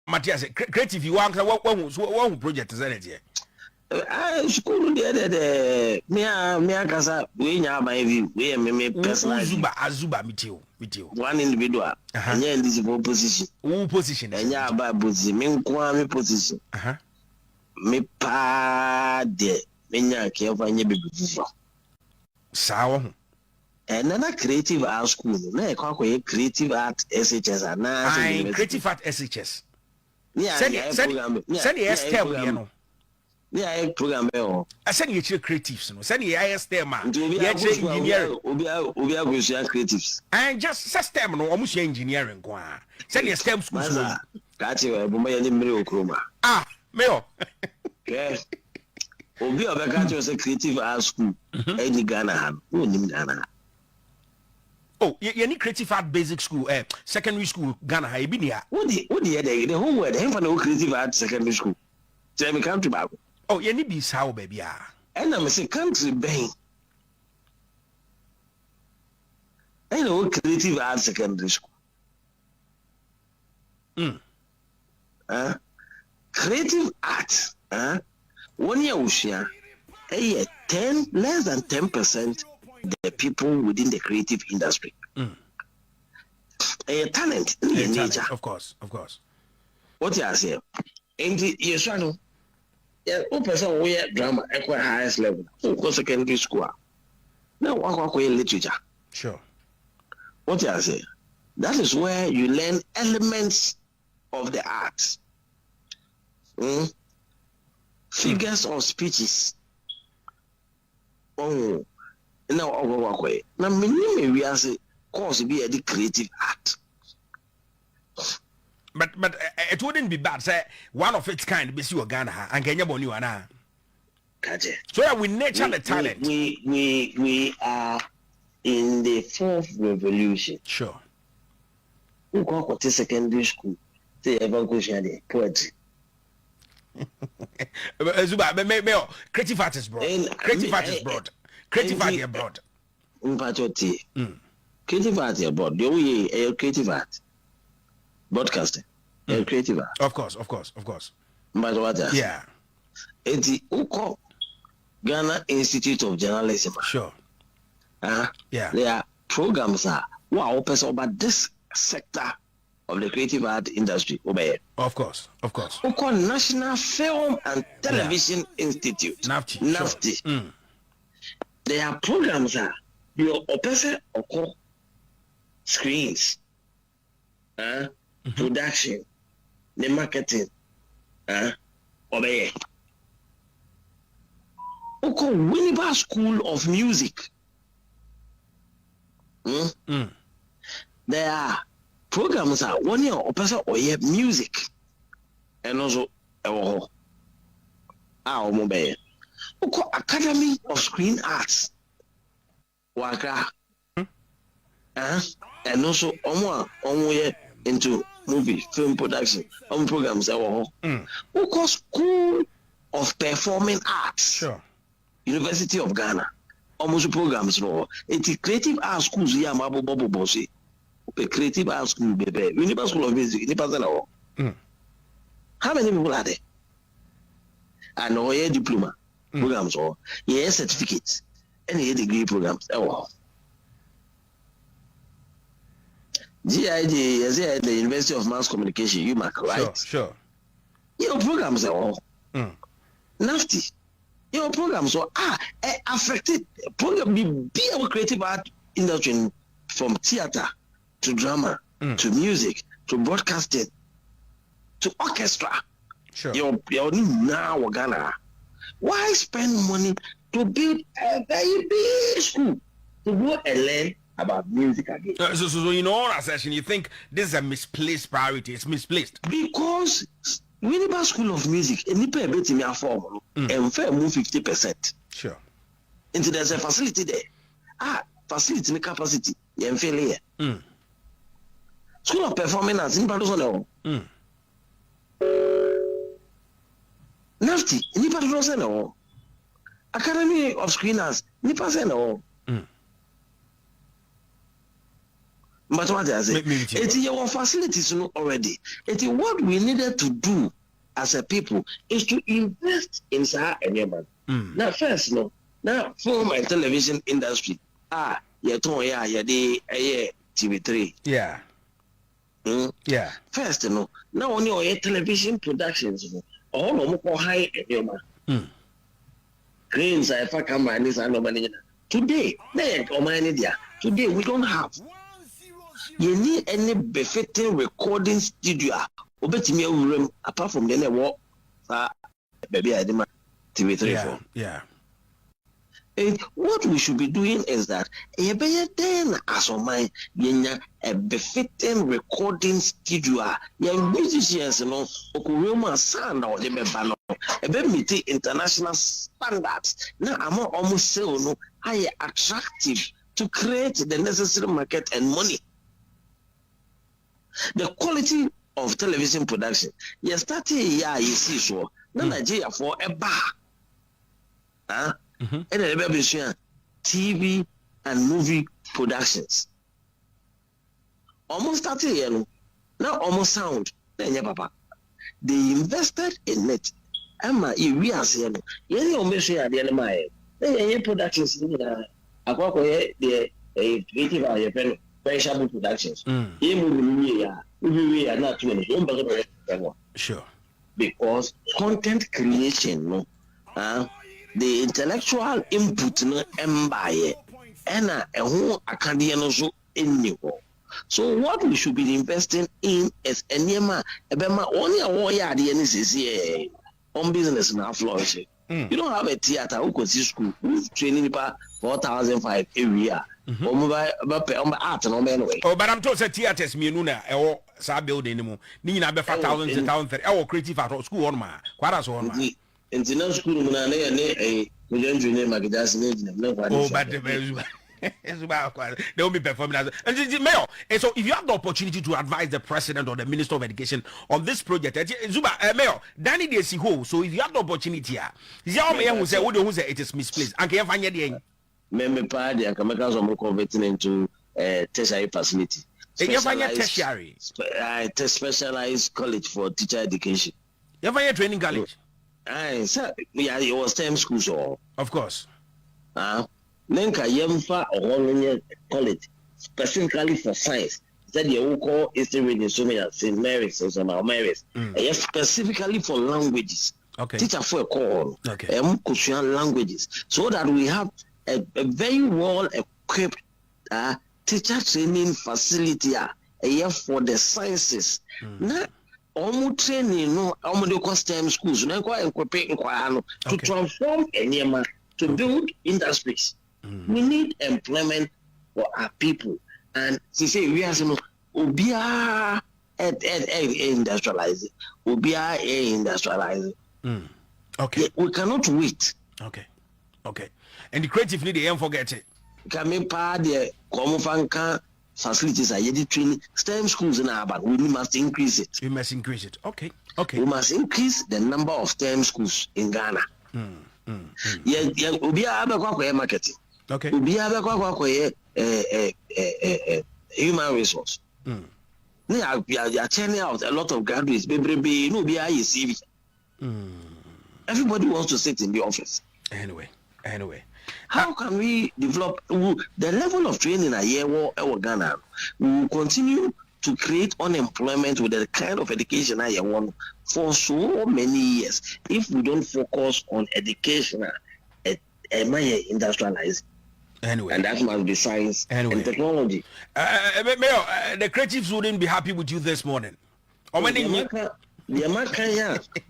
Matthias, creative you want one project is energy. School the me kasa we nya my view we me personal azuba with you one individual anya in this position who position anya about position me nko me position me pa de me nya ke over nya bebufu sawo and na creative art school na e kwa creative art SHS na creative art SHS send STEM you know yeah program I send you creatives no send you STEM yeah engineering obi abusia creatives and just system no almost engineering kwa send you STEM school ka che we bo ma ye mmiri okroma me okay obi obeka che say creative art school any Ghana han no nim Ghana. Oh, you need creative art basic school, secondary school, Ghana. How you been here? What the whole word? Him for no creative art secondary school. Tell me country back. Oh, you need be how baby and I'm say country bang. I know creative art secondary school. Creative art. 1 year ocean. 10 less than 10%. The people within the creative industry. A talent in nature. Of course. What you say? And you know, one person we drama at the highest level. Who go secondary school? Now what literature? Sure. What you say? That is where you learn elements of the arts. Figures of speeches. Now minimum we are say course be a creative art. But it wouldn't be bad say one of its kind be see Ghana and Kenya boni wana. So yeah, we nurture the talent. We are in the fourth revolution. Sure. We go to secondary school. They ever go share the poetry. Creative art is broad. Creative art is broad. Creative art abroad. Creative art abroad. The way creative art. Broadcasting. Creative art. Of course. But what else? Yeah. It's the Uko Ghana Institute of Journalism. Sure. Yeah. There are programs about this sector of the creative art industry. Of course. Uko National Film and Television Institute. NAFTI. Sure. There are programs your opesa oko screens, production, the marketing, obey. Oko Winneba School of Music. There are programs 1 year opesa oye music, and also obey. Academy of Screen Arts Waka and also into movie film production programs School of Performing Arts. Sure. University of Ghana almost programs no it's creative art schools here mabo bossy creative art school baby University School of Music how many people are there and oye diploma programs or certificates and degree programs. GID is at the University of Mass Communication, UMac, right? Sure. Your programs are all NAFTI. Your programs are affected. Program be our creative art industry from theater to drama to music to broadcasting to orchestra. Sure. You're now Ghana. Why spend money to build a very big school to go and learn about music again? So in all session, you think this is a misplaced priority? It's misplaced because Winneba School of Music, and you bet me a form and fair move 50%. Sure. Into there's a facility there. Facility in capacity. You fail here. School of Performing Arts in Padusono. NAFTI, nipa dodo se no. Academy of Screen Arts, nipa se no. But what I say, it's your facilities already. It's what we needed to do as a people is to invest in Sahara and Now, first, now film and television industry. Yeah, TV3. Yeah. Yeah. First, now only your television productions, all of them high and Greens, I come and this and today, today we don't have. You need any befitting recording studio. Room apart from the network, baby, I demand TV3. Yeah. And what we should be doing is that then as of mine, a befitting recording studio. Young musicians, Okuruma sound or the Mebano, a meet international standards. Now I'm almost so high attractive to create the necessary market and money. The quality of television production. You start here, you see, so now Nigeria for a bar. And the TV and movie productions. Almost started here, now almost sound. Papa. They invested in it. Emma, we are saying, you almost share the enemy. They productions. I got the creative pen, perishable productions. We are not doing it. Sure. Because content creation, the intellectual input no embaye and a whole academian so anymore. So what we should be investing in is enema ebema only a warrior the NCC on business now flourishing. You don't have a theater who could see school training about 4,005 area. Art and anyway. Oh, but I'm told that theaters me nuna or sa building anymore. Nina be 5,000 pounds or creative art school on my quarters on. International school, oh, but they'll be performing as Mayor. And so, if you have the opportunity to advise the president or the minister of education on this project, Zuba, Mayor, Danny de Siho. So, if you have the opportunity, who say, it is misplaced, and can you find the member party and come converting into tertiary facility. Tertiary, specialized college for teacher education. You have a training college. Sir, it was STEM schools, or of course. Nenka Yemfa or college specifically for science. That you will call history so many St. Mary's or some Mary's. Specifically for languages. Okay. Teacher for a call. Okay. Languages. So that we have a very well equipped teacher training facility for the sciences. Now, almost training almost STEM schools to transform Enyema to build industries. We need employment for our people, and to say we are Ubia industrializing, Ubia industrializing. Okay, we cannot wait. Okay, and the creative need to forget it. Coming part the common facilities are yet training STEM schools in our, but we must increase it. We must increase it. Okay. We must increase the number of STEM schools in Ghana. Yeah, marketing. Okay. Human resource. They are churning out a lot of graduates. Everybody wants to sit in the office. Anyway. How can we develop the level of training a year or Ghana? We will continue to create unemployment with the kind of education I want for so many years if we don't focus on education industrialized. Anyway, and that must be science and technology. Mayor, the creatives wouldn't be happy with you this morning. How many? The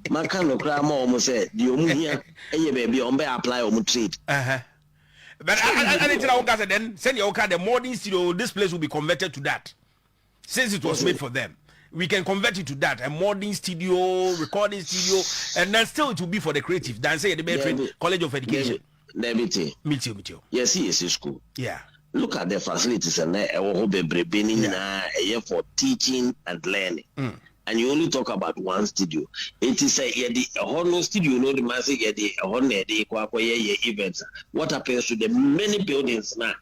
Maka no crama almost said the Omunia baby on apply on trade. But I tell you then send your car the modern studio. This place will be converted to that, since it was made for them. We can convert it to that, a modern studio, recording studio, and then still it will be for the creative. Then say the College of Education. Meet you. Yes, he is school. Yeah. Look at the facilities and for teaching and learning. And you only talk about one studio. It is a whole studio, no, the massive events. What happens to the many buildings now?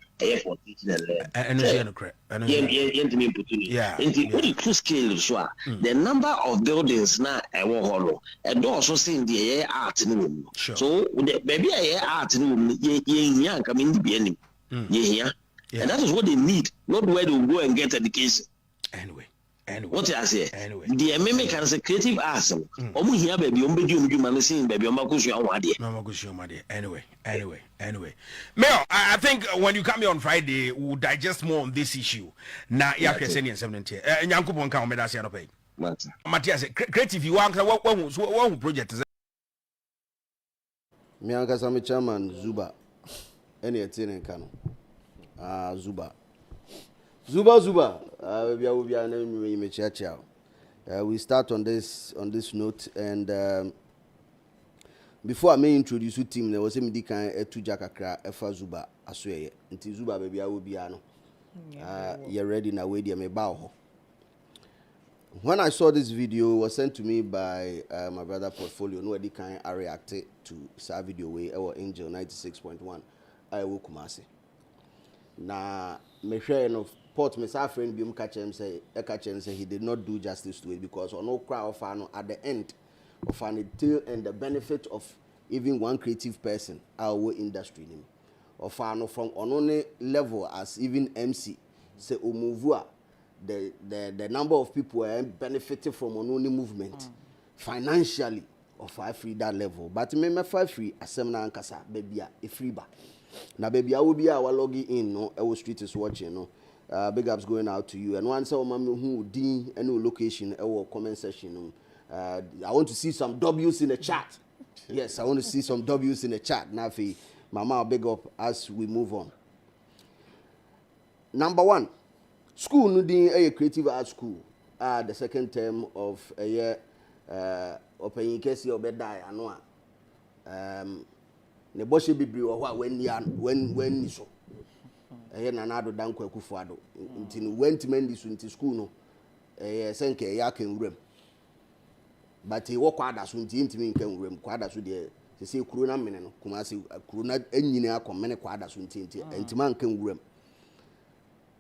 for teaching and learning. And Yentimi putuni. Yeah. Enti when you cruise scale so the number of buildings na ewo holo e do also say the art ni room. So the baby art ni room ye hia come in the anim. Ye hia. And that is what they need, not where they will go and get education. Anyway. What I say? The meme can say creative arts. Omu here baby ombedu man saying baby omakushu anwade. No makushu anwade. Anyway. Mayor, I think when you come here on Friday, we'll digest more on this issue. Na ya kwese ni 70. Nyankopon kan o meda se no pay. Matthias, creative you want one project is. Me anka some chairman Zuba. Any atene kano. Zuba. We start on this note, and before I may introduce you team, there was a medical to Jakakra Efa Zuba Asway. Until Zuba baby I will be ano. You're ready now, wait me bow. When I saw this video, it was sent to me by my brother Portfolio. No any kind I reacted to sa video way our Angel 96.1. I will Kumasi. Na me share no Port me sa friend bi catch him say he did not do justice to it because on no crowd of at the end of an tail and the benefit of even one creative person our industry nim of from on level as even MC say omuvua the number of people benefited from only movement financially of free that level but me free asem na ankasa baby a free ba na baby I will be our logging in no our street is watching no big ups going out to you and once our mama who D any location our comment section I want to see some W's in the chat. Yes, I want to see some W's in the chat. Nafi mama big up as we move on. Number 1, school no din a creative art school. The second term of a year open in case you die ano ne boshe bibiri wo ho when so na na do dan kwaku fuado nti no went mendi so nti school no senke ya kan wuram but he walk kwada so nti ntimi nkan wuram kwada so de se kuro na mene no kuma se kuro na anyine akomene kwada so nti ntima nkan wuram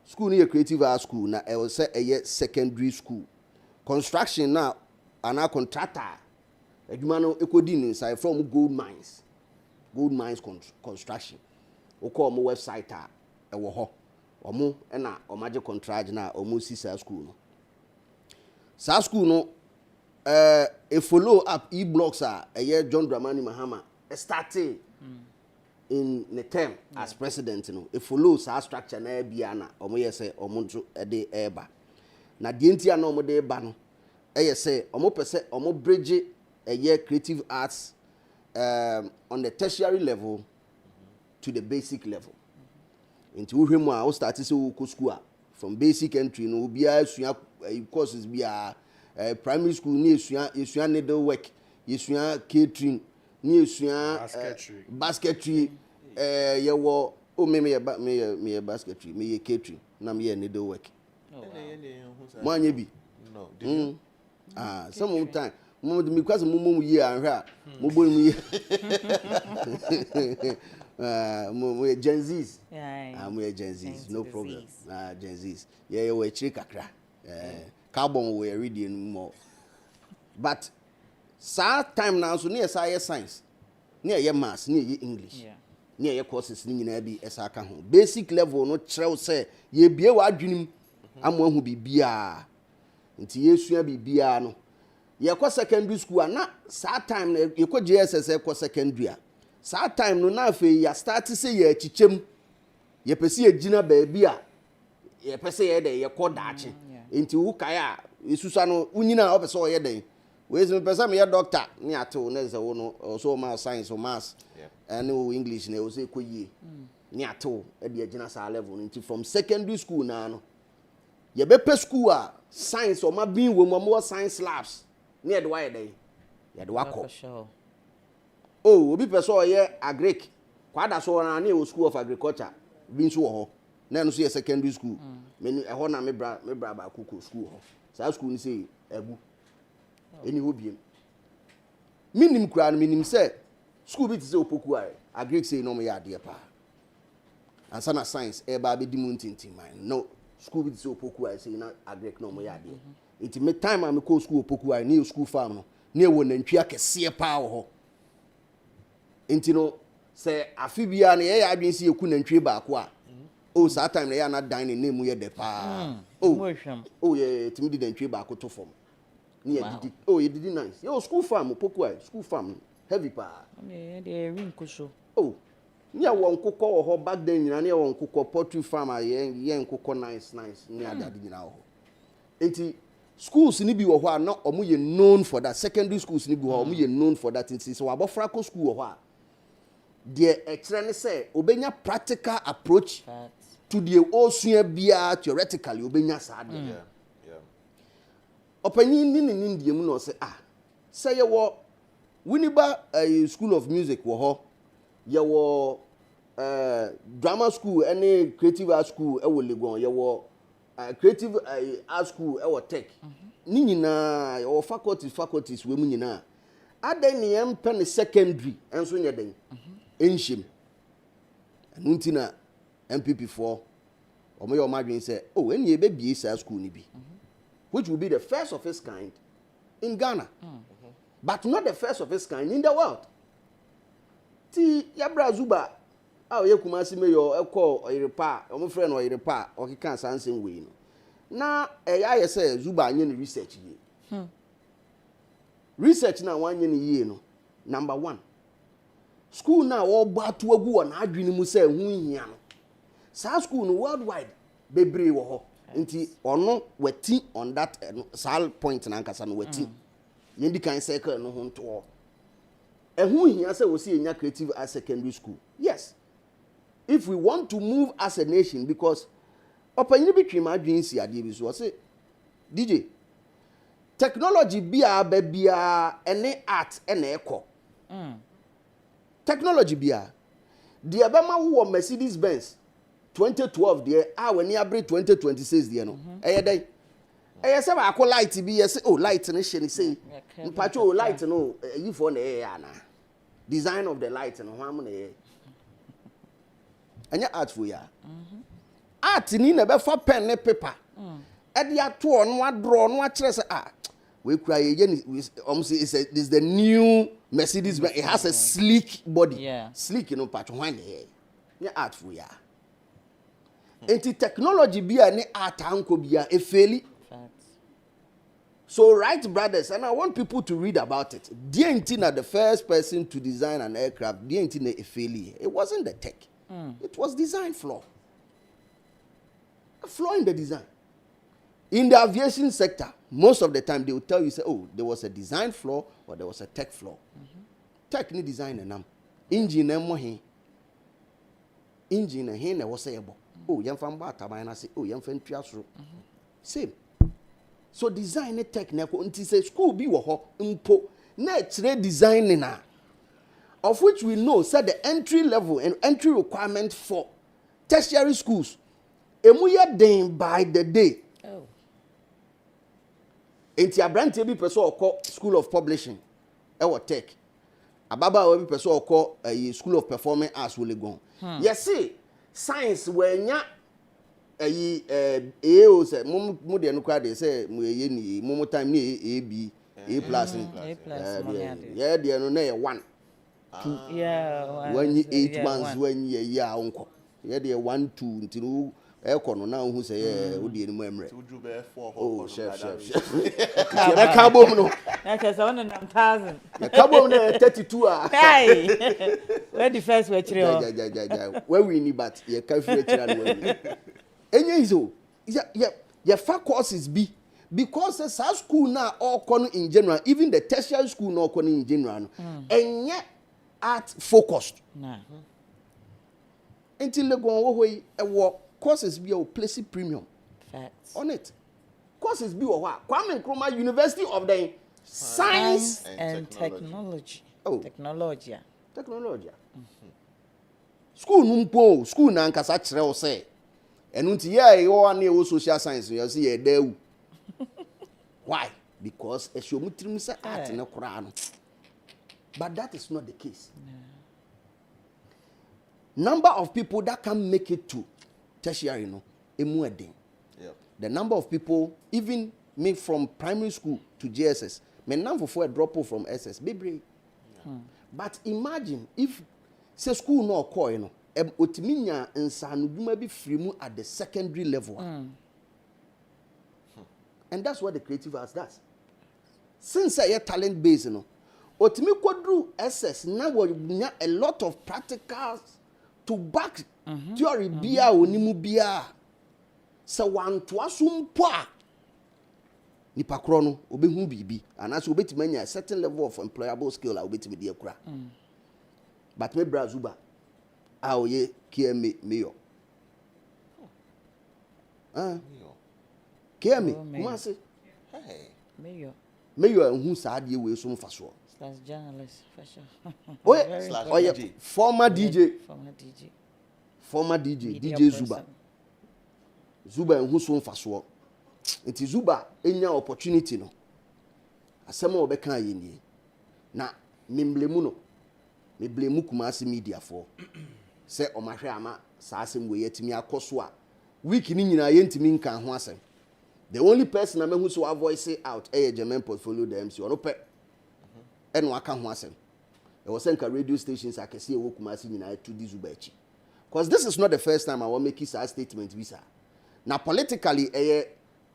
school no creative art school na e say secondary school construction na ana contractor adwuma no ekodi ni inside from gold mines construction oko omo website a ewo ho omo na omaje contract na omo si school no school no a follow up e-blocks John Dramani Mahama started in the term as president no a follow structure na bia na omo yese omo nso de eba na die ntia na omo de eba no say omo pese omo bridge creative arts on the tertiary level to the basic level. Into uhwemu a we start say we school from basic entry no bia esua courses bia primary school ni esua needlework, esua catering, ni esua basketry yewo o me basketry, me catering, na me needlework. Mo anye bi? No. Some time because mum year and her mobile we Gen Z's. We Gen Z's, no problem. Gen Z's. Yeah, we chikakra. Carbon we reading more. But time now so near science, near your maths, near your English. Near your courses ni na bi esaka ho. Basic level no trell say ye bie wa adwenim amwa hu bibia. Nti yesua bibia no. Ye kwa secondary school na time ye kwa JSS kwa secondary a time no na fe ya start say ye chichem ye pese ye gina baabi a ye pese ye de ye kwa daache enti wo kai a isusa no unyina o pese o ye den we se pese me ye doctor ni ato na ze wo no so ma science o maths and English na o se koyie ni ato e de gina sa level enti from secondary school na no ye be pe school a science o ma bin wo mo science labs near the wire day. Ya the wako. Oh, obi person ye agric. Kwada so na near school of agriculture. Bin so ho. Na no so secondary school. Me ho na me bra ba kuku school ho. Sa school ni say ebu. Eni ho biem. Minim kra no minim say school bi ti say opoku ai. Agric say no me ya de pa. and sana science eba be dimuntinti man no school be so poku I say na agree no mo ya de it me time am ko school poku I ni school farm no na ewo nantwi akese pa wo ho enti no say afibia na ye ya adwen si eku nantwi ba ko a oh sa time na ya na dan ne name ye de pa oh yeah timi di nantwi ba ko to form ni ya didi oh ye didi nice yo school farm poku I school farm heavy pa they ring kusho oh ni awon kokọ wo ho back then nyina ni awon kokọ poultry farm ye kokọ nice ni adade nyina ho enti schools ni bi wo ho a na omo ye known for that secondary schools ni bi wo omo ye known for that enti so abofra ko school wo ho a de ekere ne say obenya practical approach to the osua bia theoretically obenya sa de opanyin ni ndie mu no say say ye wo Winneba school of music wo ho ye wo drama school any creative art school e wo Legon ye wo creative art school e wo tech ni nyina ye wo faculties we mu nyina adan ni em pen secondary enso nye den enhim anuntina MPP4 omo ye o madwen say oh eni e be bie sa school ni bi which will be the first of its kind in Ghana but not the first of its kind in the world. Ti Yabra Zuba, ye Kumasi Mayor, Oyirepa, omo friend Oyirepa, Okika Sansen way no. Na I say Zuba yen research ye. Research na one yen ye no. Number 1. School na all batu agu on adwini mu say hu hia no. Sa school no worldwide bebre wo ho. Nti ono weti on that sal point na nkasa no weti. Yendi kan circle no ho nto. Who here say we see enya creative as secondary school. Yes. If we want to move as a nation because opanyi between my dreams here dey be so say DJ technology bia ba bia any art ene ekọ. Technology bia the abema wo Mercedes Benz 2012 there when you abre 2026 there no. Dey say ba ko light bi say oh light ne hye ne say mpacho light no yi for na ya na design of the light no ho am na ye anya art for ya art ni na be fa pen ne paper e dia to no draw no akere say we kura ye say this the new Mercedes Benz. It has a sleek body sleek no mpacho ho na ye anya art for ya enti technology bia ne art anko bia e faili. So Wright brothers, and I want people to read about it. Dientina, the first person to design an aircraft, Dientina a failure. It wasn't the tech. It was design flaw. A flaw in the design. In the aviation sector, most of the time they will tell you, say, oh, there was a design flaw or there was a tech flaw. Tech ni design enam. Engine emo he. Engine he na was able. Oh, yamfa mba tabayana say, oh, yamfa ntuasro. Same. So design a technical until say school be wo mpo na kire design na of which we know said the entry level and entry requirement for tertiary schools emu ye den by the day. Enti abrante bi person okọ school of publishing e wo tech ababa we bi person okọ school of performing arts wo Legon. Yes see science we nya o say mo de no kwa de say mo ye ni mo time ni AB A plus yeah de no na 1 2 when 8 months when ye ya onko ye de 1 2 ntinu e ko no na hu say o de ni mo emre oh chef ya ka bom no na say 100,000 ya ka bom na 32 hey where the first we chire o where we need but ye ka free chire no enye izo ya fa courses be because the school na all kono in general even the tertiary school na kono in general no enye art focused until Legon wo hoyi e courses be o place premium facts on it courses be wo Kwame Nkrumah University of the Science and Technology technology school numpo school na nkasa kire wo say enunti ye yo ane wo social science you see ye dawu why because esomutrim say art na kura no but that is not the case number of people that can make it to tertiary, the number of people, even me from primary school to JSS, my number for a drop off from SS, baby. But imagine if say school no call, otiminya and sanuduma be free at the secondary level. And that's what the creative arts does. Since I talent based, otimi kwadru SS now we a lot of practicals to back theory bia onimu bia. So one to assume poa nipa kro no obehu bibi anaso obetimanya a certain level of employable skill a obetimi de akura. But me brazuba aoye kieme meyo. Kieme kuma se hey meyo ehun sa ade we so mfa so. Slash journalist for sure. Oh yeah, former DJ Media DJ person. Zuba ehun so mfa so. Nti Zuba enya opportunity no. Asema obeka ye nie. Na memblemu no. Me blemu Kumasi media for. Se omahwe ama sa asem we yetimi akoso a week ni nyina ye ntimi nka ho asem. The only person I who so voice out German portfolio the MC ono pe eno aka ho asem. E was saying radio stations I can see wo Kumasi nyina to di Zuba echi. Because this is not the first time I want make this statement visa. Now politically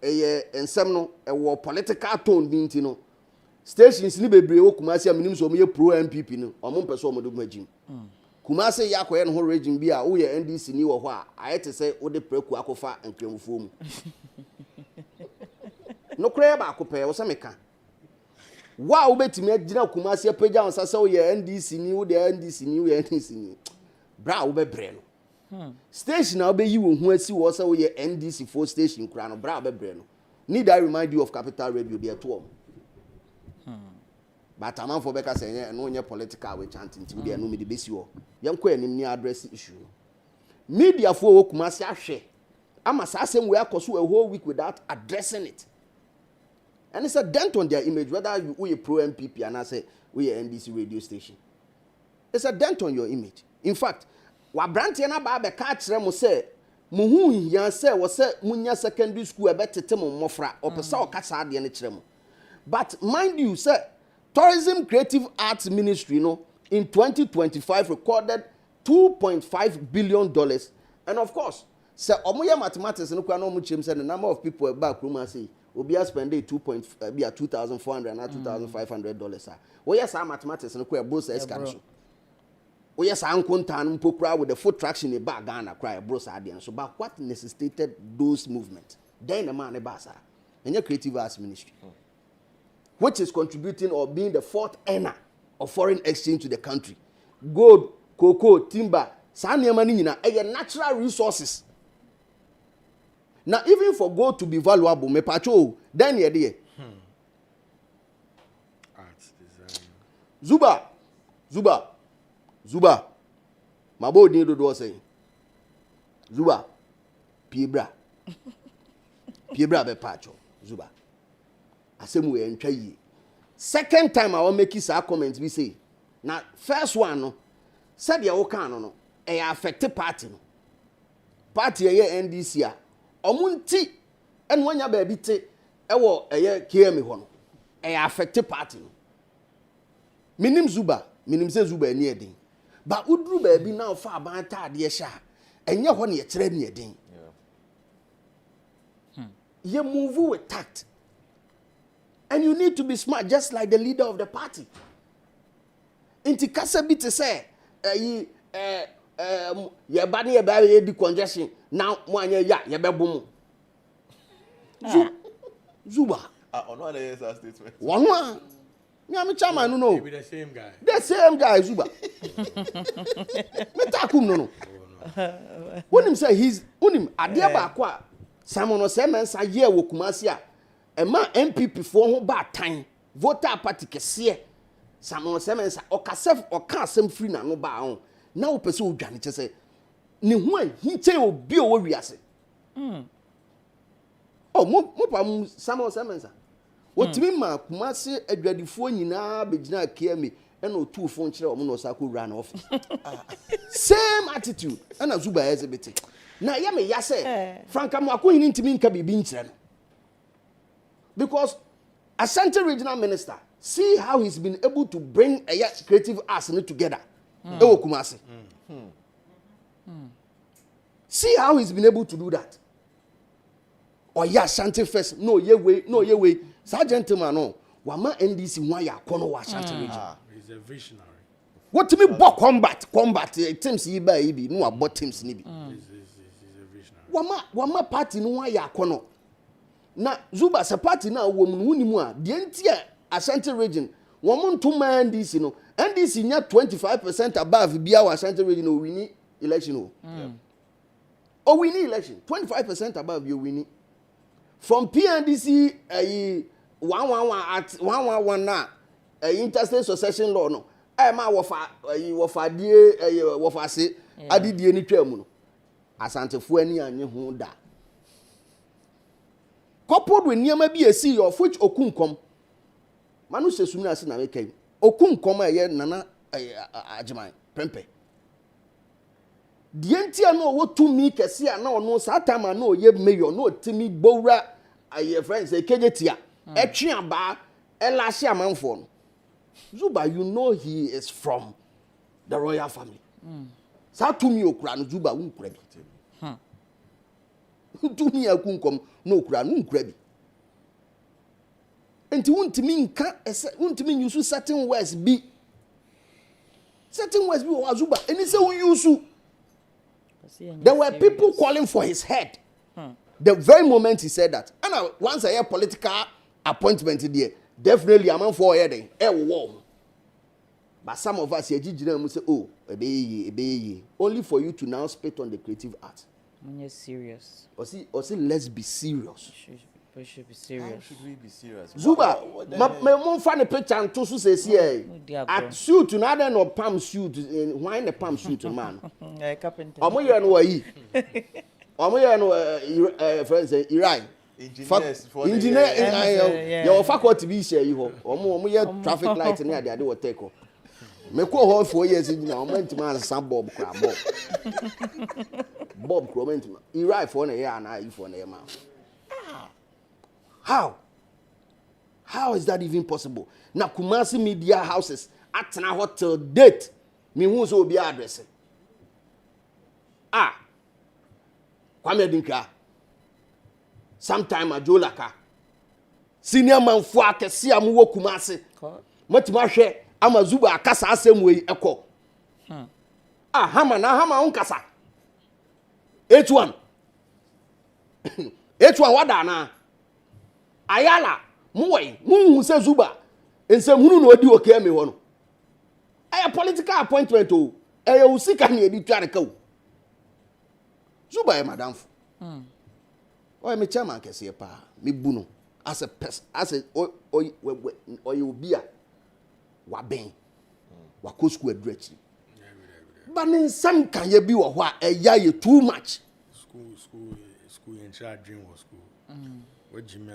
ensem no e wo political tone bi ntino stations ni bebre wo Kumasi aminim so mo pro MPP no omo pese omo do magim. Kumasi yakoye no ho regime bi a wo ye NDC ni wo ho a ayete se wo de preku akofa enkremfo mu. No cry ba akopɛ wo sɛ meka wa wo betimi agina Kumasi apagya on sase wo ye NDC ni wo de NDC ni wo ye NDC ni bra wo bebre no station na wo be yi wo hu asi wo sɛ wo ye NDC for station kura no bra wo bebre no need I remind you of Capital Radio de to but aman for beka sɛ no nye political we chanting ti wo de no me de besi wo yenko anim ni address issue media for wo Kumasi ahwɛ ama sa asem we akoso a whole week without addressing it. And it's a dent on their image, whether we pro MPP and I say we NDC radio station. It's a dent on your image. In fact, what Branty and Abba catch them say, Muhu yan say was say Munya secondary school a better temo mofra or pesa or casadi and tremo. But mind you, sir, Tourism Creative Arts Ministry, in 2025 recorded $2.5 billion. And of course, sir, omoya mathematics no kwa no mu chem say the number of people back room say obi a spend $2,400 and $2,500 we yes mathematics no kwa bros escan so we yes ankonta no mpokura with the foot traction e bag Ghana cry bros ade so but what necessitated those movements then the man e basa and creative arts ministry which is contributing or being the fourth earner of foreign exchange to the country gold cocoa timber sa niam ni nyina e natural resources. Now, even for gold to be valuable, me pacho, then ye dey. Arts design. Zuba. Mabo din do say. Zuba. Piebra be pacho. Zuba. Asem we entwa yi. Second time I want make this comment we say. Now, first one no, said ya wo kan no, e affect party no. Party ye NDC a omunti en wanya ba bi te ewo eye KM ho no e affect party no minim se Zuba ni edin ba uduru ba bi na ofa aban taade ye sha enye ho ne ye kire ni edin you move with tact and you need to be smart just like the leader of the party inti kasa bi te say ye ba ne ye ba ye di congestion now mo anya ya ye be bomu Zuba ono na yes statement one me am chairman no be the same guy Zuba me takum no wonim say he's wonim ade ba ko a Simon no say mensa ye wo Kumasi a e ma MPP fo ho ba tan voter party kese Simon say mensa oka asem free na no ba ho na wo pese odwane che say ni hu a hinche obi o wo wiase mo pam Simon say mensa wotimi ma Kumasi adwadifo nyina begina KM and no two phone chira omo no sako run office. Same attitude. And Zuba has a bit. Na ya me ya say Franka mo akohini ntimi nka bibi nkyere no. Because Ashanti regional minister, see how he's been able to bring a creative arts together. Ewo Kumasi. See how he's been able to do that. Or yeah, Ashanti first. No, ye way. Sa gentleman no. Wama NDC nwa ya kono wa Ashanti region. He's a visionary. What to me bo combat teams yi ba yi bi no abo teams ni bi. He's a visionary. Wama party no wa ya kono. Na Zuba se party na wo mu nimu a de ntia Ashanti region wo mo ntoma NDC no NDC nya 25% above bia wa Ashanti region no win election o win election 25% above you win from PNDC 111 na interstate succession law no ma wofa se adidie ni twa mu no Asantefo ani anye ho da coupled with Niama be a CEO of which Okunkom. Manu se sumina si na make Okunkom a ye nana ajimai prempe. Dientia no wo to me kese a na ono sa time no ye mayor no timi bowra aye friends e kejetia etwe aba elahye amanfo no. Zuba, you know he is from the royal family. Sa to me okura no Zuba unkura bi. To me akunkom no kura no nkura bi. Enti wuntimi nka wuntimi use certain words bi. Certain words bi o Zuba eni se wo use. There were people calling for his head. The very moment he said that. And once I hear political appointment there, definitely I'm for heading. But some of us here say, oh, ebe. Only for you to now spit on the creative art. When you're serious. Or see, let's be serious. We should be serious. How should we be serious? Zuba, my mom find a picture and to say, at suit to another no palm suit, why the palm suit, man? Carpenter. Omo no friends Iran. Engineer, your faculty be share you. Omo traffic light near the other take. Me ko hall 4 years in now went man some Bob comment Iran for na year na you for na man. How is that even possible? Na Kumasi media houses at na hotel date me hu so be address. Kwame Dinka. Sometime Ajolaka. Senior man fo akese am wo Kumasi. Matima hwe Amazuba akasa asem we ekọ. Hama unkasa. H1 wada na. Ayala mu se Zuba ensem hunu no odi oke me ho no. Aya political appointment o. Aya usika na edi tware ka o. Zuba e madam. O me chairman kese pa me bu no as a person as a obi a wa ben wa ko school adrechi. But in some can you be wo ho a eya ye too much. School in charge dream was school. What Jimmy.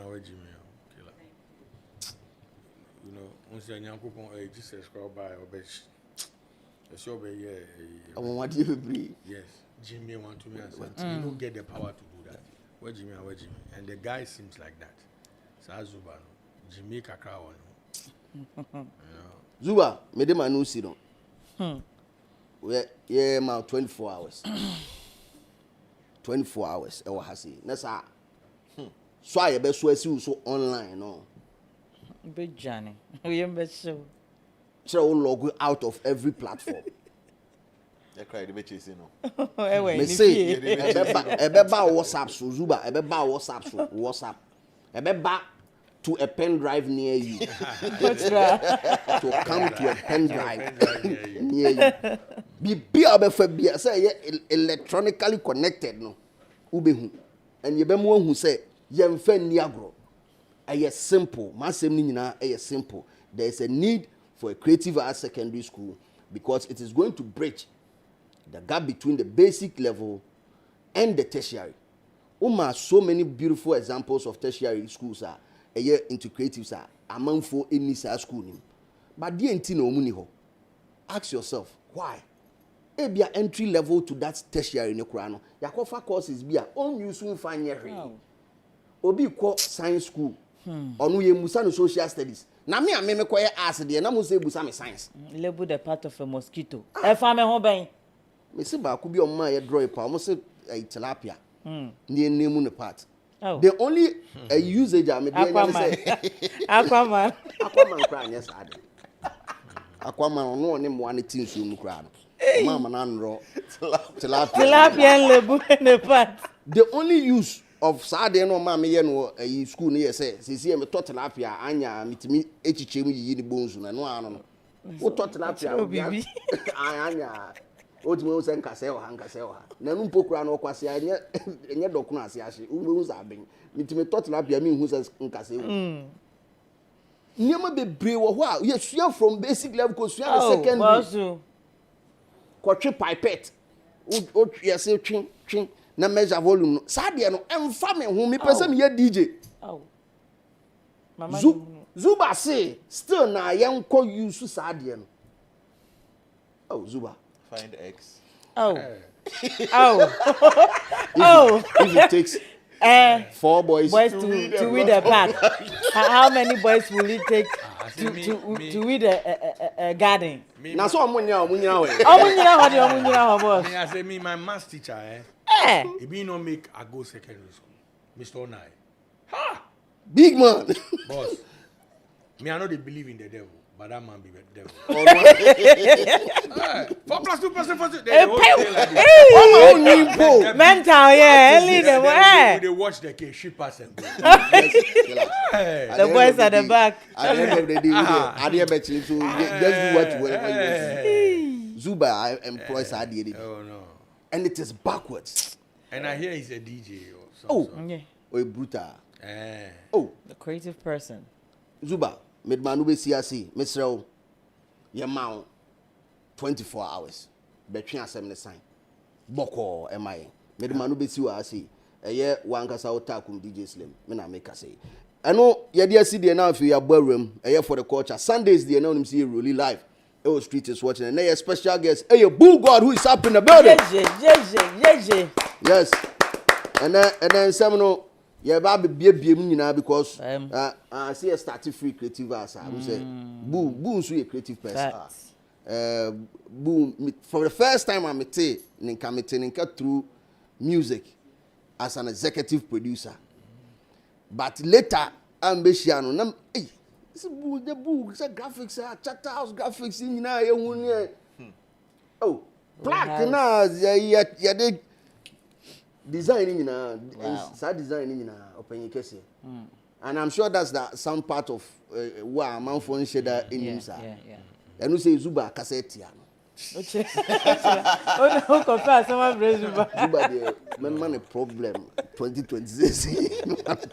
You know, once you Yankopon Jesus called by Obesh. Yes, Jimmy want to me and said, you don't get the power to do that. Where Jimmy? And the guy seems like that. Sazuba, Jimmy Kakao. Zuba, me de manu si don. Yeah, ma 24 hours. 24 hours. Ewa hasi. Nessa. So I be so online, no. Big Johnny. We am so. So log out of every platform. They cry the bitches, you know. Me say, ebeba WhatsApp so Zuba, ebeba WhatsApp. Ebeba to a pen drive near you. To come to a pen drive near you. Be obefabia say electronically connected no. Ubehu. And ye be mo hu say yemfa ni agro. Aye simple. Masem ni nyina aye simple. There is a need for a creative arts secondary school because it is going to bridge the gap between the basic level and the tertiary. So many beautiful examples of tertiary schools are into creatives are among for any school. But the entity no money ho. Ask yourself why. Ebia entry level to that tertiary ne kura no. Yakofa courses bia on use so find here. Obi ko science school. Onu ye musa no social studies. Na me me koye arts de na mo say busa me science. Label the part of a mosquito. E fa me ho ben. Me say ba ku bi o ma ye draw pa. Mo say tilapia. Ni name no part. Oh. The only usage I made Aquaman. Aquaman cry yes ade. Aquaman no ne mo ane tin so mu cry no. Mama na nro Tilapia lebu in the pot. The only use of sade no ma me ye no school no ye say see me to tilapia anya mitimi echiche mu yi ni bonzu na no ano no. Wo to tilapia anya oti mo se nkase o ha na nu mpokura no kwase enye dokunu ase ahye hu za ben mitime totla bia mi hu se nkase o nyema bebre wo ho a ye sua from basic level ko sua the secondary ko twe pipette o ye se twen na measure volume no sa de no emfa me hu mi pese me ye DJ mama Zuba say still na ye nko use sa de no Zuba find X. Oh. If it takes 4 boys to weed a pack, how many boys will it take to weed a garden? Na so omunya we. Boss. I say me my math teacher he be no make I go secondary school. Mr. Onai. Ha! Big man. Boss. Me I know they believe in the devil. But that man be the devil. 4 + 2 + 4. Mental, yeah. They watch the case, she pass and go. The boys at the back. At the end of the day, I didn't bet you to just do whatever you want. Zuba, I employ Sadi. Oh no. And it is backwards. And I hear he's a DJ or something. Yeah. Or a brutal. The creative person. Zuba. Midmanu be CRC, Mr. Yamau 24 hours. Between assembly sign. Boko MI. Midmanu be CRC. A year one cassa otakum DJ Slim. Mena make a say. I know ye dear CD now if you are room, a year for the culture. Sundays the anonymous see really live. Our street is watching and a special guest. Hey, Boo God who is up in the building. Yes. And then seminal. Yeah, baby, be now because I see a started free creative as I say. Boo, so a creative person. Boo, for the first time I'm meeting through music as an executive producer. But later I'm Beshiano. Hey, this boo, the boo, graphics, chat house graphics in now. Oh, black now, yeah, they. Designing designing open case. And I'm sure that's some part of what I'm for shader in user. And you say Zuba cassette. Okay. Oh, confess someone brings Zuba. Zuba the man a problem 2026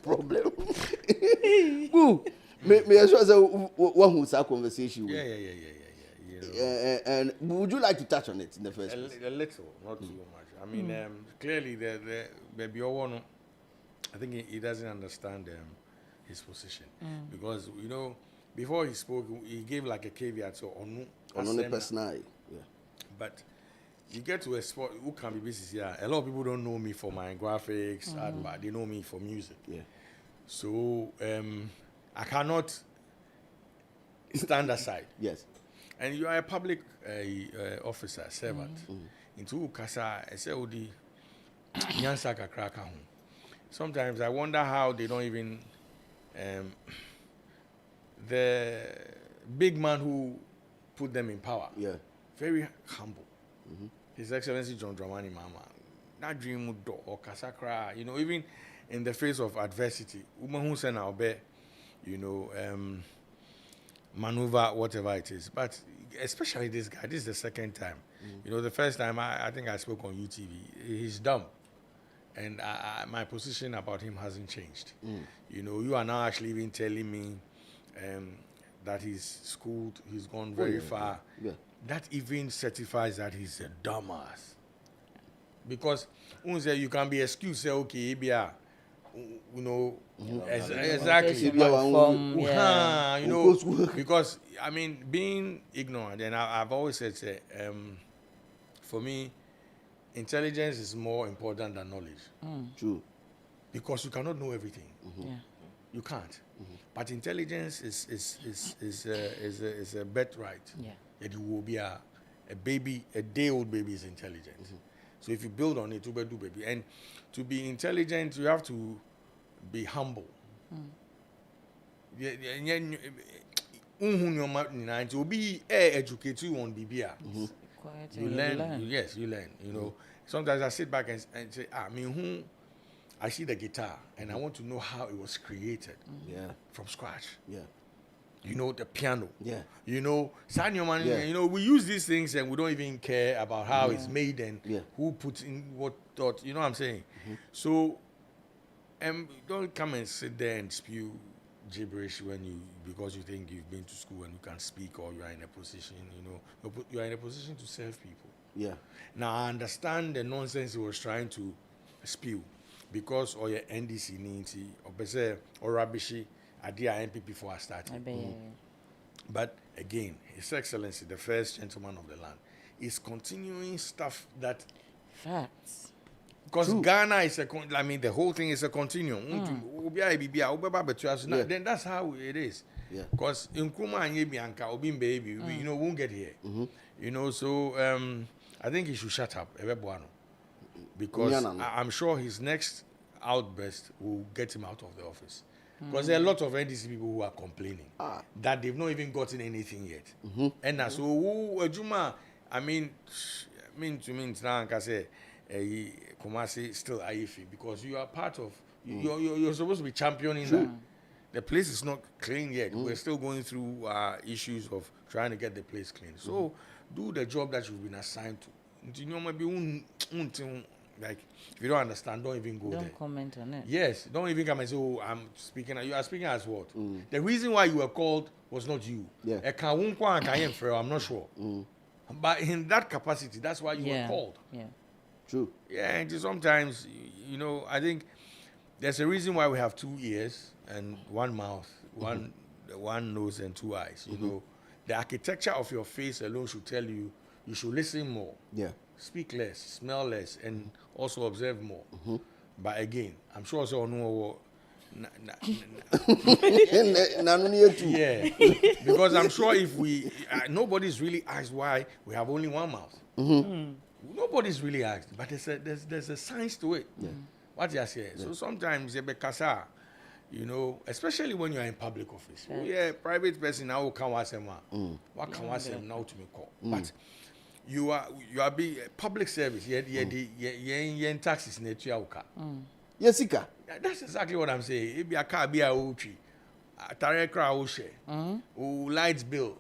problem. Who me as well say one who's our conversation. And would you like to touch on it in the first place? A little, not too much. I mean, clearly, the baby one, I think he doesn't understand his position because before he spoke, he gave like a caveat. So on the personality, but you get to a spot who can be busy here. A lot of people don't know me for my graphics, but they know me for music. Yeah. So I cannot stand aside. Yes. And you are a public officer, servant. Into Kasa, SLD, Nyansaka Kraka. Sometimes I wonder how they don't even. The big man who put them in power. Yeah. Very humble. His Excellency John Dramani Mama. That dream or Kasakra, even in the face of adversity, Umahu Sena Obe, maneuver, whatever it is. But especially this guy, this is the second time. The first time I think I spoke on UTV, he's dumb. And my position about him hasn't changed. You are now actually even telling me that he's schooled, he's gone very far. Yeah. That even certifies that he's a dumbass. Because you can be excused, say, okay, you know, exactly. You know, because I mean, being ignorant, and I've always said, for me, intelligence is more important than knowledge. True. Because you cannot know everything. Yeah. You can't. But intelligence is a birthright. Yeah. It will be a baby, a day-old baby is intelligent. So if you build on it, you will do baby. And to be intelligent, you have to be humble. You learn. Yes, you learn. You know, sometimes I sit back and say, I see the guitar and I want to know how it was created. From scratch. You know, the piano. You know, you know, we use these things and we don't even care about how it's made and who puts in what thought. You know what I'm saying? So, don't come and sit there and spew gibberish because you think you've been to school and you can speak or you are in a position, you know, you are in a position to serve people. Now I understand the nonsense he was trying to spew because or your NDC needs or rubbishy idea MPP for starting. But again, His Excellency, the first gentleman of the land, is continuing stuff that facts. Because Ghana is the whole thing is a continuum. Then that's how it is. Because in Kuma and Bianca, Obin baby, you know, won't get here. You know, so I think he should shut up, because I'm sure his next outburst will get him out of the office. Because there are a lot of NDC people who are complaining that they've not even gotten anything yet. And so, Kumasi still Aifi because you are part of you're supposed to be championing that. The place is not clean yet. We're still going through issues of trying to get the place clean. So do the job that you've been assigned to. You know, maybe like if you don't understand, don't even go there. Don't comment on it. Yes, don't even come and say, "Oh, I'm speaking." You are speaking as what? The reason why you were called was not you. I'm not sure. But in that capacity, that's why you were called. True. Yeah, and sometimes, you know, I think there's a reason why we have 2 ears and 1 mouth, one nose and 2 eyes. You know, the architecture of your face alone should tell you should listen more. Speak less, smell less, and also observe more. But again, I'm sure also no. Because I'm sure if we nobody's really asked why we have only 1 mouth. Nobody's really asked, but there's a science to it. What you say? So sometimes you know, especially when you're in public office. Private person now can watch them. What can watch them now to me call? But you are being public service. In taxes in Yes, that's exactly what I'm saying. It be a car, be a tree, a crowd share, lights bill.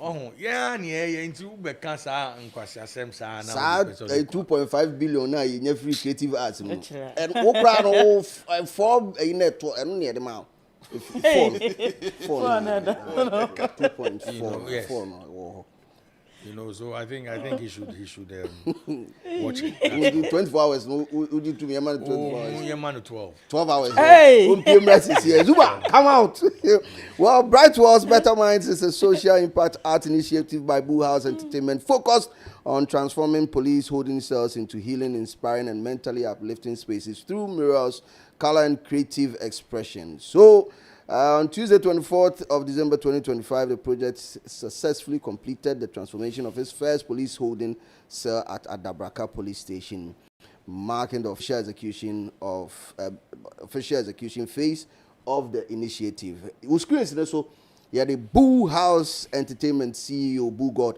Oh, yeah, into the cancer and question 2.5 billion now in every creative arts. And Okra 4 in net and near the mouth. 2.4. You know, so I think he should watch it. We'll do 24 hours. We'll do 24 hours. 12 hours. Hey! Zuba, come out. Well, Bright Walls Better Minds is a social impact art initiative by Boo House Entertainment focused on transforming police holding cells into healing, inspiring, and mentally uplifting spaces through murals, color, and creative expression. So, on Tuesday, 24th of December 2025, the project successfully completed the transformation of its first police holding cell at Adabraka Police Station, marking the official execution phase of the initiative. It was curious, so yeah, the Boo House Entertainment CEO Boo God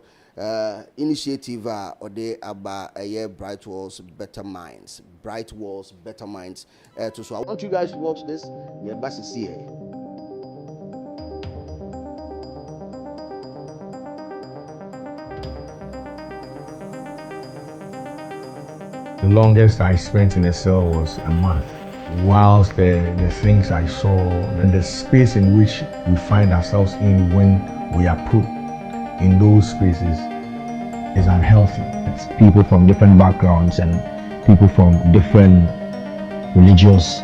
initiative or they about a year Bright Walls Better Minds. Bright Walls Better Minds. So I want you guys to watch this. Yeah, but see here. The longest I spent in a cell was a month. Whilst the things I saw and the space in which we find ourselves in when we are put in those spaces is unhealthy. It's people from different backgrounds and people from different religious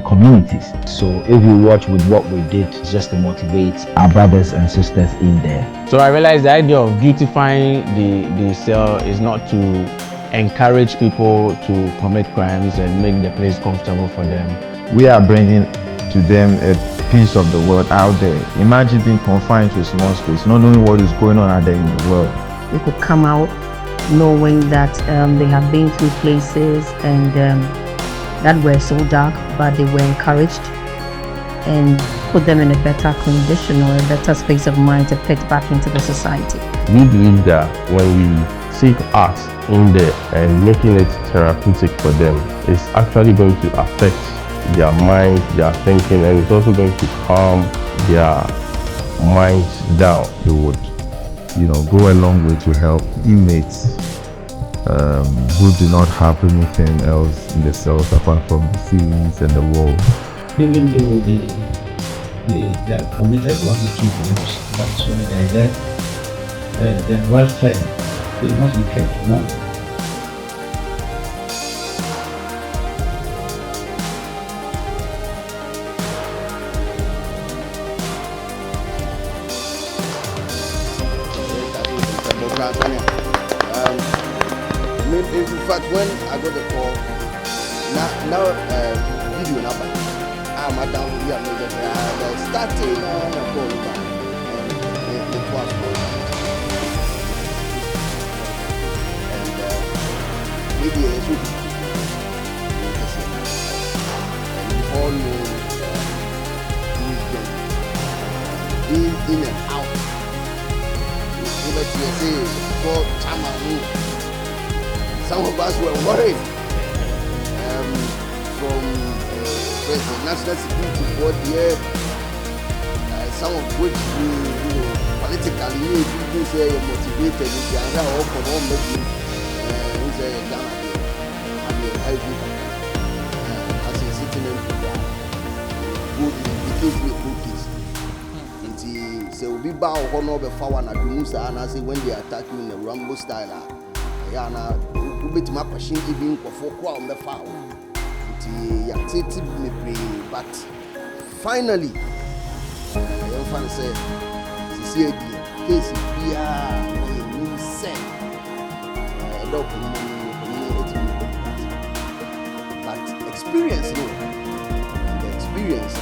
communities. So if you watch with what we did, it's just to motivate our brothers and sisters in there. So I realized the idea of beautifying the cell is not to encourage people to commit crimes and make the place comfortable for them. We are bringing to them a piece of the world out there. Imagine being confined to a small space, not knowing what is going on out there in the world. They could come out knowing that they have been through places and that were so dark, but they were encouraged and put them in a better condition or a better space of mind to fit back into the society. We believe that when we seek art in there and making it therapeutic for them, it's actually going to affect their mind, their thinking, and it's also going to calm their minds down. It would, go a long way to help inmates who do not have anything else in the cells apart from the ceilings and the walls. Even though they are committed 1 to 2 crimes, but when they are there, their welfare will not be kept. No? In fact, when I got the call, now video number, I'm down here, starting on a call back, and it was and maybe a little and we all know being in and out. You say, for Chama. Some of us were worried from the National Security Board here, some of which politically you say motivated if you are all for one maybe who say Ghana as a sitting in good cookies. So we bow honor before one at Musa and I say when they attack you in a Rambo style. Bit my passion even for on the foul. But finally, young fan said, case you say, but experience, no, the experience,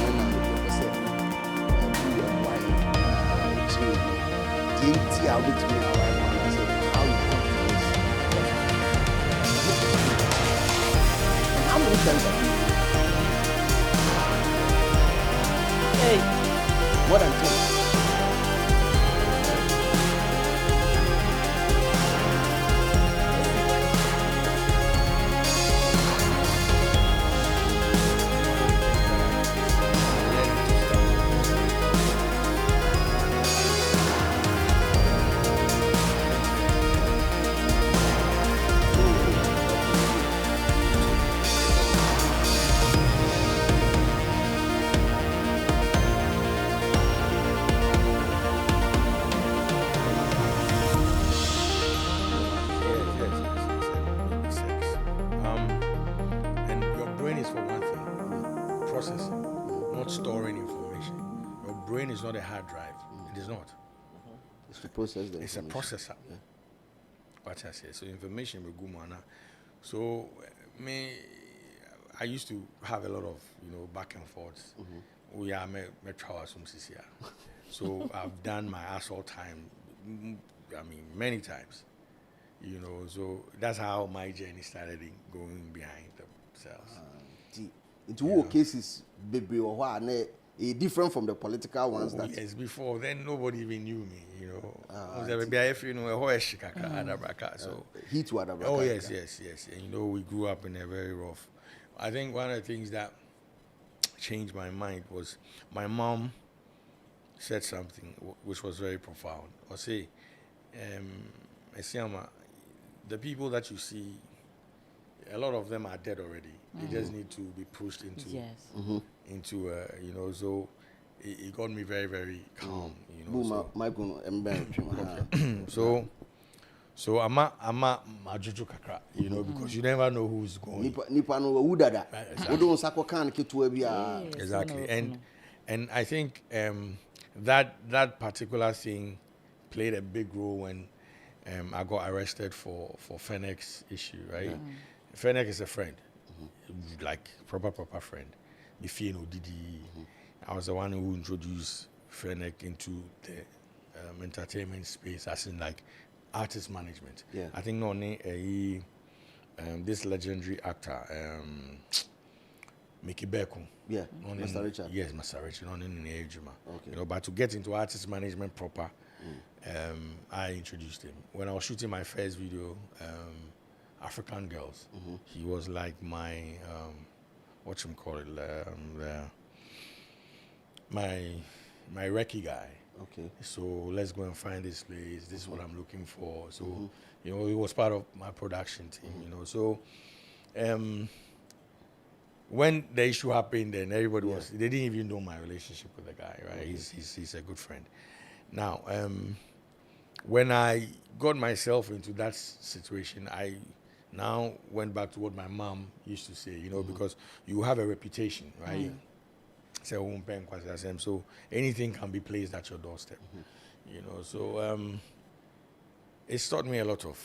Hey. What I'm saying. Is not a hard drive. It is not. It's to process the It's a processor. Yeah. What I say. So information will go mana. So I used to have a lot of back and forths. We are so I've done my assault time. Many times. So that's how my journey started going behind the cells. Into all cases, baby or different from the political ones. Yes, before then nobody even knew me. So heat to Adabraka. Oh yes. And we grew up in a very rough. I think one of the things that changed my mind was my mom said something which was very profound. Or say, the people that you see, a lot of them are dead already. They just need to be pushed into so it got me very, very calm. So I'm a majuju kakra, you know, because you never know who's going. Nipa no udada. Odo sako kan ketua bia. Exactly. And I think that particular thing played a big role when I got arrested for Fenix issue, right? Fenix is a friend, like proper friend. If Didi, I was the one who introduced Fenix into the entertainment space, as in like artist management. Yeah. I think this legendary actor, Mickey Beku. Yeah, Mr. Richard. Yes, Mr. Richard. Not in the age, okay. You know, but to get into artist management proper, I introduced him. When I was shooting my first video, African Girls, he was like my my recce guy. Okay. So let's go and find this place. This is what I'm looking for. So you know, he was part of my production team. You know, so when the issue happened, then everybody they didn't even know my relationship with the guy, right? Okay. He's a good friend. Now, when I got myself into that situation, I now went back to what my mom used to say, you know, because you have a reputation, right? So anything can be placed at your doorstep, you know. So it's taught me a lot of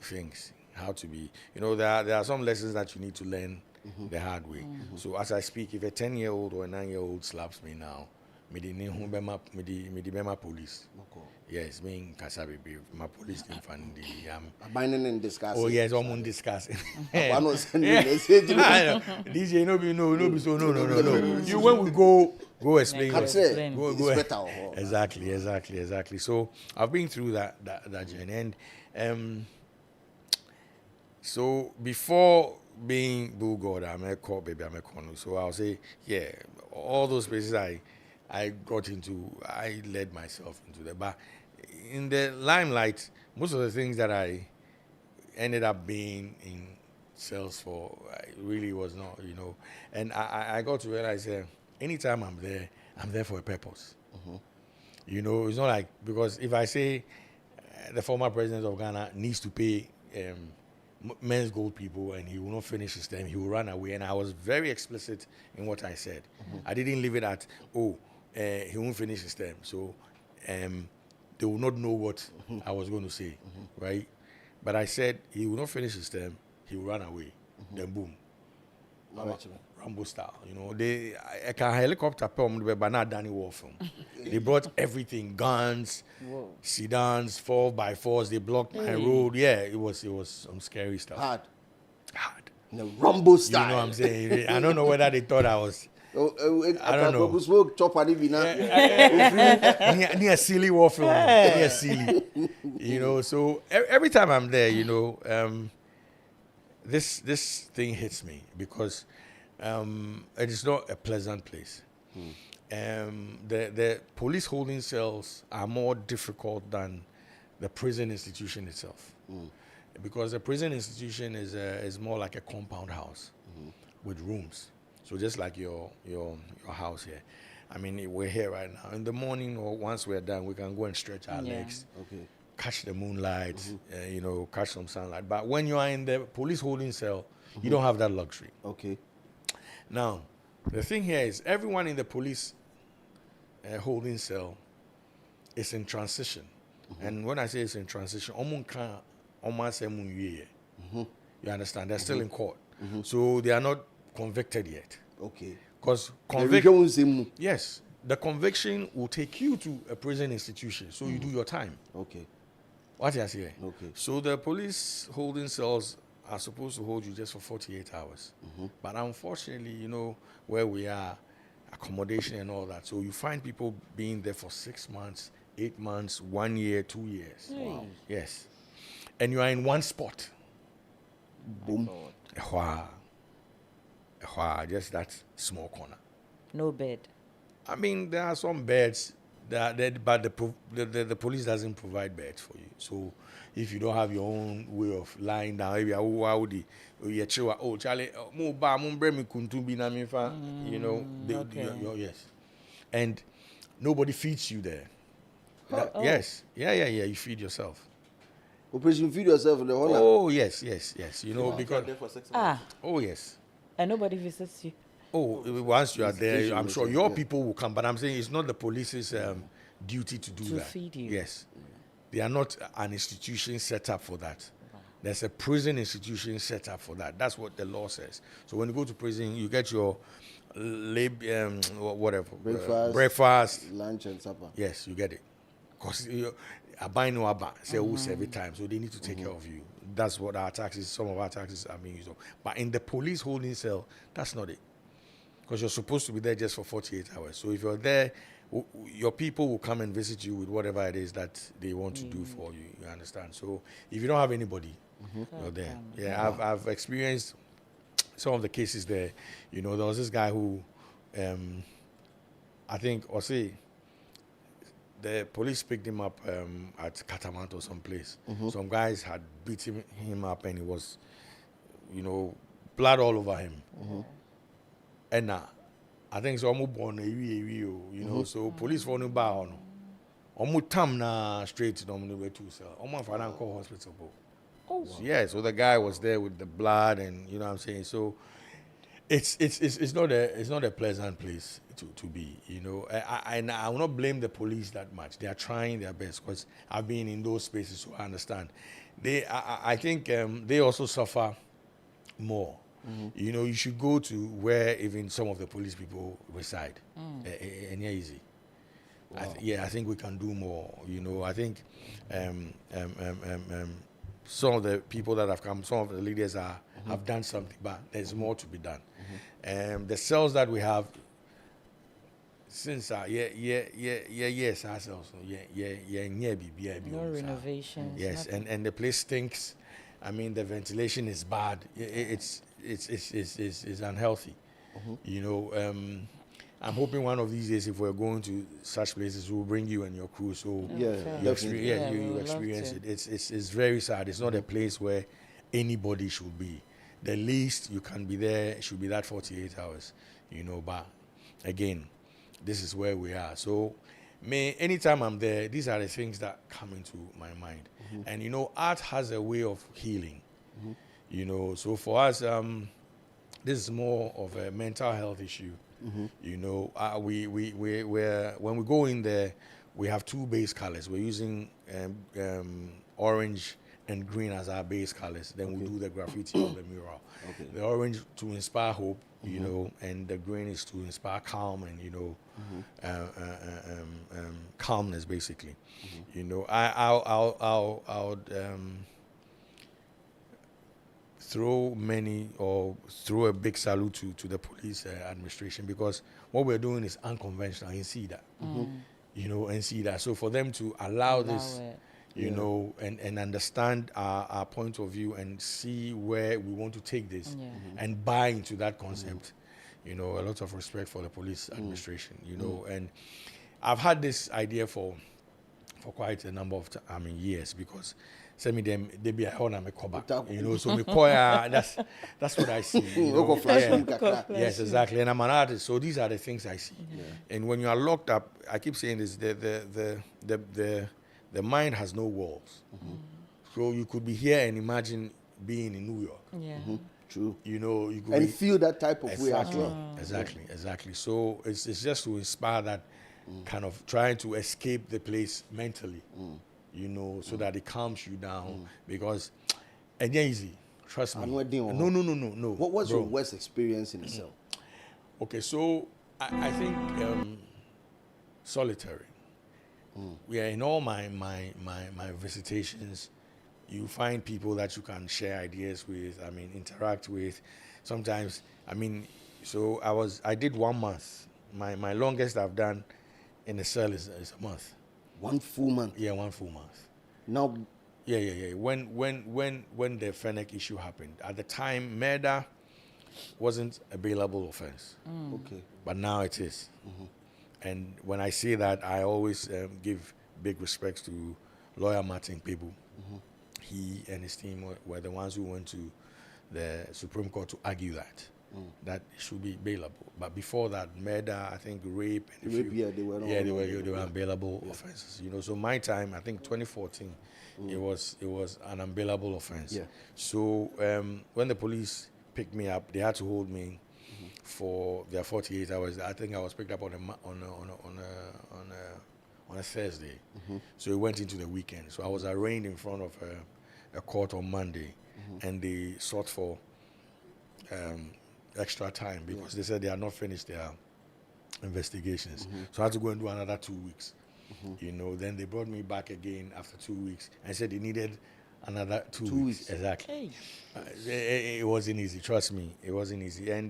things, how to be, you know, there are some lessons that you need to learn the hard way. So as I speak, if a 10-year-old or a 9-year-old slaps me now, me the police. Yes, me in Kasabi, my police team fan the binding and discussing. Oh yes, I'm discussing. I know send message. DJ no be so no. You when we go explain. Go better. Exactly. So I've been through that journey, and so before being Bull God, I'm a court baby, I'm a corner. So I'll say, yeah, all those places I got into, I led myself into that. But in the limelight, most of the things that I ended up being in sales for, I really was not, you know. And I got to realize anytime I'm there for a purpose. You know, it's not like, because if I say the former president of Ghana needs to pay men's gold people and he will not finish his term, he will run away. And I was very explicit in what I said. I didn't leave it at, he won't finish his term. So they will not know what I was going to say, right? But I said he will not finish his term, he will run away. Then boom. Rambo style, you know. I can helicopter but not Danny War film. They brought everything, guns, sedans, 4x4s. They blocked my road. Yeah, it was some scary stuff. Hard. The Rambo style. You know what I'm saying? I don't know whether they thought I was. I don't know. Near silly war film. Near silly. You know. So every time I'm there, you know, this thing hits me because it is not a pleasant place. The police holding cells are more difficult than the prison institution itself, because the prison institution is more like a compound house with rooms. So just like your house here. I mean, we're here right now. In the morning or once we're done, we can go and stretch our legs. Okay. Catch the moonlight, you know, catch some sunlight. But when you are in the police holding cell, you don't have that luxury. Okay. Now, the thing here is everyone in the police holding cell is in transition. And when I say it's in transition, you understand? They're still in court. So they are not convicted yet. Okay. Because yes, the conviction will take you to a prison institution. So you do your time. Okay. What you say? Okay. So the police holding cells are supposed to hold you just for 48 hours. But unfortunately, you know, where we are, accommodation and all that. So you find people being there for 6 months, 8 months, 1 year, 2 years. Wow. Yes. And you are in one spot. Boom. Just that small corner. No bed. I mean, there are some beds, but the police doesn't provide beds for you. So if you don't have your own way of lying down, maybe you know, yes. And nobody feeds you there. Yes. Yeah, you feed yourself. Operation Feed Yourself in the honor. Oh yes. You know, because oh yes. And nobody visits you. Oh, once you are there, I'm sure your people will come. But I'm saying it's not the police's duty to do that. Feed you. Yes, they are not an institution set up for that. There's a prison institution set up for that. That's what the law says. So when you go to prison, you get your breakfast, lunch, and supper. Yes, you get it. Because I buy no abba, say every time, so they need to take care of you. That's what our taxes, some of our taxes are being used on. But in the police holding cell, that's not it. Because you're supposed to be there just for 48 hours. So if you're there, your people will come and visit you with whatever it is that they want to do for you. You understand? So if you don't have anybody, you're there. Yeah, I've experienced some of the cases there. You know, there was this guy who, I think, or say, the police picked him up at Catamount or someplace. Some guys had beaten him up and it was, you know, blood all over him. And I think so. You know, so police for no bar on. Tam na straight to them way too. So call hospital. So, yeah, so the guy was there with the blood, and you know what I'm saying. So it's not a pleasant place to be. You know, I will not blame the police that much. They are trying their best because I've been in those spaces, so I understand. I think they also suffer more. You know, you should go to where even some of the police people reside. And yeah, easy. Wow. I think we can do more. You know, I think some of the people that have come, some of the leaders have done something, but there's more to be done. The cells that we have since no renovations. Yes, and the place stinks. I mean, the ventilation is bad. It's unhealthy. You know, I'm hoping one of these days, if we're going to such places, we'll bring you and your crew, so you experience it. It's very sad. It's not a place where anybody should be. The least you can be there should be that 48 hours. You know, but again, this is where we are. So, anytime I'm there, these are the things that come into my mind. And you know, art has a way of healing. You know, so for us, this is more of a mental health issue. You know, we're when we go in there, we have two base colors. We're using orange and green as our base colors. Then we do the graffiti on the mural. The orange to inspire hope, you know, and the green is to inspire calm and, you know, calmness, basically. You know, I'll throw a big salute to the police administration, because what we're doing is unconventional and see that. You know, and see that. So for them to allow this, you know, and understand our point of view and see where we want to take this and buy into that concept, you know, a lot of respect for the police administration, you know. And I've had this idea for quite a number of years, because send me them they be a me cover, you know, so me that's what I see. You know? Yes, exactly. And I'm an artist, so these are the things I see. And when you are locked up, I keep saying this, the mind has no walls. So you could be here and imagine being in New York. True. You know, you could and feel that type of way as well. Exactly. So it's just to inspire that kind of trying to escape the place mentally. You know, so that it calms you down, because and easy. Trust me. No. What was your worst experience in the cell? Okay, so I think solitary. Yeah, in all my visitations, you find people that you can share ideas with. I mean, interact with. Sometimes, so I did 1 month. My longest I've done in the cell is a month. 1 full month. Yeah, 1 full month. Now. Yeah. When the Fennec issue happened, at the time, murder wasn't a bailable offense. Okay. But now it is. And when I say that, I always give big respects to lawyer Martin Pebu. He and his team were the ones who went to the Supreme Court to argue that. that it should be bailable. But before that, murder, I think rape, and they were not they were unbailable offenses. You know, so my time, I think 2014, it was an unbailable offense. Yeah. So when the police picked me up, they had to hold me for their 48 hours. I think I was picked up on a Thursday. So it went into the weekend. So I was arraigned in front of a court on Monday, and they sought for extra time because they said they had not finished their investigations. So I had to go and do another 2 weeks. You know, then they brought me back again after 2 weeks and said they needed another two weeks. Exactly. Hey. It wasn't easy, trust me. It wasn't easy. And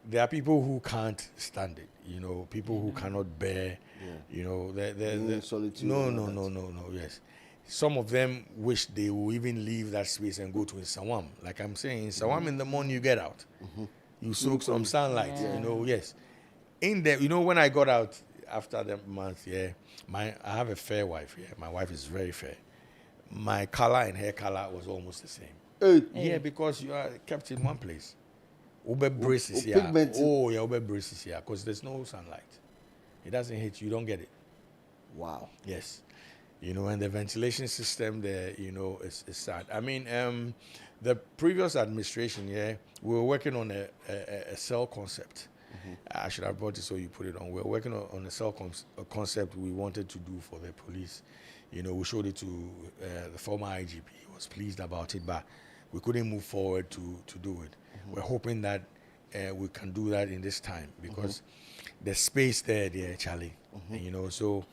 there are people who can't stand it, you know, people who cannot bear, you know, the solitude. No, yes. Some of them wish they will even leave that space and go to Nsawam. Like I'm saying, in Nsawam in the morning you get out. You soak some sunlight, you know, yes. In there, you know, when I got out after the month, I have a fair wife, my wife is very fair. My color and hair color was almost the same. Yeah, because you are kept in one place. Ube braces here. Ube braces here, because there's no sunlight. It doesn't hit you, you don't get it. Wow. Yes. You know, and the ventilation system there, you know, is sad. I mean, the previous administration, we were working on a cell concept. I should have brought it so you put it on. We were working on a cell concept we wanted to do for the police. You know, we showed it to the former IGP. He was pleased about it, but we couldn't move forward to do it. We're hoping that we can do that in this time because the space there, Charlie. And, you know, so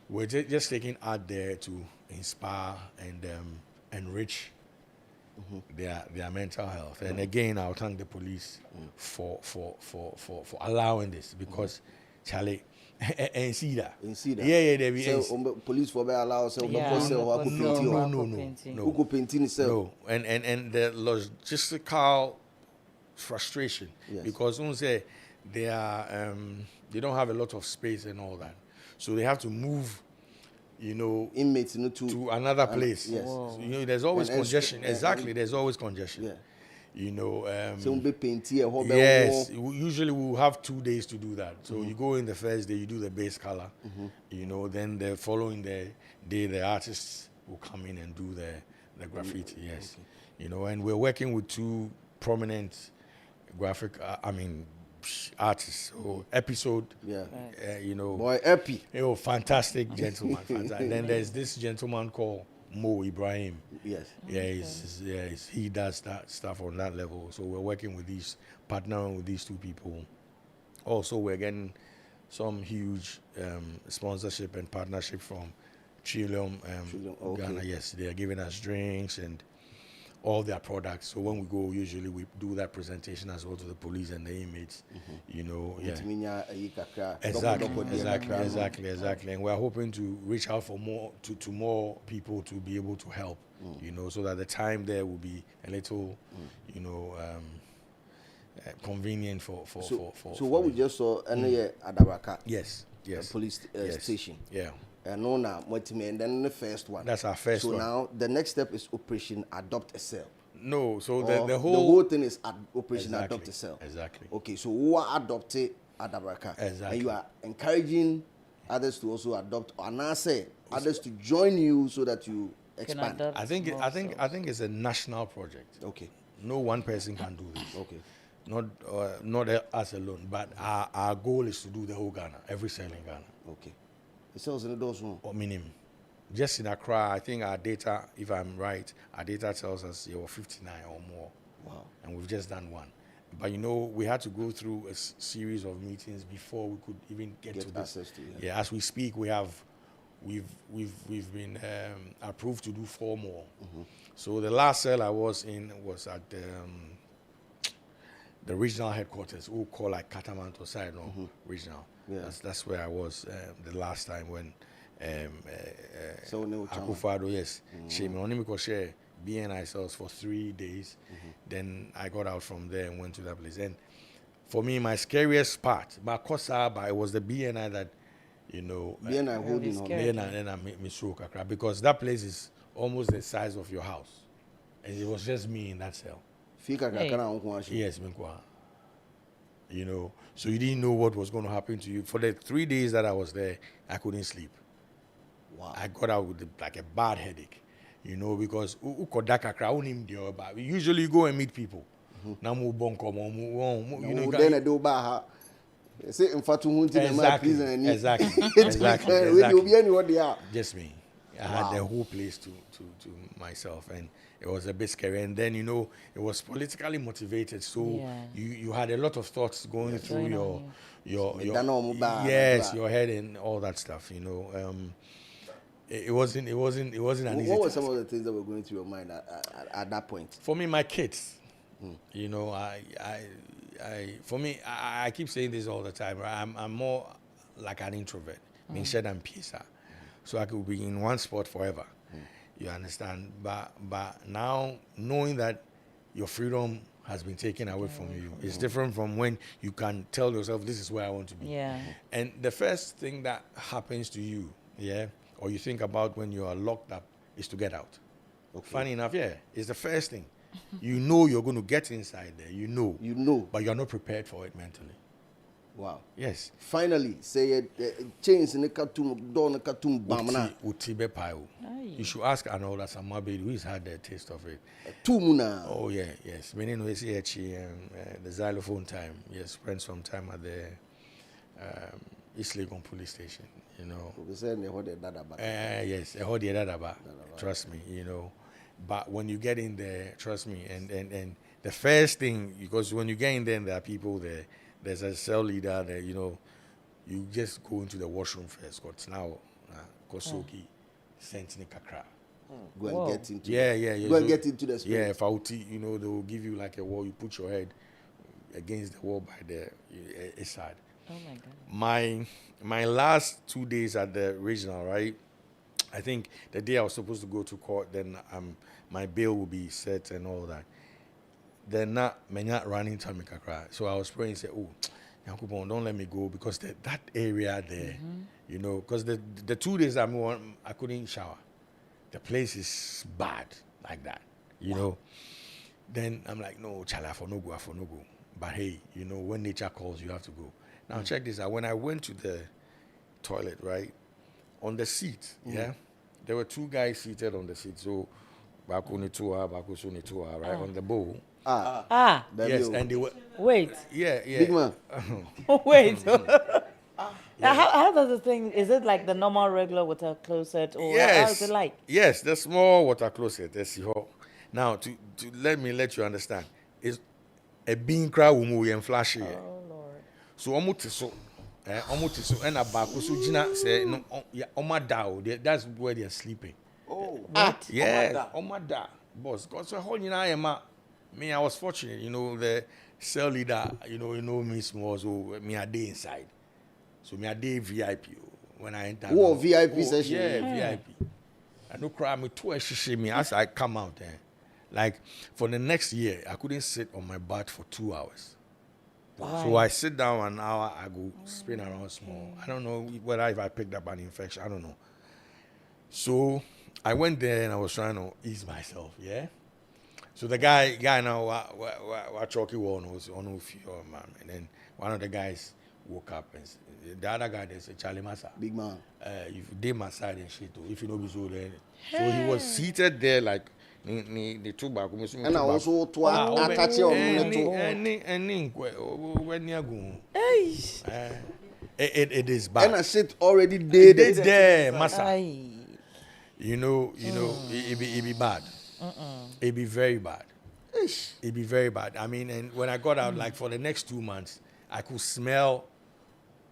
we're just taking art there to inspire and enrich their mental health. And again, I'll thank the police for allowing this because Charlie and see that. Yeah, there is. Police for allow no. And the logistical frustration because say they they don't have a lot of space and all that, so they have to move, you know, inmates to another place. Yes. So, you know, there's always congestion. There's always congestion. Yeah. You know, yes, usually we'll have 2 days to do that. So you go in the first day, you do the base color, you know, then the following day, the artists will come in and do the graffiti, yes. Okay. You know, and we're working with two prominent graphic, artists. So Episode, you know. Boy, Epi. You know, fantastic gentleman. Fantastic. Then there's this gentleman called Mo Ibrahim. Yes. Yeah, he does that stuff on that level. So we're working with partnering with these two people. Also, we're getting some huge sponsorship and partnership from Trillium, Ghana. Yes, they are giving us drinks and all their products. So when we go, usually we do that presentation as well to the police and the inmates. You know, Exactly. And we're hoping to reach out for more to more people to be able to help. You know, so that the time there will be a little, you know, convenient for. So what we just saw, Adabraka. Yes. Police station. Yeah. And then the first one. That's our first one. So now the next step is Operation Adopt a Cell. No, so the whole thing is Operation Adopt a Cell. Exactly. Okay, so who are adopted Adabraka? Exactly. And you are encouraging others to also adopt, and I say others to join you so that you expand. I think it's a national project. Okay. No one person can do this. Okay. Not us alone, but our goal is to do the whole Ghana, every cell in Ghana. Okay. It sells in the doors room. Or minimum. Just in Accra, I think our data, if I'm right, our data tells us there were 59 or more. Wow. And we've just done one. But you know, we had to go through a series of meetings before we could even get to this. Access to it. Yeah, as we speak, we've been approved to do 4 more. So the last cell I was in was at the regional headquarters, who call like Katamanto side, regional. Yeah. That's where I was the last time when Akufo-Addo, yes, she share BNI cells for 3 days. Then I got out from there and went to that place. And for me, my scariest part, but it was the BNI that, you know, BNI holding on. BNI, and I made me stroke because that place is almost the size of your house, and it was just me in that cell. Yes, you know, so you didn't know what was going to happen to you. For the 3 days that I was there, I couldn't sleep. Wow. I got out with like a bad headache, you know, because we usually go and meet people. Now you know, exactly. Just me. I had the whole place to myself, and it was a bit scary. And then, you know, it was politically motivated, so you had a lot of thoughts going through your your head and all that stuff. You know, it wasn't an easy. What were some of the things that were going through your mind at that point? For me, my kids. You know, I keep saying this all the time. Right? I'm more like an introvert, being shed and peace. So I could be in one spot forever. You understand? But now knowing that your freedom has been taken away from you, it's different from when you can tell yourself, this is where I want to be. Yeah. And the first thing that happens to you, or you think about when you are locked up, is to get out. Okay. Funny enough, it's the first thing. You know you're going to get inside there. You know. But you're not prepared for it mentally. Wow. Yes. Finally, say it chains in the cartoon, door in the cartoon, bamana. You should ask Arnold Samabe who's had the taste of it. Tumuna. Oh, yeah, yes. Many know the xylophone time. Yes, spent some time at the East Legon police station, you know. Yes, trust me, you know. But when you get in there, trust me, and the first thing, because when you get in there are people there, there's a cell leader there, you know, you just go into the washroom first, because now, Kosoki, Sentini Kakra. Go and get into Go and get into the space. Yeah, Fauti, you know, they will give you like a wall, you put your head against the wall by the side. Oh my God. My last 2 days at the regional, right? I think the day I was supposed to go to court, then my bail will be set and all that. Then not running to Mikakra. So I was praying and said, oh, Yankupon, don't let me go, because that area there, you know, because the 2 days I couldn't shower. The place is bad like that, you know. Then I'm like, no, chala, for no go. But hey, you know, when nature calls, you have to go. Now check this out. When I went to the toilet, right, on the seat, there were two guys seated on the seat. So, Baku right, on the bowl. Yes, and they were. Wait. Yeah. Big man. Wait. How does the thing? Is it like the normal regular water closet, or how is it like? Yes, the small water closet. Now, to let you understand, is a bean crowd and flash here. Oh Lord. So and a back so Gina say no that's where they're sleeping. Oh, what? Yeah, Omada. Boss, because so whole me, I was fortunate, you know, the cell leader, you know me small, so me a day inside. So me a day VIP when I enter. Oh, VIP session. Yeah, VIP. I no cry me too me as I come out there. Like for the next year, I couldn't sit on my butt for 2 hours. Why? So I sit down an hour, I go spin around small. I don't know whether if I picked up an infection, I don't know. So I went there and I was trying to ease myself, yeah. So the guy now what chalky one was on man, and then one of the guys woke up and the other guy they said, Charlie Massa. Big man. If you did my side and shit, if you know be so there. So he was seated there like the two back. And I also to attach on it is bad. And I said already did there, Massa. You know, it be bad. It be very bad. It be very bad. I mean, and when I got out, like for the next 2 months, I could smell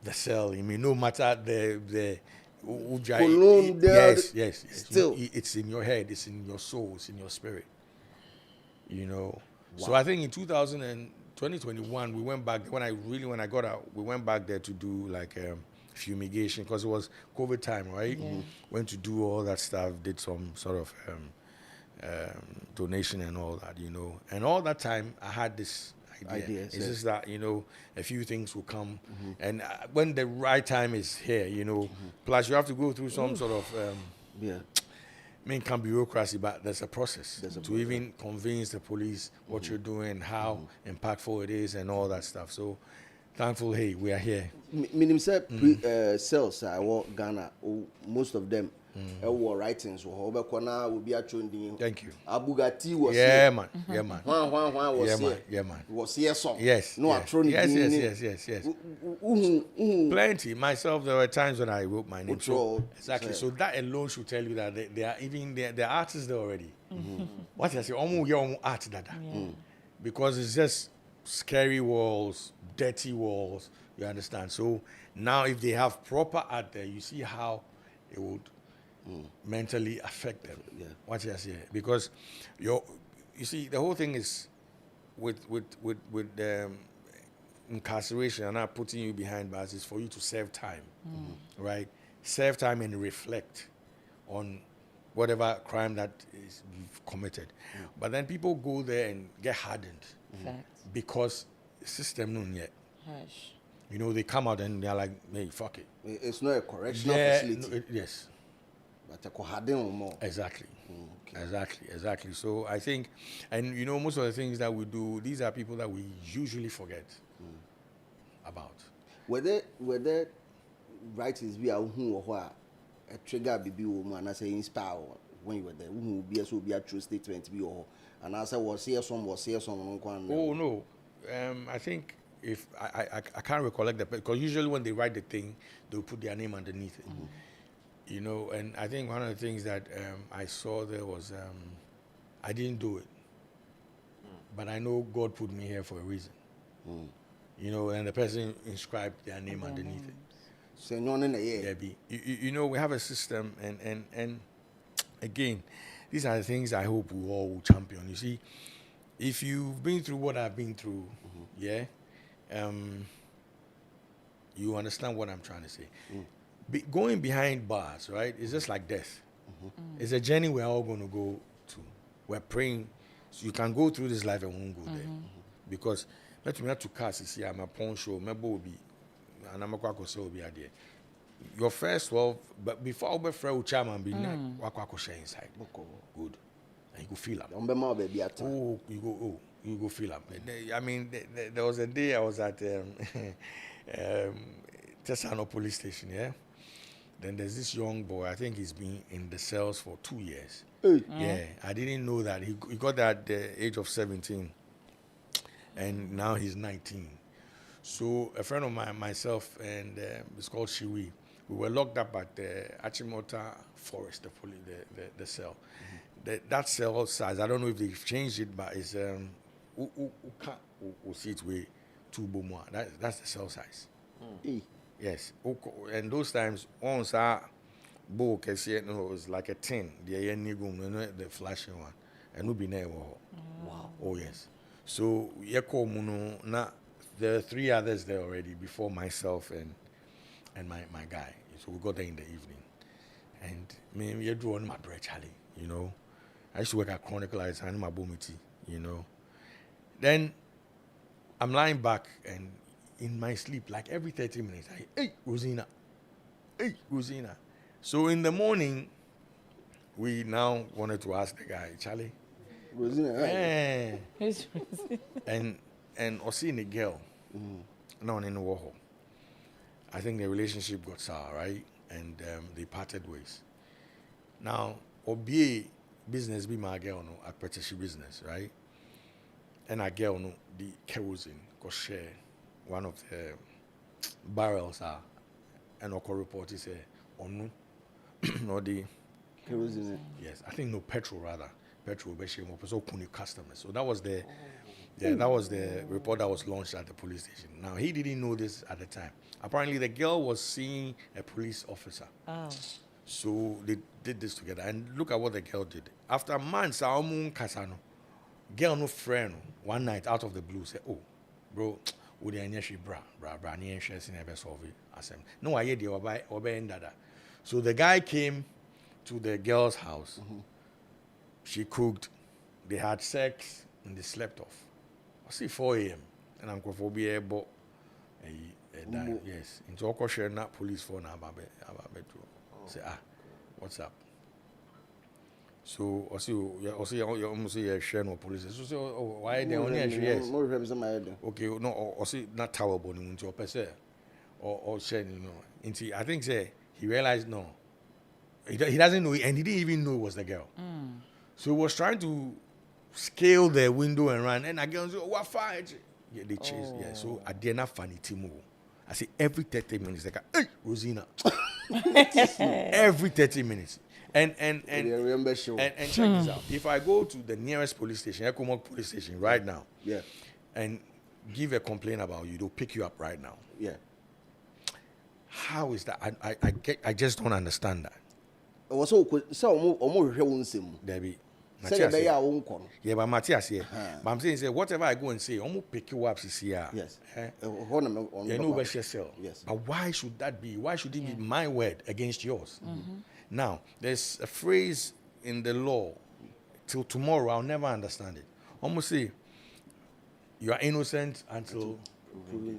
the cell. I mean, no matter the yes. Still, it's in your head, it's in your soul, it's in your spirit. You know. Wow. So I think in 2021, we went back. When I got out, we went back there to do like fumigation because it was COVID time, right? Yeah. Went to do all that stuff, did some sort of donation and all that, you know. And all that time, I had this idea. It's just that, you know, a few things will come. And when the right time is here, you know, plus you have to go through some sort of main can bureaucracy, but there's a process to even convince the police what you're doing, how impactful it is, and all that stuff. So, thankful, hey, we are here. Minimum sales, I work Ghana, most of them. Were writings will be actually. Thank you. Abugati was Man. Yeah, man. Was yeah, here. man. Yeah, man. Was here song. Yes. No, yes. Plenty. Myself, there were times when I wrote my name. So, exactly. So that alone should tell you that they are even they're artists there already. What I say, almost art that. Because it's just scary walls, dirty walls. You understand? So now, if they have proper art there, you see how it would mentally affect them. Yeah. What I say, because you see, the whole thing is with incarceration and not putting you behind bars is for you to serve time, right? Serve time and reflect on whatever crime that is you've committed. But then people go there and get hardened because the system known yet. You know, they come out and they're like, hey, fuck it. It's not a correctional facility. No, yes. But a harden more. Exactly. Exactly. So I think, and you know, most of the things that we do, these are people that we usually forget about. Were there writings be who or what a trigger be woman and I say inspire when you were there? Who be a true statement be or and I said was here some. Oh no. I think if I can't recollect that because usually when they write the thing, they'll put their name underneath it. You know, and I think one of the things that I saw there was I didn't do it, but I know God put me here for a reason. You know, and the person inscribed their name underneath it. So none in the year. You know, we have a system, and again, these are the things I hope we all will champion. You see, if you've been through what I've been through, you understand what I'm trying to say. Going behind bars, right, is just like death. It's a journey we're all going to go to. We're praying. So you can go through this life and won't go there. Because, let me have to cast, you see, I'm a pawn show, maybe will be, and I'm a quack will be there. Your first 12, but before I friend with chairman, be quack share inside. Good. And you go feel them. Oh, you go feel them. I mean, there was a day I was at Tesano police station, yeah? Then there's this young boy, I think he's been in the cells for 2 years. Yeah, I didn't know that. He got that at the age of 17. And now he's 19. So a friend of myself, and it's called Shiwi, we were locked up at the Achimota Forest, the cell. That cell size, I don't know if they've changed it, but it's see it way 2 bomwa. That's the cell size. Yes, and those times, once I book, it was like a 10, the flashing one, and we'll be there. Wow. Oh, yes. So, there are 3 others there already before myself and my guy. So, we got there in the evening. And, man, you're drawing my bread, Charlie, you know. I used to work at Chronicle, I signed my bomiti, you know. Then, I'm lying back and in my sleep, like every 30 minutes, hey, Rosina. So in the morning, we now wanted to ask the guy, Charlie. Rosina, and or seeing a girl, now in the Warhol. I think the relationship got sour, right? And they parted ways. Now, Obi business be my girl, no, at British business, right? And a girl, no, the kerosene, go share. One of the barrels are and Oko report is no the kerosene. Yes, I think no petrol rather. Petrol so kuni customers. So that was the report that was launched at the police station. Now he didn't know this at the time. Apparently the girl was seeing a police officer. So they did this together. And look at what the girl did. After months, girl no friend one night out of the blue said, "Oh, bro, would you any bra ni shares in ever solve it?" No, I hear the So the guy came to the girl's house. She cooked. They had sex and they slept off. I see 4 a.m. and I'm going to be able. Yes, into Oko share not police phone about bedroom. Say, what's up? So you almost say share no police. So why they only yes. Okay, no or say not tower bonding into your person or share into I think say he realized no. He doesn't know and he didn't even know it was the girl. So he was trying to scale the window and run and again say what fire. Yeah, they chase. Yeah, so I did not funny Timo. I say every 30 minutes like hey Rosina. Every 30 minutes. And check this out. If I go to the nearest police station, Ekomok police station right now, and give a complaint about you, they'll pick you up right now. Yeah. How is that? I just don't understand that. Debbie. Yeah, but Matthias here. But I'm saying, whatever I go and say, I'm gonna pick you up, CCR. Yes. You know where she sell. Yes. But why should that be? Why should it be my word against yours? Now, there's a phrase in the law. Till tomorrow, I'll never understand it. Almost say, you are innocent until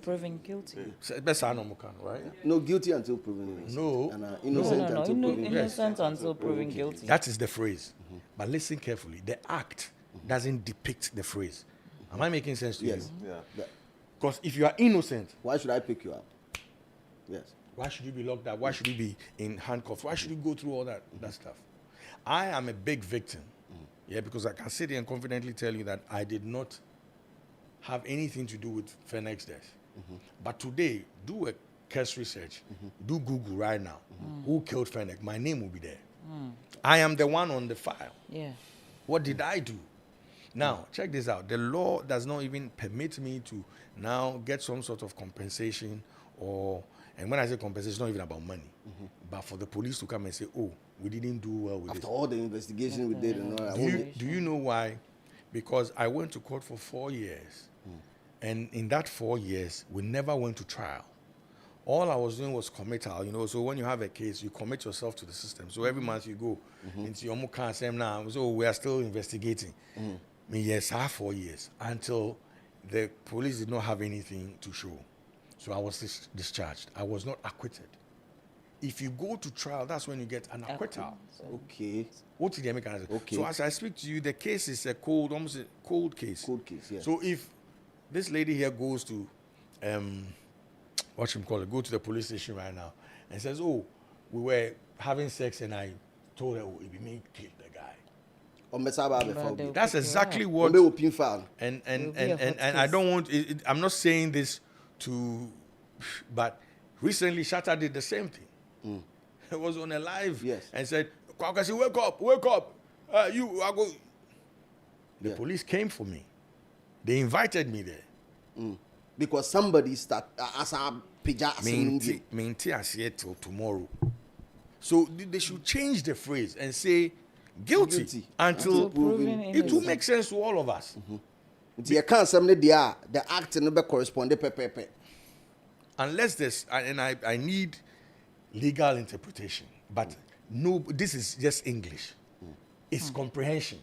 proven guilty. Right? No, guilty until proven innocent. No. And innocent until proven innocent until proven guilty. That is the phrase. But listen carefully. The act doesn't depict the phrase. Am I making sense to you? Yes. Yeah. Because if you are innocent, why should I pick you up? Yes. Why should you be locked up? Why should you be in handcuffs? Why should you go through all that stuff? I am a big victim. Yeah, because I can sit here and confidently tell you that I did not have anything to do with Fennec's death. But today, do a cursory search. Do Google right now. Who killed Fennec? My name will be there. I am the one on the file. Yeah. What did I do? Now, check this out. The law does not even permit me to now get some sort of compensation and when I say compensation, it's not even about money. But for the police to come and say, oh, we didn't do well with After all the investigation we did and all that. Do you know why? Because I went to court for 4 years. And in that 4 years, we never went to trial. All I was doing was committal, so when you have a case, you commit yourself to the system. So every month you go into your muka same now, so we are still investigating. Yes, I have 4 years until the police did not have anything to show. So I was discharged. I was not acquitted. If you go to trial, that's when you get an acquittal. Okay. What did they make an answer? Okay. So as I speak to you, the case is almost a cold case. Cold case, yeah. So if this lady here goes to, go to the police station right now and says, oh, we were having sex and I told her, it be me killed the guy. That's exactly what. And I don't want. I'm not saying this but recently Shatta did the same thing. It was on a live and said, "Kwakasi, wake up! The police came for me. They invited me there because somebody start as a pija maintain till tomorrow. So they should change the phrase and say guilty until proven. It will make sense to all of us. You can't say the act never correspond pepe. Unless there's and I need legal interpretation, but no, this is just English. It's comprehension.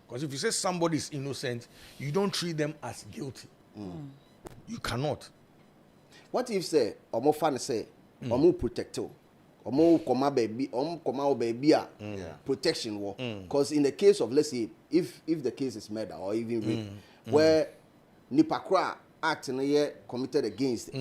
Because if you say somebody is innocent, you don't treat them as guilty. You cannot. What if say omo fan say omo protector? Omo koma baby protection war. Because in the case of, let's say, if the case is murder or even rape, where nipakra act in a year committed against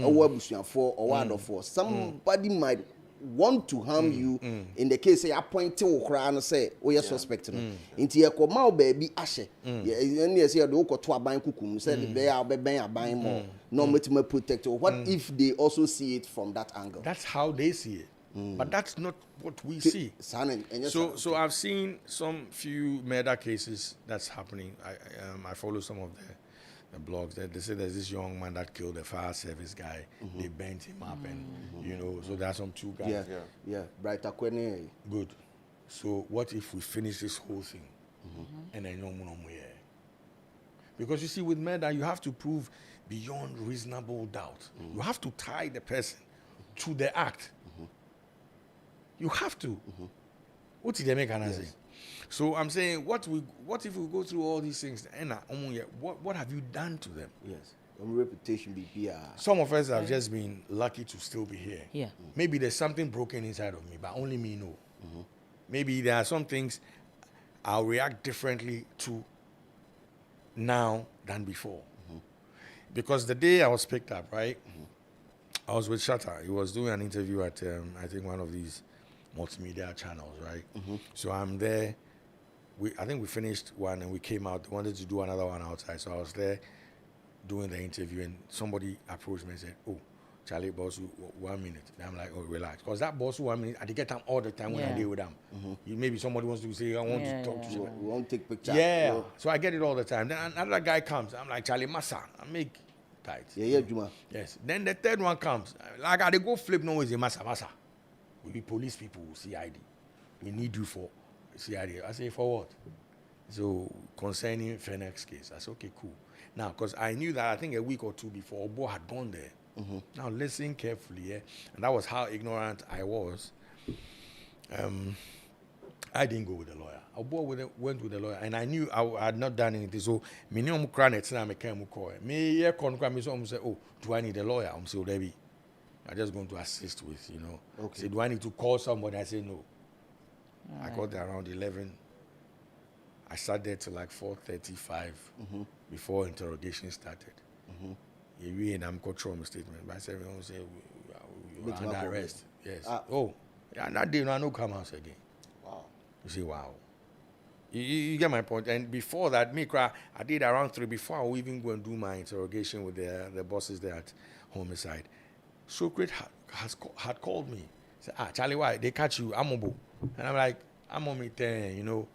for somebody might want to harm you in the case say appointing okra and say we are suspecting into your koma baby ashe yeah say the oko to aban kukum say they are ben aban more no metima protect. What if they also see it from that angle? That's how they see it. But that's not what we see. So I've seen some few murder cases that's happening. I follow some of the blogs that they say there's this young man that killed a fire service guy. They bent him up and so there are some two guys. Yeah. Brighter Kwene. Good. So what if we finish this whole thing and then no more? Because you see, with murder you have to prove beyond reasonable doubt. You have to tie the person to the act. You have to. What did they make an answer? So I'm saying, what if we go through all these things? And what have you done to them? Yes. Reputation be here. Some of us have just been lucky to still be here. Yeah. Maybe there's something broken inside of me, but only me know. Maybe there are some things I'll react differently to now than before. Because the day I was picked up, right, I was with Shatta. He was doing an interview at, I think, one of these multimedia channels, right? So I'm there. I think we finished one and we came out. They wanted to do another one outside. So I was there doing the interview and somebody approached me and said, oh, Charlie, boss, 1 minute. And I'm like, oh, relax. Because that boss, 1 minute, I get them all the time when I deal with them. Maybe somebody wants to say, I want to talk to you. We won't take pictures. Yeah. So I get it all the time. Then another guy comes. I'm like, Charlie, massa, I make tight. Juma. Yes. Then the third one comes. Like, they go flip, no, is a massa. We be police people, CID. We need you for CID. I say, for what? So, concerning Fenix case, I said, okay, cool. Now, because I knew that I think a week or two before, Obo had gone there. Now, listen carefully, yeah? And that was how ignorant I was. I didn't go with the lawyer. Obo went with the lawyer, and I knew I had not done anything. So, minimum credit, I came call. Me, yeah, say, oh, do I need a lawyer? I'm saying, Debbie, I'm just going to assist with, Okay. Say, do I need to call somebody? I say, no. I got there around 11. I sat there till like 4:35 before interrogation started. We and I'm control my statement. But I said, we say you're under arrest. Yes. And that day, I no come house again. Wow. You see, wow. You get my point. And before that, I did around 3 before I would even go and do my interrogation with the bosses there at Homicide. Socrates had called me. Said, Charlie, why? They catch you, I'm Obo. And I'm like, I'm on me 10,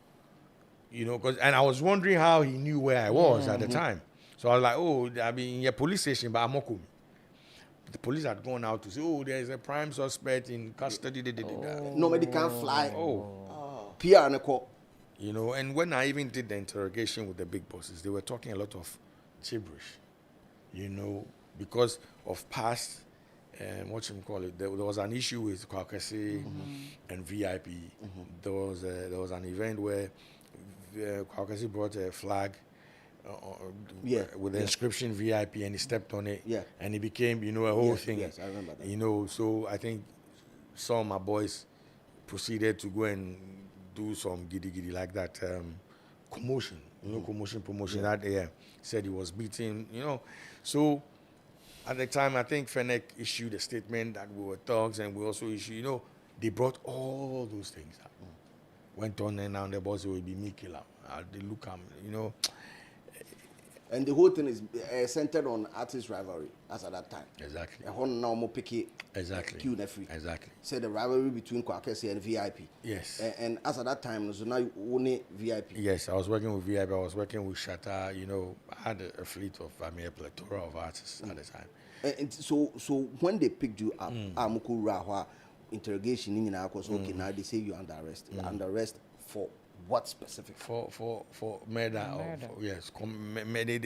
and I was wondering how he knew where I was at the time. So I was like, oh, I mean, in your police station, but I'm okay. The police had gone out to say, oh, there's a prime suspect in custody. Nobody can fly. PR and a call. And when I even did the interrogation with the big bosses, they were talking a lot of gibberish, because of past, what you call it, there was an issue with Kwakasi and VIP. There was an event where Kwakasi brought a flag with the inscription VIP, and he stepped on it, and it became, a whole thing. Yes, I remember that. So I think some of my boys proceeded to go and do some giddy like that, commotion, promotion. That said he was beaten, So at the time, I think Fennec issued a statement that we were thugs, and we also issued, they brought all those things up. Went on and now the boss will be me killer. They look at me, And the whole thing is centered on artist rivalry as at that time. Exactly. Exactly. Exactly. So the rivalry between Kwakesi and VIP. Yes. And as at that time, so now you own VIP. Yes, I was working with VIP. I was working with Shatta. I had a fleet of, a plethora of artists at the time. And so when they picked you up, Amuku Rahwa interrogation, okay, now they say you're under arrest. You're under arrest for what specific? For murder. Yes.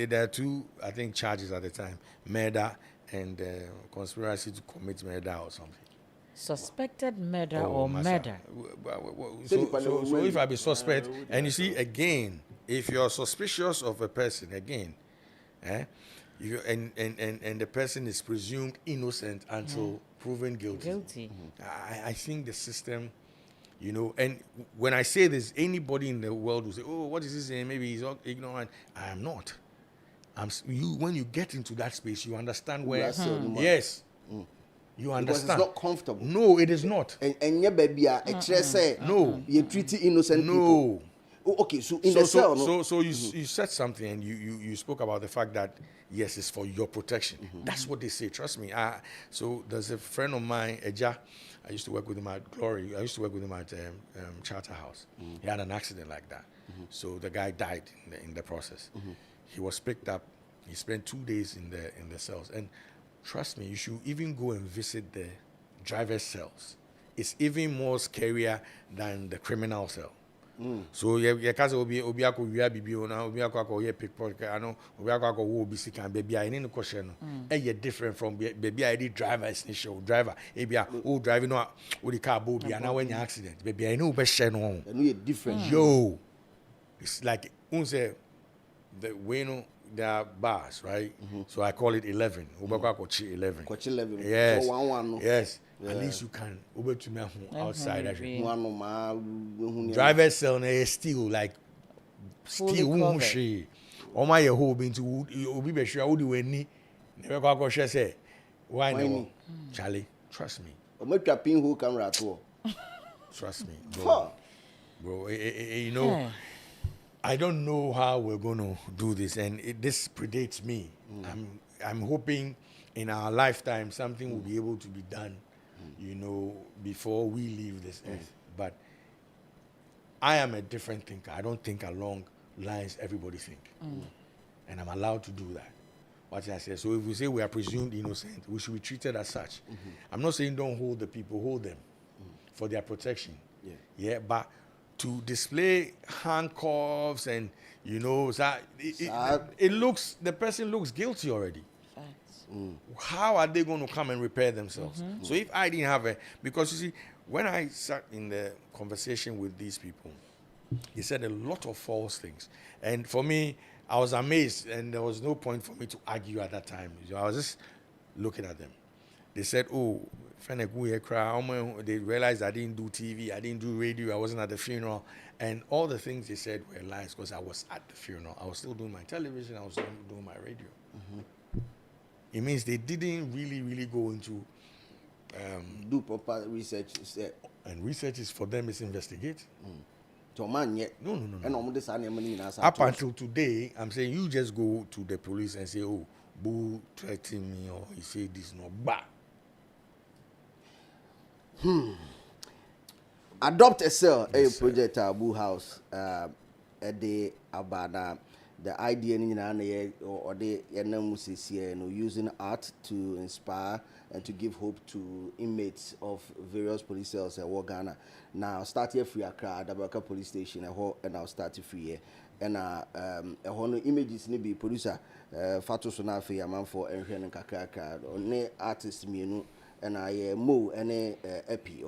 There are two, I think, charges at the time: murder and conspiracy to commit murder or something. Suspected murder or murder. So if I be suspect, and you see again, if you're suspicious of a person, again, and the person is presumed innocent until proven guilty. I think the system. And when I say this, anybody in the world will say, oh, what is this saying? Maybe he's ignorant. I am not. When you get into that space, you understand where... Yes. You understand. Because it's not comfortable. No, it is not. And your baby, no. You treat innocent people. Oh, okay, so in the cell... So you said something, and you spoke about the fact that, yes, it's for your protection. That's what they say, trust me. So there's a friend of mine, Eja. I used to work with him at Glory. I used to work with him at Charterhouse. He had an accident like that. So the guy died in the process. He was picked up. He spent 2 days in the cells. And trust me, you should even go and visit the driver's cells. It's even more scarier than the criminal cell. So your cousin will be Obiako, you have BBO now, Obiako, you pickpocket, I know, Obiako will be sick and baby. I need a question. And you're different from baby. I did driver, initial driver. Abia, driving out with the car, Bobby, and now when you accident, baby, I know best share no. And we're different. Yo, it's like, the way there are bars, right? So I call it 11. 11. Kochi 11. Yes. So one. Yes. Yeah. At least you can over to me outside. One Driver's cell na still like Fully still covered. Oh my whole been to obi be sure would we never go say why no Charlie, trust me. O make your pinhole camera too. Trust me, bro. Bro, you know, I don't know how we're going to do this, and this predates me. I'm hoping in our lifetime something will be able to be done, you know, before we leave this earth. But I am a different thinker. I don't think along lines everybody think, and I'm allowed to do that. What I say. So if we say we are presumed innocent, we should be treated as such. I'm not saying don't hold the people, hold them for their protection. Yeah, but to display handcuffs and you know it looks, the person looks guilty already. How are they going to come and repair themselves? So if I didn't have because you see, when I sat in the conversation with these people, they said a lot of false things, and for me, I was amazed, and there was no point for me to argue at that time. I was just looking at them. They said, "Oh, they realized I didn't do TV, I didn't do radio, I wasn't at the funeral," and all the things they said were lies because I was at the funeral. I was still doing my television, I was still doing my radio. It means they didn't really go into do proper research. And research is for them is investigate. No. Up until today, I'm saying you just go to the police and say, "Oh, Boo threatened me," or he said this, no, bah. Adopt a cell, a project Boo House, a day about the idea or the using art to inspire and to give hope to inmates of various police cells in Ghana. Now, start here free Accra, Dabaka Police Station, and I'll start free here. And images need be producer, Fatu Sonafi, a man for Enrian and Kakaka, or artist, and I Mo and Epi.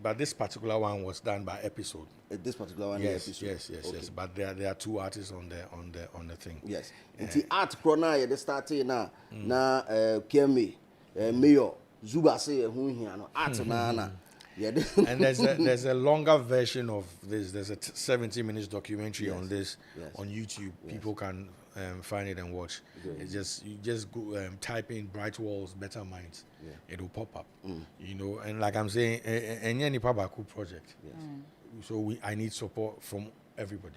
But this particular one was done by episode. This particular one, yes. But there are two artists on the thing. Yes. The art corner, the starting now Kemi, Mayor Zuba say art na. And there's a longer version of this. There's a 70 minutes documentary on this on YouTube. People can find it and watch. It's you just go type in Bright Walls, Better Minds. It will pop up. You know, and like I'm saying, any Pabaku project. So I need support from everybody.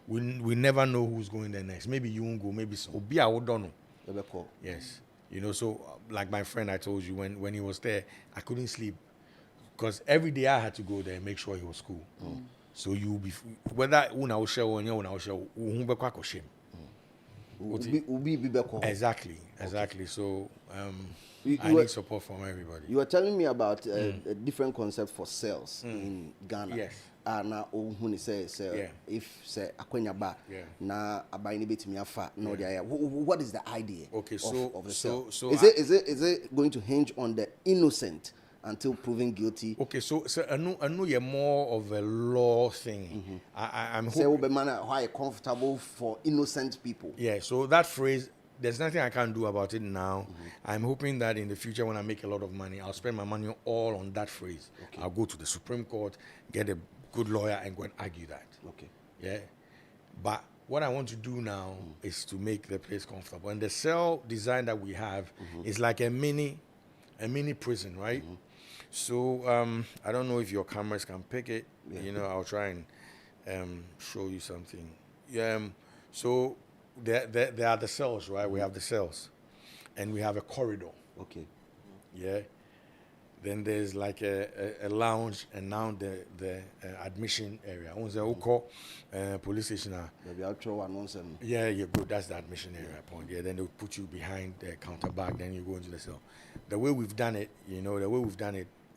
We never know who's going there next. Maybe you won't go. Maybe so. Obi, I don't know. Yes. You know, so like my friend I told you, when he was there, I couldn't sleep. Because every day I had to go there and make sure he was cool. So you be whether una share or una share, Exactly. So I need support from everybody. You were telling me about a different concept for sales in Ghana. Yes. Now, when say if say akwenya ba na abayini betimi afa no dia. What is the idea? Okay, of the sale? So is it going to hinge on the innocent until proven guilty? Okay, so I know you're more of a law thing. I'm hoping why comfortable for innocent people. Yeah, so that phrase, there's nothing I can do about it now. I'm hoping that in the future when I make a lot of money, I'll spend my money all on that phrase. I'll go to the Supreme Court, get a good lawyer and go and argue that. Yeah. But what I want to do now is to make the place comfortable. And the cell design that we have is like a mini prison, right? So I don't know if your cameras can pick it. You know, I'll try and show you something. So there are the cells, right? We have the cells, and we have a corridor. Yeah. Then there's like a lounge, and now the admission area. On the police station. Yeah, you go. That's the admission area point. Yeah. Then they'll put you behind the counter back. Then you go into the cell. The way we've done it,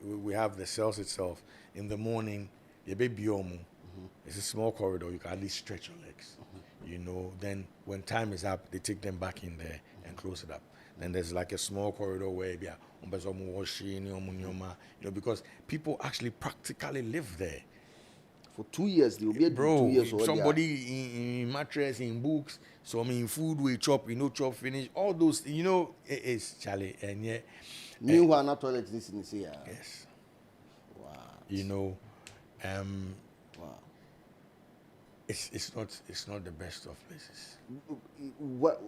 we have the cells itself. In the morning, it's a small corridor. You can at least stretch your legs. You know. Then when time is up, they take them back in there and close it up. Then there's like a small corridor where because people actually practically live there. For 2 years, they will be 2 years. Somebody in mattress, in books, some in food we chop, chop finish. All those, it is Charlie, and yeah. Meanwhile, not toilet is in the Yes. Wow. Wow. It's not the best of places. What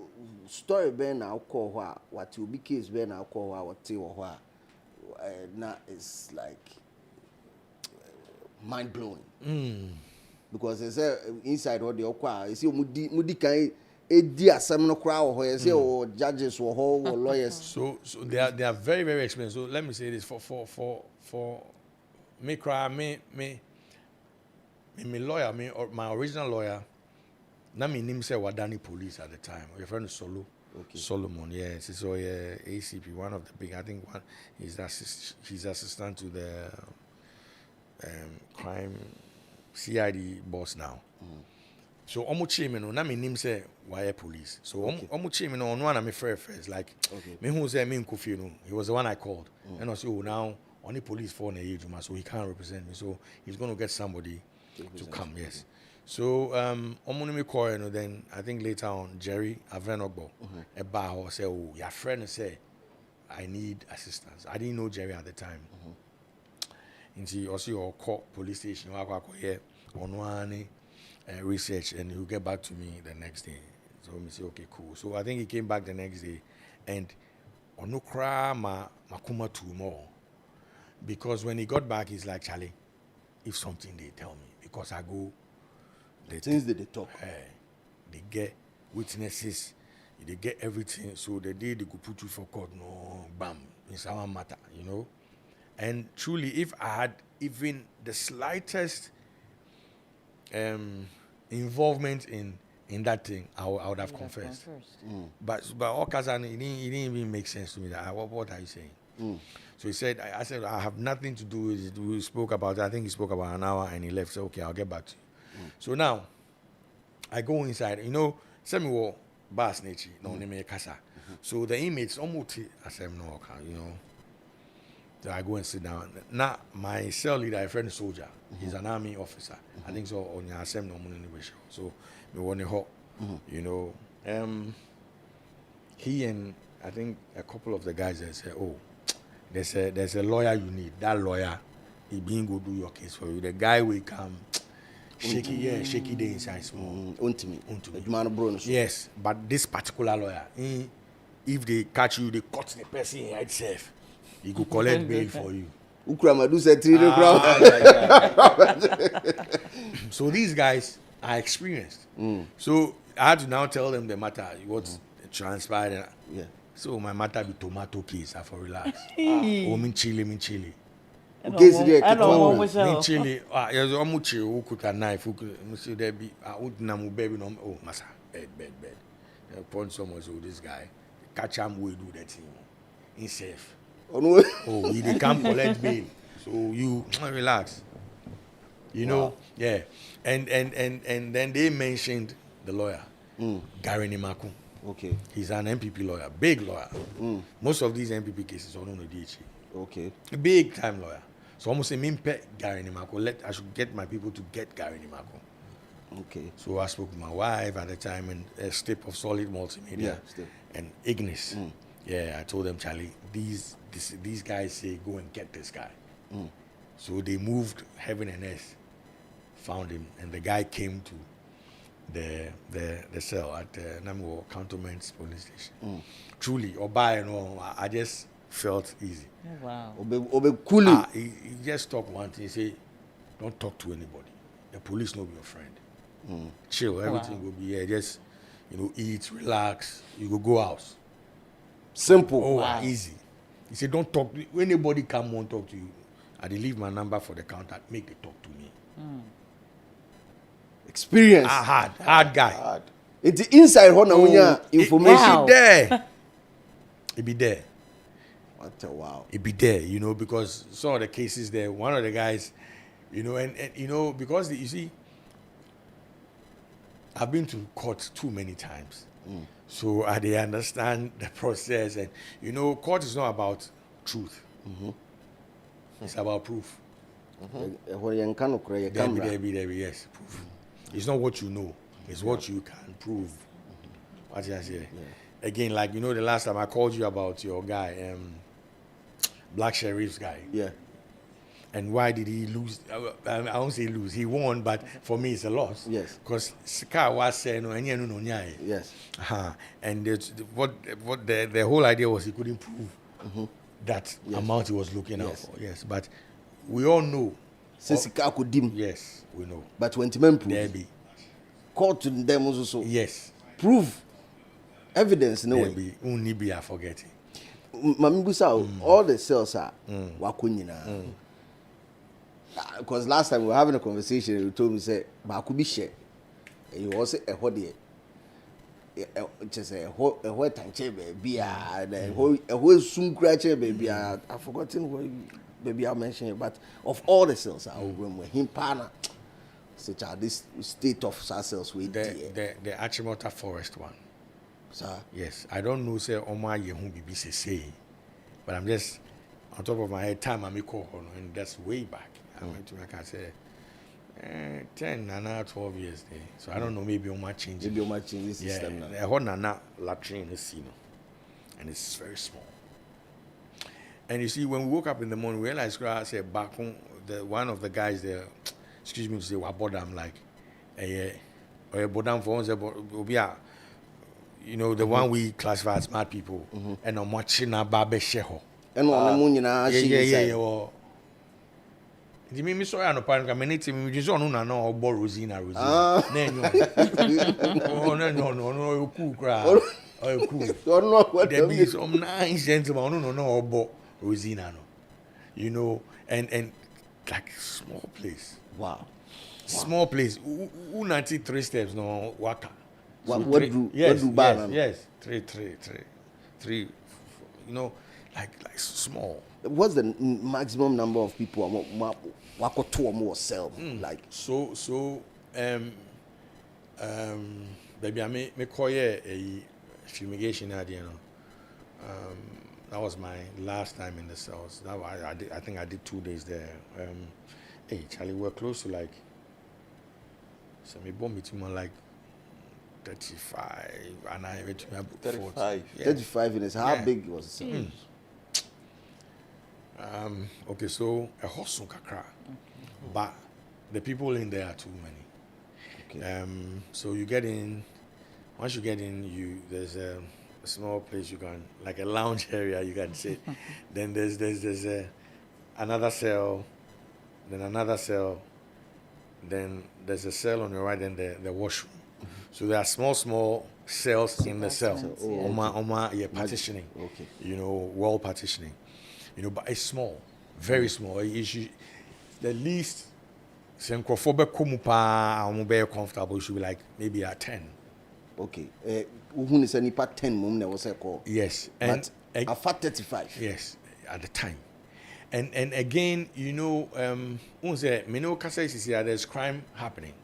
story ben now call what will be case ben now call what now is like mind blowing. Because they say inside what they acquire, you see mudi can edi asem no kra ho you say or judges or lawyers. So they are very, very expensive. So let me say this for me cry me lawyer, or my original lawyer, na me name say Wadani police at the time. Your friend Solomon, yes, he's ACP, one of the big. I think one he's assistant to the crime CID boss now. So omu chairman, na me name say wire police. So omu chairman on one of my first like me who say me in Kofi no, he was the one I called, and I said now only police for an age, so he can't represent me. So he's going to get somebody to come, yes. So me call, then I think later on Jerry Avrenogbo Eba say, oh, your friend say I need assistance. I didn't know Jerry at the time. And he also call police station on one research, and he'll get back to me the next day. So me say okay, cool. So I think he came back the next day, and onukra makuma two more. Because when he got back, he's like, Charlie, if something they tell me, because I go, things that they talk, they get witnesses, they get everything. So the day they go put you for court, no, bam, it's our matter, And truly, if I had even the slightest involvement in that thing, I would have confessed. But all Kazan, it didn't even make sense to me. What are you saying? So he said, I said, I have nothing to do with it. We spoke about it. I think he spoke about an hour and he left. So, okay, I'll get back to you. So now, I go inside. Send me Bass Nature, no name Casa. So the inmates almost, I said, no, So I go and sit down. Now, my cell leader, a friend soldier, he's an army officer. I think so on your assembly, no money show. So, we want to hop, he and I think a couple of the guys that say, oh, there's a lawyer you need. That lawyer, he being go do your case for you. The guy will come shaky day inside small. Unto me. Yes, but this particular lawyer, if they catch you, they cut the person itself. He go collect bail for you. So these guys are experienced. So I had to now tell them the matter, what's transpired. Yeah. So my matter be tomato case. I for relax. Min chili. Min chili. There's almost who cook a knife. Who could there be? I would namu baby no. Oh, massa bed. Upon someone so this guy catch him. We do that thing. He's safe. Oh, he can't collect bail. So you relax. Yeah. And then they mentioned the lawyer, Gary Nimaku. Okay. He's an MPP lawyer, big lawyer. Most of these MPP cases are on the DH. Okay. A big time lawyer. So almost a mean pet Gary Nimako. I should get my people to get Gary Nimako. Okay. So I spoke to my wife at the time and a step of solid multimedia and Ignis. Yeah, I told them, Charlie, these guys say go and get this guy. So they moved heaven and earth, found him, and the guy came to the cell at Namu Cantonment Police Station. Truly, I just felt easy. Oh, wow. He just talked one thing. He said, don't talk to anybody. The police know your friend. Chill, everything will be here. Just eat, relax. You go out. Simple. Easy. He said, don't talk to anybody. Come on, talk to you. I did leave my number for the counter. Make them talk to me. Experience. Hard guy. It's inside information. It be there. What a wow. It be there, because some of the cases there, one of the guys, and because you see, I've been to court too many times. So they understand the process, and court is not about truth. It's about proof. Yes. Proof. It's not what you know, it's what you can prove. What I say? Again, like the last time I called you about your guy, Black Sheriff's guy. Yeah. And why did he lose? I won't say lose. He won, but for me it's a loss. Yes. Because Sika was saying no. Yes. And the whole idea was he couldn't prove that amount he was looking out for. Yes. But we all know. Since Sika could dim. Yes, we know. But when Timen prove. There be. Court to them also. Yes. Prove. Evidence no way. Only be a forgetting. Mamibusa, all the cells are wakunyina. Because last time we were having a conversation, you told me say Bakubi share. You also a hodier. Just a whole tanche baby, a whole soon cratcher baby. I've forgotten what baby I mentioned, but of all the cells, I will with him partner. Such as this state of cells with the Achimota Forest one. Sir? Yes, I don't know say Oma Yehun BBC say, but I'm just on top of my head time I make call and that's way back. I went to I say 10 and 12 years there. So I don't know, maybe Oma change. Maybe Oma change this system now. The whole nana latrine is and it's very small. And you see, when we woke up in the morning, we realized I said back home, one of the guys there, excuse me to say, I'm like, or bodam for us, the one we classify as smart people, and I'm watching a barber sheho. And on the moon, yeah. You mean me sorry, I know, Panka, many team, you just don't know about Rosina. No, you cool crowd. Oh, cool. Don't know what there be some nice gentlemen, no, about Rosina, and like small place. Wow. Small place. 93 steps, no, waka. What do bad? Yes, three. Like small. What's the maximum number of people wako two or more sell? Like so baby, I me call a fumigation idea. That was my last time in the cells. I think I did 2 days there. Hey Charlie, we're close to like. So me bomb it to like 35 and I went to 35. Yeah. 35 in how big was the cell? Okay, so a hostel kakra, but the people in there are too many. Okay. So you get in. Once you get in, there's a small place you can, like a lounge area you can sit. Then there's another cell, then another cell, then there's a cell on your right, and the washroom. So there are small cells in the cell. Partitioning. Okay. Wall partitioning. But it's small, very small. The least, comfortable should be like maybe at 10. Okay. Who is any part 10 moment was a call? Yes. But a fat 35. Yes, at the time. And again, there's crime happening.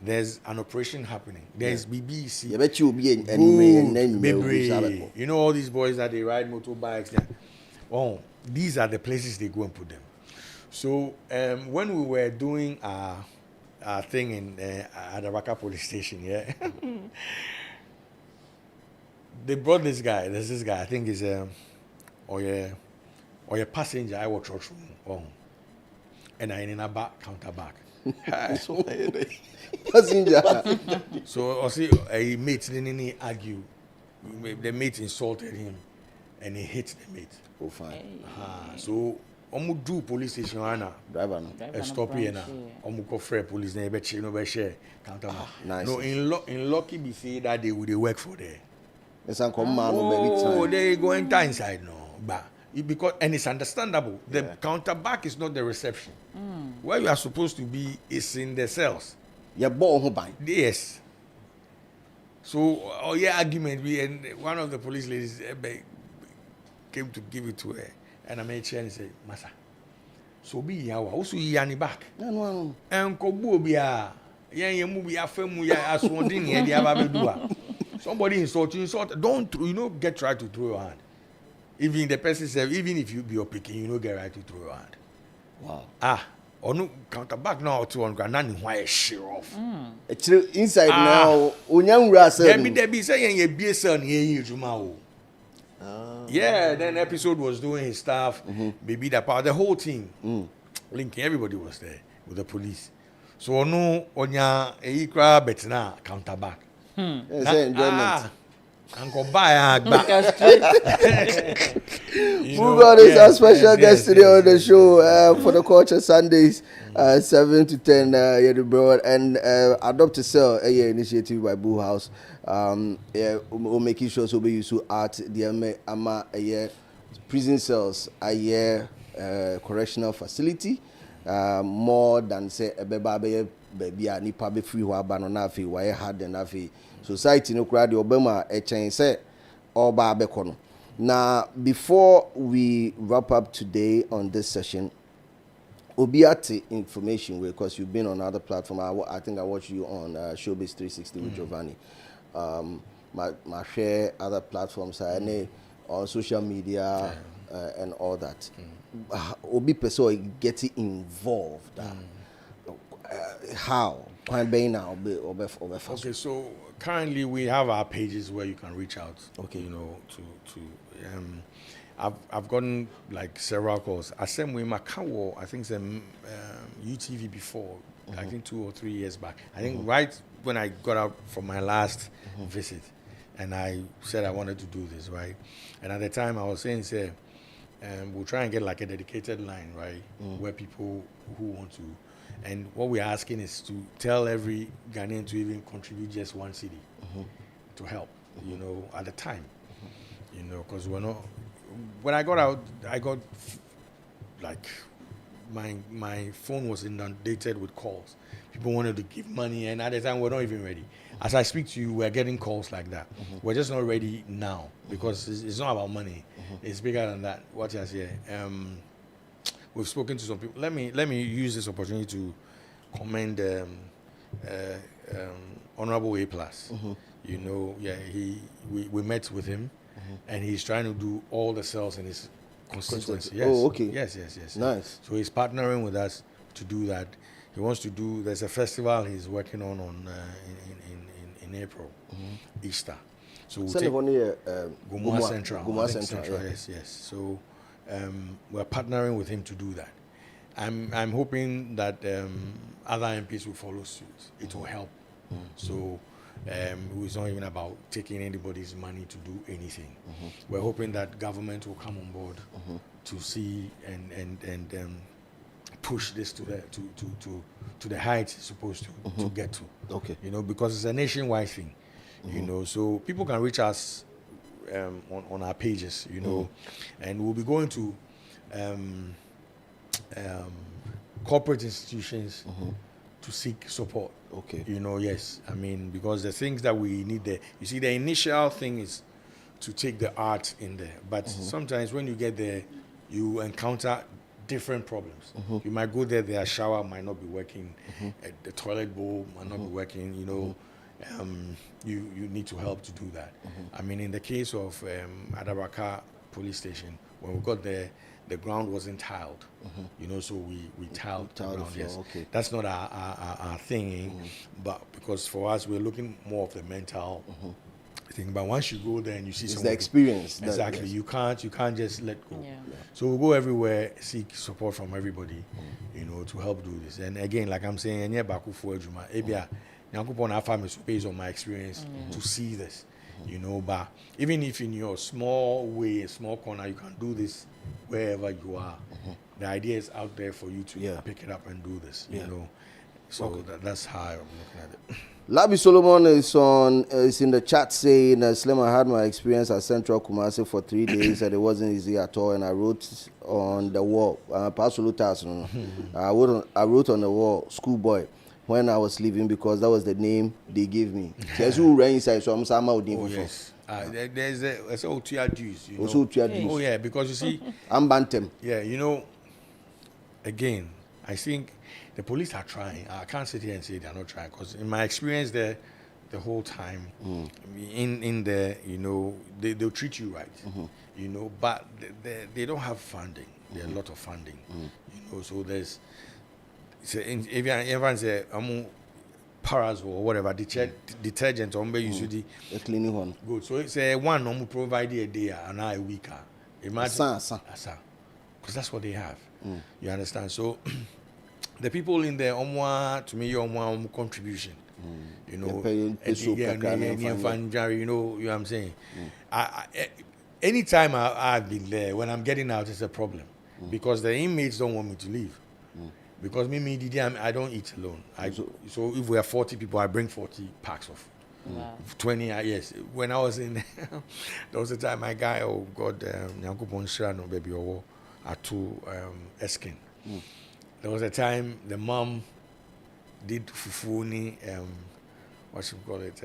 There's an operation happening. There's BBC. I bet you will be all these boys that they ride motorbikes. Oh, these are the places they go and put them. So when we were doing our thing in at the Raka police station, they brought this guy. There's this guy. I think he's or a passenger. I watch room. Oh, and I in a back counter back. Passenger. So I see a mate didn't argue. The mate insulted him, and he hit the mate. Oh, fine. So do police station driver stop here now. Go for police na be share counter. Nice. No, in Lucky be say that they would work for there. They go enter inside no, but because and it's understandable. The counter back is not the reception. Where you are supposed to be is in the cells. Yes. So argument and one of the police ladies came to give it to her, and I made sure and said, "Masa, so be yawa, also yani back." No. And kobu biya, yen mu afemu ya aswondin ye dia ba bedua. Somebody insult you, don't get right to throw your hand. Even the person said, even if you be your picking, get right to throw your hand. Wow. Or no counter back now to on Granani why sheer off. Inside now, Unyang Russell. There be saying a BSN here, Jumao. Yeah, then episode was doing his stuff, baby that part, the whole team. Linking, everybody was there with the police. So no onya eikra betina counter back. Enjoyment. Uncle buy back. Mugo is our special guest today on the show for the Culture Sundays, 7 to 10 abroad, and Adopt to Sell a initiative by Boo House. We'll make sure so we use art the prison cells a year correctional facility more than say a baby a nipa be free wa banana fi wa hard and afi society no crowd obama a chain say all ba be kono. Now before we wrap up today on this session, Obiati information because you've been on other platform. I think I watched you on Showbiz 360 with Giovanni. My share other platforms on social media and all that. Obi person getting involved. How? Okay, so currently we have our pages where you can reach out. Okay, you know, I've gotten like several calls. I sent with Macau, I think some UTV before, I think 2 or 3 years back. I think right when I got out from my last visit, and I said I wanted to do this, right? And at the time I was saying, we'll try and get like a dedicated line, right, where people who want to. And what we're asking is to tell every Ghanaian to even contribute just 1 cedi to help, you know, at the time. You know, because we're not. When I got out, I got like my phone was inundated with calls. People wanted to give money, and at the time we're not even ready. As I speak to you, we're getting calls like that. We're just not ready now because it's not about money. It's bigger than that. What I say. We've spoken to some people. Let me use this opportunity to commend Honorable A+. You know, we met with him, and he's trying to do all the cells in his constituency. Yes. Oh, okay. Yes. Nice. So he's partnering with us to do that. He wants to do. There's a festival he's working on in April, Easter. So we'll take Gumua Central. Gumua Central. Yes. So we're partnering with him to do that. I'm hoping that other MPs will follow suit. It will help. So it's not even about taking anybody's money to do anything. We're hoping that government will come on board to see and push this to the heights it's supposed to get to. Okay. You know, because it's a nationwide thing. You know, so people can reach us on our pages, you know, and we'll be going to corporate institutions to seek support. Okay. You know, yes. I mean, because the things that we need there, you see, the initial thing is to take the art in there. But sometimes when you get there, you encounter different problems. You might go there, their shower might not be working, the toilet bowl might not be working, you know. You need to help to do that. I mean, in the case of Adabaka police station, when we got there, the ground wasn't tiled, you know, so we tiled the ground. Yes. Okay. That's not our thing, but because for us, we're looking more of the mental thing. But once you go there and you see it's some the experience. exactly, yes. you can't just let go. Yeah. So we'll go everywhere, seek support from everybody, you know, to help do this. And again, like I'm saying, based on my experience to see this, you know. But even if in your small way, a small corner, you can do this wherever you are. The idea is out there for you to pick it up and do this, you know. So that's how I'm looking at it. Labi Solomon is in the chat saying, Slim, I had my experience at Central Kumasi for 3 days and it wasn't easy at all. And I wrote on the wall, I wrote on the wall, schoolboy, when I was leaving because that was the name they gave me. Who ran inside, so I'm somehow Oh, yes. There's a Otua Jews, you know. Also Otua Jews. Oh, yeah, because you see, I'm Bantam. yeah, you know, again, I think the police are trying. I can't sit here and say they're not trying because in my experience there, the whole time, in there, you know, they'll treat you right, you know, but they don't have funding. There's a lot of funding. You know, so there's if everyone say paras or whatever detergent or maybe a cleaning one. Good. So it's one provide a day and a week. Imagine because that's what they have. You understand? So the people in there to me your contribution. You know, you know what I'm saying. Anytime I've been there, when I'm getting out, it's a problem because the inmates don't want me to leave. Because I don't eat alone. So if we are 40 people, I bring 40 packs of 20. Yes. When I was in, there was a time my guy, oh God, Nyankopon Shirano baby or Atu Eskin. There was a time the mom did fufuni, what should we call it,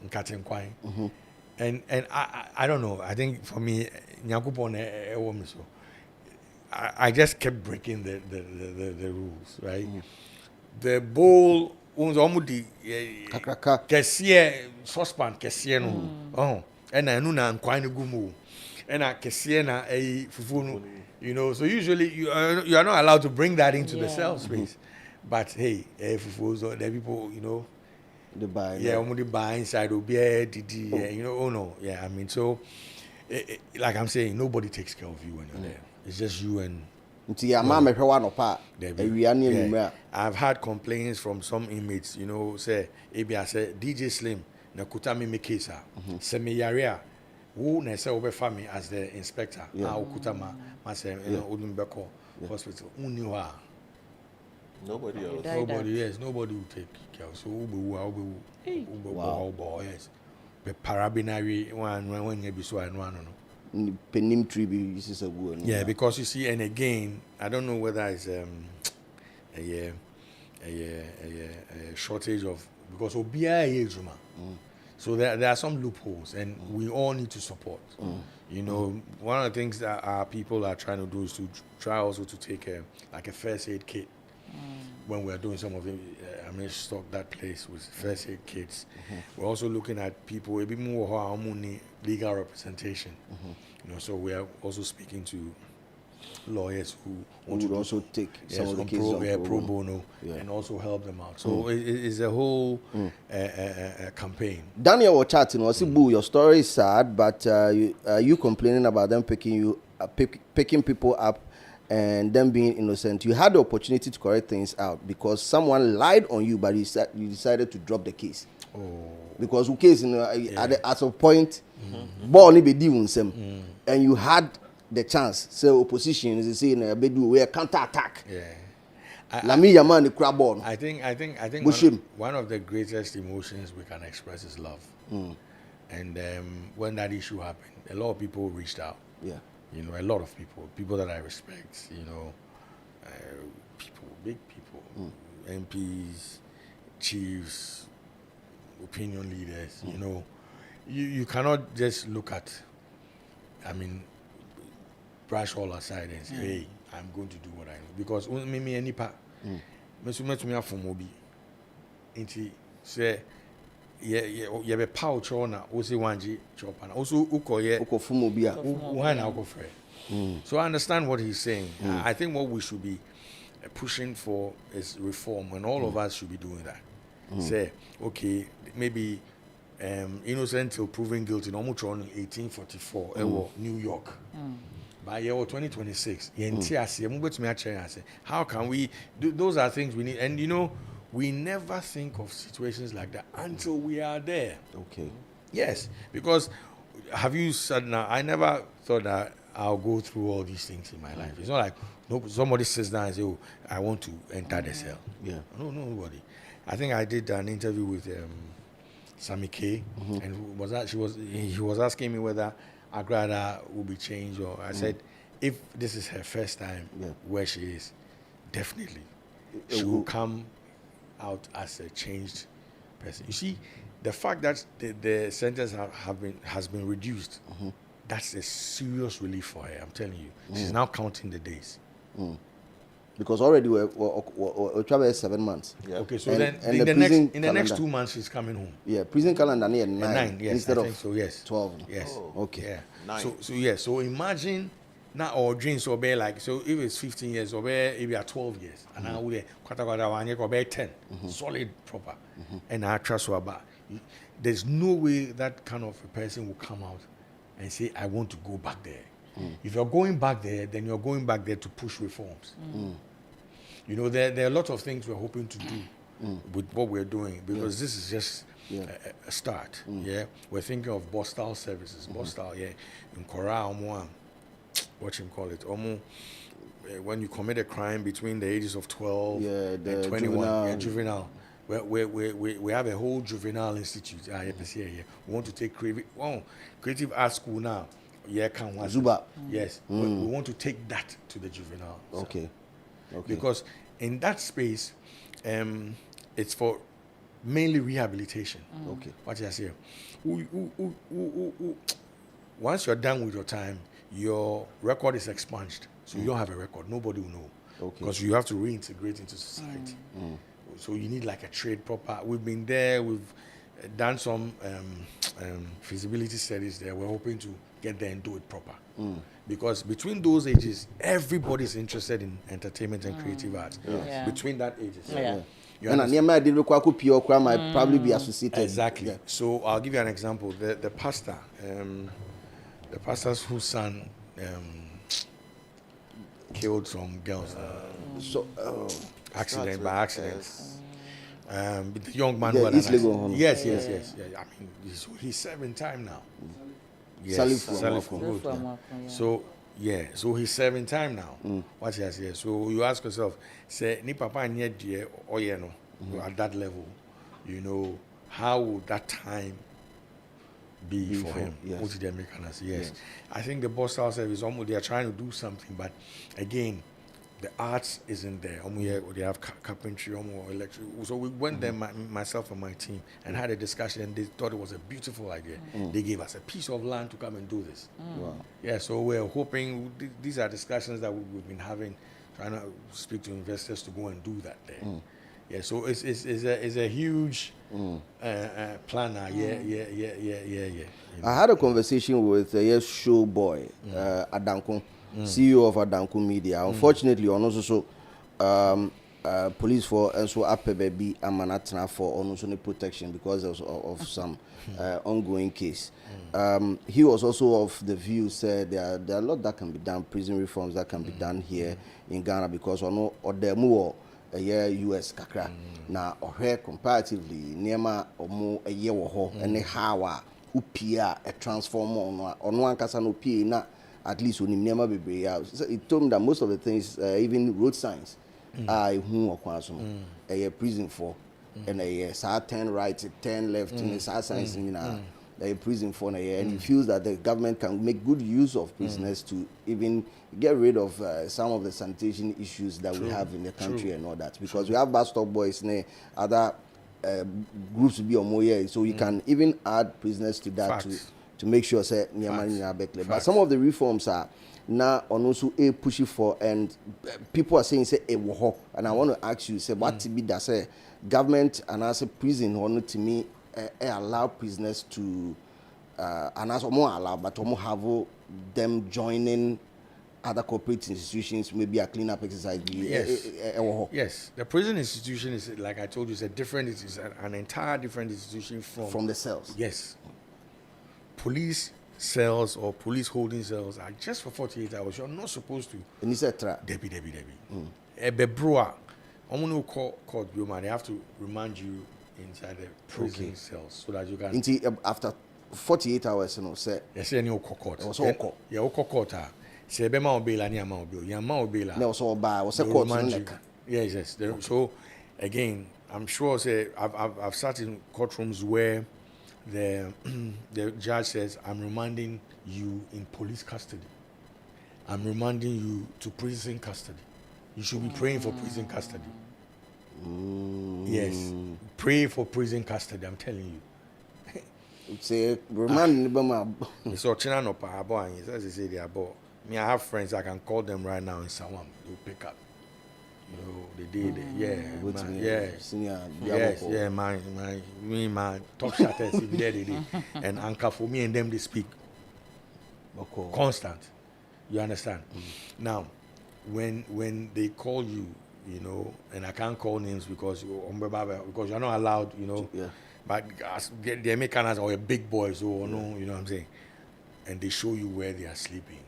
Nkatenkwai. And I don't know. I think for me, Nyankopon so. I just kept breaking the rules, right? The bowl was almost the saucepan no. And I know na quite gumu. And I na a fufu, you know. So usually you are not allowed to bring that into the cell space. But hey, fufu so the people, you know, the buy. Yeah, only buy inside you know, oh no. Yeah, I mean, so like I'm saying, nobody takes care of you when you're there. It's just you and I've had complaints from some inmates, you know, say I said DJ Slim na kutami me case say me yarea who na say obe family as the inspector kutama ma say Odumbeko hospital nobody else. Nobody will take care. So yes. The parabinary one when you be so I know. Penim tree is a good. Yeah, because you see, and again, I don't know whether it's a shortage of because OBI so there are some loopholes, and we all need to support. You know, one of the things that our people are trying to do is to try also to take like a first aid kit. When we are doing some of it, I mean, stock that place with first aid kits. We're also looking at people a bit more legal representation. You know, so we are also speaking to lawyers who want to also take some of the cases pro bono and also help them out. So it's a whole campaign. Daniel was chatting. Was your story is sad, but you complaining about them picking people up and them being innocent. You had the opportunity to correct things out because someone lied on you, but you decided to drop the case. Because the case at a point, and you had the chance. So opposition is saying we are counter attack. I think one of the greatest emotions we can express is love. And when that issue happened, a lot of people reached out. You know, a lot of people that I respect, you know, big people, MPs, chiefs, opinion leaders, you know. You cannot just look at, I mean, brush all aside and say, hey, I'm going to do what I know. Because me any part, me from Mobi, into say, yeah, be pouch on also 1G chop and also so I understand what he's saying. I think what we should be pushing for is reform, and all of us should be doing that. Say, okay, maybe innocent till proven guilty. No much on 1844, New York. By year 2026, how can we do? Those are things we need, and you know. We never think of situations like that until we are there. Okay. Yes, because have you said now? I never thought that I'll go through all these things in my life. It's not like somebody sits down and says, "Oh, I want to enter the cell." Yeah. No, nobody. I think I did an interview with Sammy K, and he was asking me whether Agrada will be changed, or I said, if this is her first time where she is, definitely she will come out as a changed person. You see, the fact that the sentence has been reduced, that's a serious relief for her. I'm telling you, she's now counting the days. Because already we're traveling 7 months. Yeah. Okay, so then in the next 2 months she's coming home. Yeah, prison calendar near 9. Yes, instead I of think so. Yes, 12. Yes. Okay. Yeah. So imagine Now or dreams or be like so if it's 15 years or be if you are 12 years and now we kwata one year or be 10 solid proper and I trust you about there's no way that kind of a person will come out and say I want to go back there. If you're going back there, then you're going back there to push reforms. You know, there are a lot of things we're hoping to do with what we're doing because this is just a start. Yeah, we're thinking of Bostal services. Bostal, in Korea, what you call it, when you commit a crime between the ages of 12 and 21, juvenile. We have a whole juvenile institute. We want to take creative art school now. Zuba. Yes, we want to take that to the juvenile. Okay. Because in that space, it's for mainly rehabilitation. Okay. What I say, once you're done with your time, your record is expunged, so you don't have a record. Nobody will know. Okay. Because you have to reintegrate into society. So you need like a trade proper. We've been there. We've done some feasibility studies there. We're hoping to get there and do it proper. Because between those ages, everybody's interested in entertainment and creative arts. Between that ages. Might probably be associated. Exactly. Yeah. So I'll give you an example. The pastor, the pastor's whose son killed some girls. By accident. The young man who had yes. I mean, he's serving time now. Yes, So he's serving time now. What he has here. So you ask yourself, say, ni papa nye die oyeno at that level, you know, how would that time be for him? Yes. What did the Americans? Yes. I think the Bostal service almost they are trying to do something, but again, the arts isn't there. They have carpentry, electric. So we went there, myself and my team, and had a discussion, and they thought it was a beautiful idea. They gave us a piece of land to come and do this. Wow. Yeah, so we're hoping, these are discussions that we've been having, trying to speak to investors to go and do that there. Yeah, so it's a huge plan now. Yeah. I had a conversation with a show boy, Adanko. CEO of Adanko Media. Unfortunately, on also police for and so up baby amanatna for also protection because of some ongoing case. He was also of the view said there are a lot that can be done, prison reforms that can be done here in Ghana because or the more a year US kakra na or comparatively near or a year or and how upia a transformer on one casano p na at least when never be so it told me that most of the things, even road signs, are who or a prison for, and a 10 right, 10 left, and a signs in a prison for a year, and he feels that the government can make good use of prisoners to even get rid of some of the sanitation issues that we have in the country and all that, because we have bus stop boys and other groups to be on more, so you can even add prisoners to that to make sure say but some of the reforms are now on also a pushing for, and people are saying say and I want to ask you say what to be that say government and as a prison or not to me allow prisoners to and as more allow but more have them joining other corporate institutions, maybe a cleanup exercise. Yes, the prison institution is, like I told you, it's an entire different institution from the cells. Yes. Police cells or police holding cells are just for 48 hours. You're not supposed to. And it's a trap. Debbie. Ebebroa. I'm court they have to remind you inside the prison cells so that you can. After 48 hours, say. Yes, any court. Yeah, court. Say Bema Obela, Niama Obela, Yama Obela. No, so by was a court. Yes. So again, I'm sure. Say I've sat in courtrooms where the judge says, I'm remanding you in police custody. I'm remanding you to prison custody. You should be praying for prison custody. Yes. Pray for prison custody, I'm telling you. Say remand so China no pa and as they say they are boy. Me, I have friends I can call them right now in Sawam. They'll pick up. You know, they did, my top shatters there they did. And Anka for me and them they speak. Constant. You understand? Now, when they call you, you know, and I can't call names because you're not allowed, you know. Yeah. But they make us or a big boy, so no, you know what I'm saying. And they show you where they are sleeping.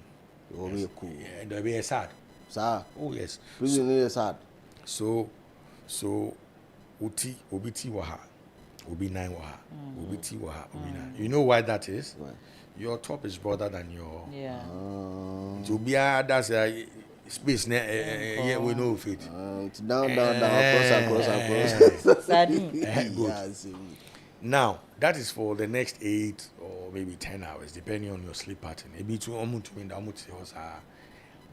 Oh, yes. Cool. Yeah, and they'll be sad. Sir. Oh yes. Prison is sad. So, Uti Obiti Waha, Obi 9 Waha, Obiti Waha, Obi 9. You know why that is? Why? Your top is broader than your. Yeah. To be that's a space. Yeah, we know of it. It's down, across. Good. Now, that is for the next 8 or maybe 10 hours, depending on your sleep pattern. Maybe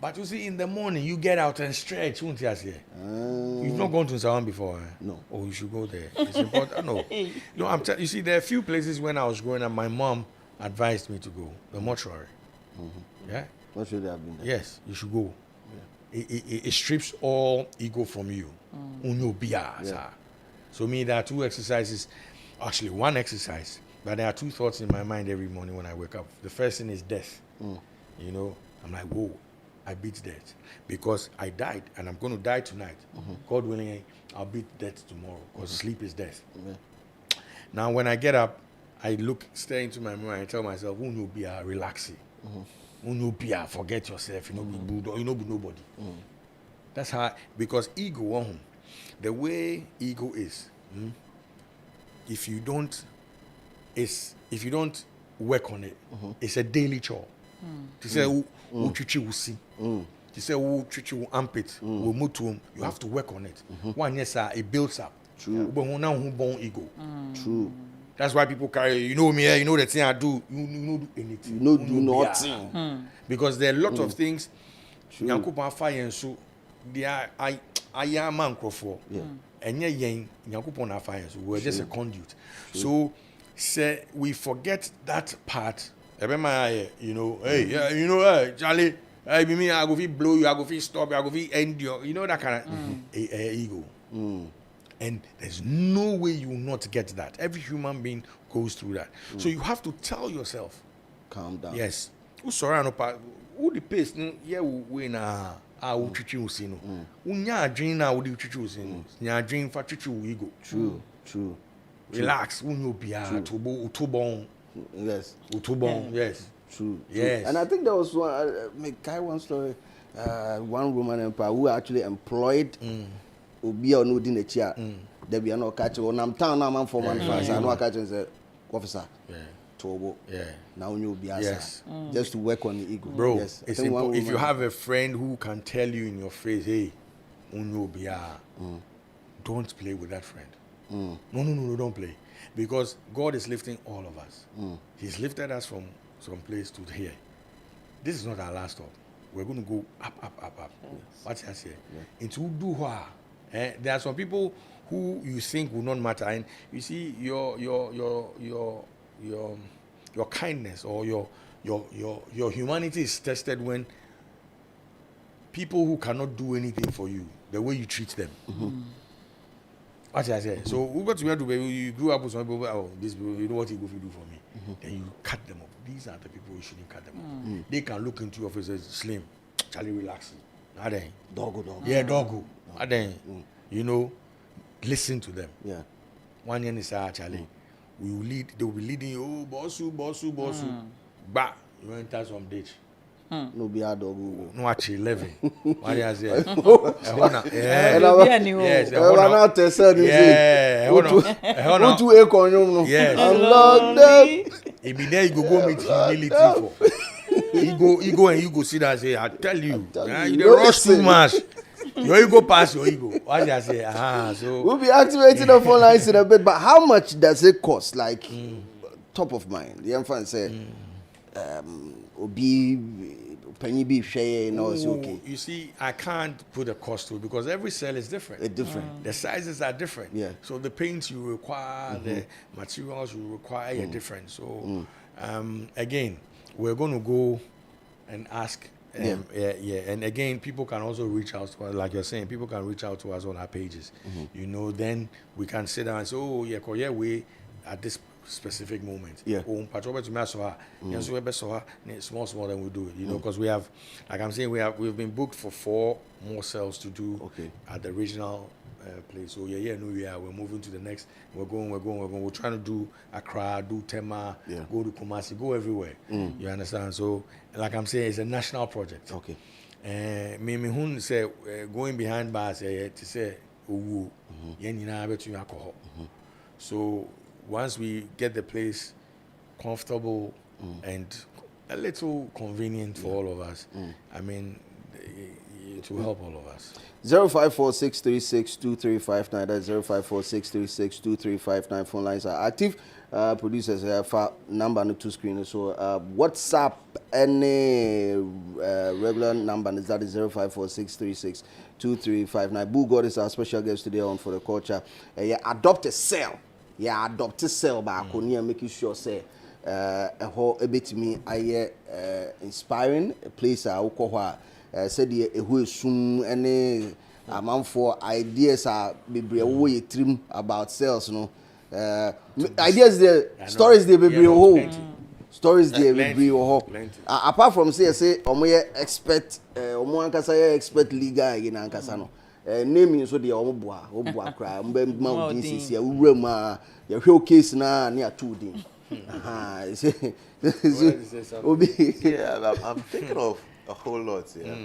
but you see, in the morning, you get out and stretch, won't you? You've not gone to Sawan before, eh? No. Oh, you should go there. It's important. No, you see, there are a few places when I was growing up, my mom advised me to go. The mortuary. Yeah? What should they have been there? Yes, you should go. Yeah. It strips all ego from you. So me, there are 2 exercises. Actually, 1 exercise. But there are 2 thoughts in my mind every morning when I wake up. The first thing is death. You know, I'm like, whoa, I beat death. Because I died, and I'm going to die tonight. God willing, I'll beat death tomorrow. Because sleep is death. Now, when I get up, I stare into my mirror, and I tell myself, you'll be relaxing. You'll be forget yourself. You know, be nobody. That's how, because ego, the way ego is, if you don't work on it, it's a daily chore. To say who chichi will see, to say who chichi will armpit, will move to him, you have to work on it. One yes, it builds up. True. But now who born ego. True. That's why people carry, you know me, you know the thing I do, you know do anything. You know do nothing. Because there are a lot of things. Nyankopon fire and so they are I am man for. And Nyankopon fire so we're just a conduit. So say we forget that part. You know, hey, yeah, you know, hey, Charlie, hey, me, I go fi blow you, I go fi stop you, I go fi end you. You know that kind of ego. And there's no way you will not get that. Every human being goes through that. So you have to tell yourself, calm down. Yes. Who sorry no pa who the pace yeah we na who chichi usi no. Unya dream na who the chichi usi no. Nya dream for chichi ego. True. Relax. Unyo bia utubon. Yes. Utubon. Yes. True. Yes. And I think there was one story, one Roman emperor who actually employed Obi or no dinner chair. There be no catch on I'm town now man for man fast. I know I catch and say, officer. Tobo. Now you be yes. Just to work on the ego. Bro, yes. it's important. If you have a friend who can tell you in your face, hey, don't play with that friend. No, don't play. Because God is lifting all of us. He's lifted us from some place to here. This is not our last stop. We're going to go up. What's that say? Into Duha. There are some people who you think will not matter, and you see your kindness or your humanity is tested when people who cannot do anything for you, the way you treat them. What I say. So we got to where you grew up with some people. Oh, these people, you know what you go to do for me? Then you cut them up. These are the people you shouldn't cut them up. They can look into your face and say, Slim, Charlie, relax. Doggo. Yeah, doggo. You know, listen to them. Yeah. One year is Charlie. We will lead. They will be leading you. Oh, bossu. Bah, you enter some ditch. No be a dog. No, actually 11. What do you say? Yes. It be there you go meet humility for. You go and you go see that and say, I tell you, you rush too much. Your ego pass your ego. What do you say? So we'll be activating the phone lines in a bit, but how much does it cost? Like top of mind. The infant say Obi penny be share no it's okay. You see, I can't put a cost to it because every cell is different. It's different. The sizes are different. Yeah. So the paints you require, the materials you require are different. So again, we're going to go and ask. And again, people can also reach out to us, like you're saying. People can reach out to us on our pages. You know, then we can sit down and say, oh yeah, we at this specific moments. Yeah. Patrol to Masoha, small, then we do it, you know, because we have, like I'm saying, we've been booked for 4 more cells to do at the regional place. So we're moving to the next. We're going. We're trying to do Accra, do Tema, go to Kumasi, go everywhere. You understand? So, like I'm saying, it's a national project. Okay. Me say going behind bars to say so once we get the place comfortable and a little convenient for all of us, I mean, it will help all of us. 0546362359. That's 0546362359. Phone lines are active. Producers have number on the 2 screen. So WhatsApp any regular number is that is 0546362359. Boo God is our special guest today on For the Culture. Adopt a cell. Adopt a cell by Akonia, making sure say a whole a bit me inspiring a place said who is soon any amount for ideas are be trim about sales, no. Ideas there, stories there be stories there be apart from say expert expert legal in Ankasano. Naming so the Oboa cry, Mountains, your whole case now near 2 days. Yeah, I'm thinking of a whole lot here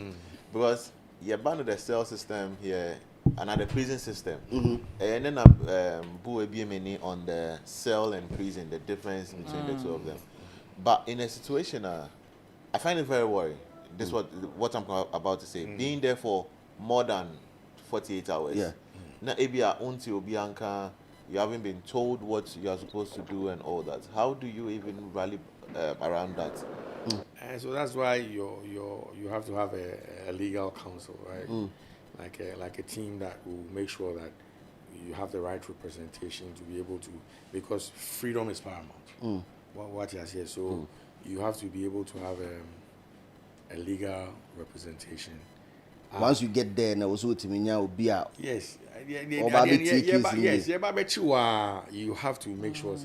because you're bound to the cell system here and at the prison system, and then on the cell and prison, the difference between the two of them. But in a situation, I find it very worrying. This is what I'm about to say. Being there for more than 48 hours. Yeah. Now, you haven't been told what you are supposed to do and all that. How do you even rally around that? And so that's why you have to have a legal counsel, right? Like a team that will make sure that you have the right representation to be able to, because freedom is paramount. What you say, so you have to be able to have a legal representation. Once you get there, now also to me will be out. Yes, you have to make sure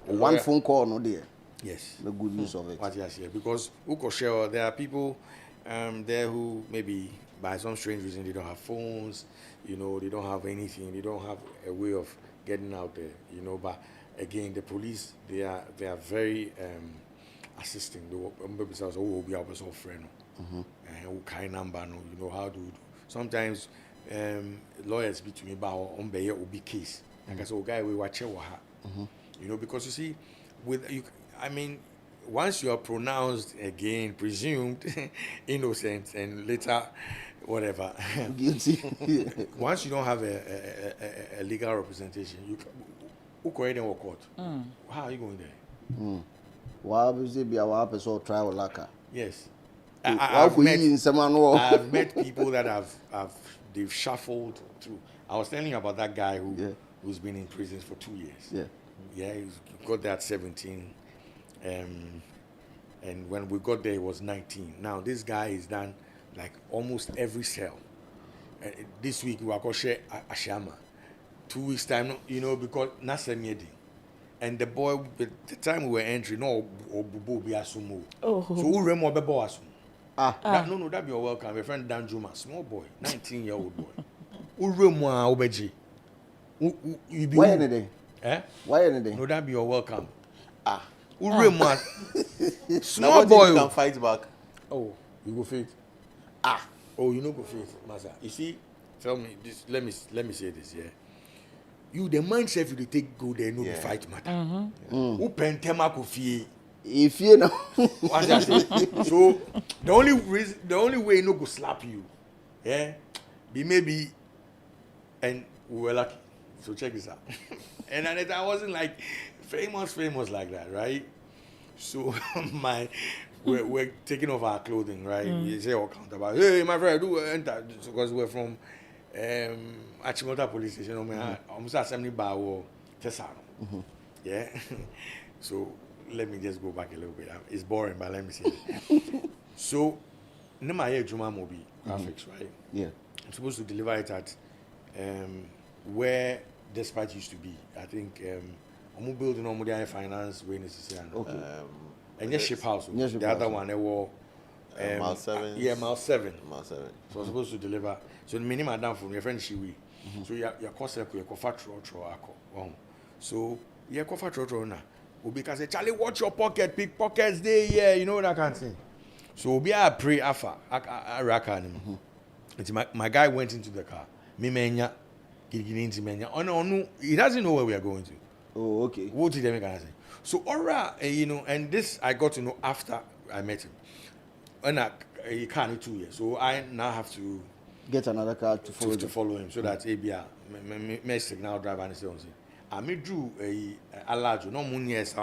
one phone call no there. Yes, the good use of it. What you say, because there are people there who maybe by some strange reason they don't have phones, you know, they don't have anything, they don't have a way of getting out there, you know. But again, the police they are very assisting. They will be our personal friend. Kind number, you know how to. Sometimes lawyers speak to me about obi case. Like I said, guy we watch you know, because you see, with you, I mean, once you are pronounced again presumed innocent and later whatever guilty, once you don't have a legal representation, you go ahead and court. How are you going there? Why would it be our person trial lacquer? Yes. I've met people that they've shuffled through. I was telling you about that guy who's been in prison for 2 years. Yeah, he got there at 17, and when we got there, he was 19. Now this guy is done like almost every cell. This week we are going to share Ashama. 2 weeks time, you know, because Nasemedi. And the boy, at the time we were entering, no, Bubu be asumo. So who remember Bebo asumo? No, that be your welcome. My friend Dan Juma, small boy, 19-year-old boy. Who remember Obeji? Why anything? Why anything? No, that be your welcome. Who remember? Small boy can fight back. Oh, you go fight. Oh, you know go fight, Master. You see, tell me this. Let me say this. Yeah. You the mindset you take go there no be fight matter. Who pentema ko fie. If you know. So the only way no go slap you, be maybe, and we were lucky. So check this out. And I wasn't like famous like that, right? So we're taking off our clothing, right? We say all countable. Hey, my friend, do enter because we're from Achimota police station. Almost assembly bar or Tesano. Yeah. So let me just go back a little bit. It's boring, but let me see. So, Nemaye Juma Mobi graphics, right? Yeah. I'm supposed to deliver it at where Despite used to be. I think I'm building on the finance way necessary. Okay. And yes, ship house. The other one, they were mile 7. Yeah, mile 7. Mile 7. So I'm supposed to deliver. So the minimum down from your friend Shiwi. So your cost your fat so your coffee trotro now. Because say Charlie, watch your pocket, pick pockets there, yeah, you know that kind of thing. So we are pray afa I reckon. My guy went into the car. Me menya, into menya. Oh no, he doesn't know where we are going to. Oh, okay. What did they say? So alright, you know, and this I got to know after I met him. And he can't in 2 years, so I now have to get another car to follow him so that ABR me signal driver and so on. I me drew a large no money as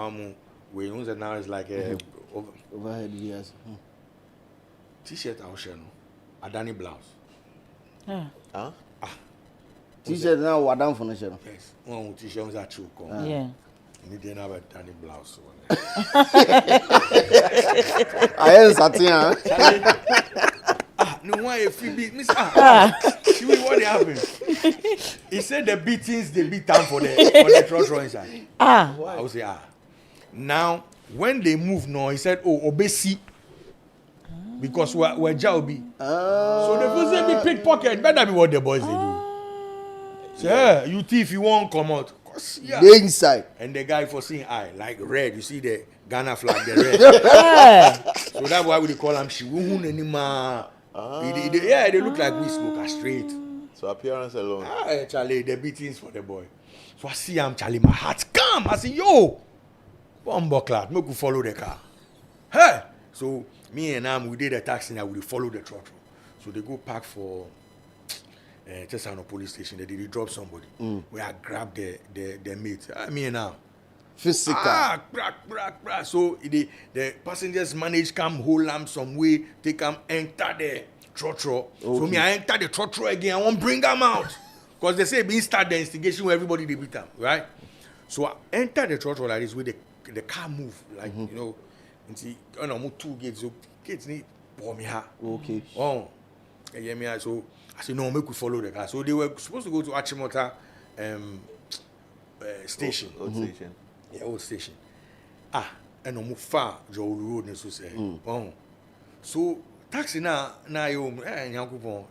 we know that now is like a overhead yes. T-shirt I was showing a Danny blouse. T-shirt now what down for the show. Yes, one T-shirt was a true come. Yeah. Me didn't have a Danny blouse. I am Satya. No one if he beat me. What happened? He said the beatings they beat down for the trot inside. I would say Now when they move now, he said, oh, obesi. Because we're Jaubi. So the first say be pickpocket, better be what the boys they do. So, yeah, you thief, you won't come out. Yeah. The inside. And the guy for seeing eye, like red, you see the Ghana flag, the red. So that's why we call him Shiwuhun anymore. Yeah, they look like we smoke straight. So appearance alone. Charlie, the beatings for the boy. So I see him, Charlie, my heart come. I say, yo, bomb cloud, make we follow the car. Hey! So me and we did a taxi and we follow the trotro. So they go park for Tesano police station. They drop somebody. We are grab the mate. Me and physical. Crack. So the passengers manage come hold them some way. They come enter the trotro. Okay. So me I enter the trotro again. I won't bring them out. Because they say we start the investigation where everybody they beat them. Right? So I enter the trotro like this where the car move. Like, you know, and see, I know 2 gates. So gates need pour me here. Okay. Oh. Yeah, so I said, no, make we follow the car. So they were supposed to go to Achimota station. Old station. Yeah, old station. And I'm far Joe Road and so say. So taxi now you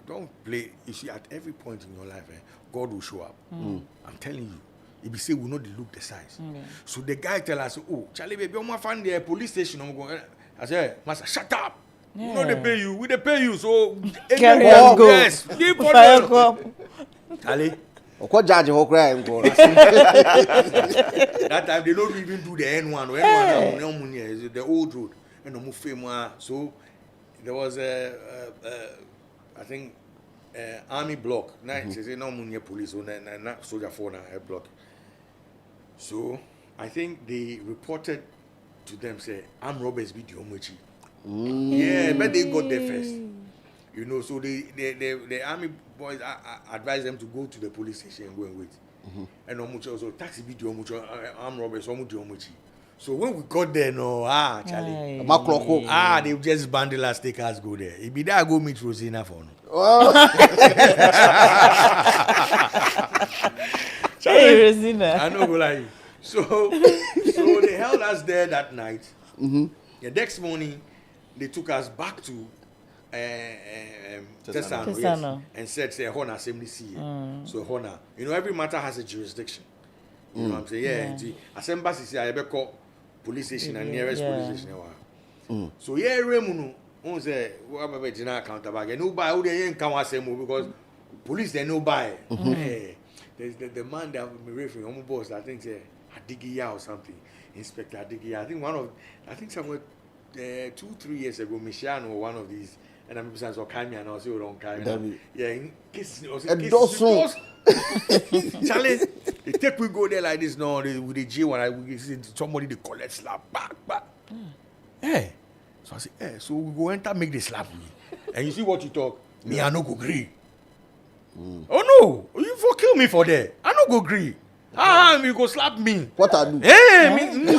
don't play. You see, at every point in your life, God will show up. I'm telling you. If you say we know the look, the size. So the guy tell us, oh, Charlie, baby, I'm find the police station. I'm going. I said, Master, shut up. Yeah. We know they pay you. We they pay you. So carry on, go. Yes. Keep on. Charlie. What judge who cry? That time they don't even do the N1. N1 the old road. And no famous. So there was I think army block. Now they say no money police. So not soldier for a block. So I think they reported to them say armed robbers beat the Omochi. Yeah, but they got there first. You know, so the army boys advised them to go to the police station and go and wait. And Omochi also taxi beat the Omochi, armed robbers Omochi. So when we got there, no, Charlie. They just bundle us, take us go there. If be there, go meet Rosina for no. Hey, Rosina. I know, like. So they held us there that night. The next morning, they took us back to Tesano, yes, and said, say, Hona, assembly see. So Hona, you know, every matter has a jurisdiction. You know what I'm saying? Yeah. Assembly see, I ever call police station and nearest police station. So yeah, Remuno, on say, what about the counter bag? No buy, who they ain't come because police they no buy. There's the man that we referring, home boss, I think say Adigia or something, Inspector Adigia. I think somewhere 2-3 years ago, Michiano or one of these, and I'm saying so Kami and also don't Kami. Yeah, in case Charlie, the take we go there like this now with the J1, we see somebody they collect slap back. Hey, so I say, so we go enter make the slap me, and you see what you talk. Me I no go agree. Oh no, you for kill me for that. I no go agree. You go slap me. What I do? Me.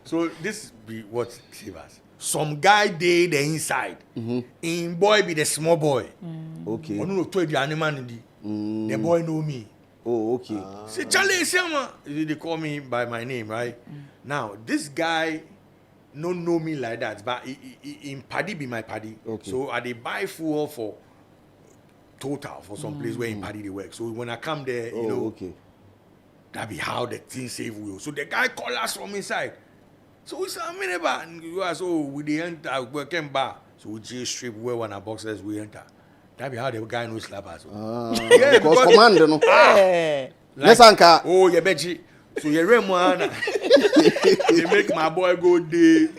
So this be what save us. Some guy dey the inside. In boy be the small boy. Okay. I don't know to the animal the boy know me. Oh, okay. Say, Charlie, Selma. They call me by my name, right? Now, this guy don't know me like that, but in paddy be my paddy. Okay. So I they buy fuel for total for some place where in paddy they work. So when I come there, you know, okay. that be how the thing save will. So the guy call us from inside. So we say, I'm in a bar. And you ask, oh, we the enter, we can bar. So we just strip where one of boxes we enter. That be how the guy knows slap us. Yeah, because command, no. Let's anchor. Oh, yeah, Betty. So you remember, they make my boy go there,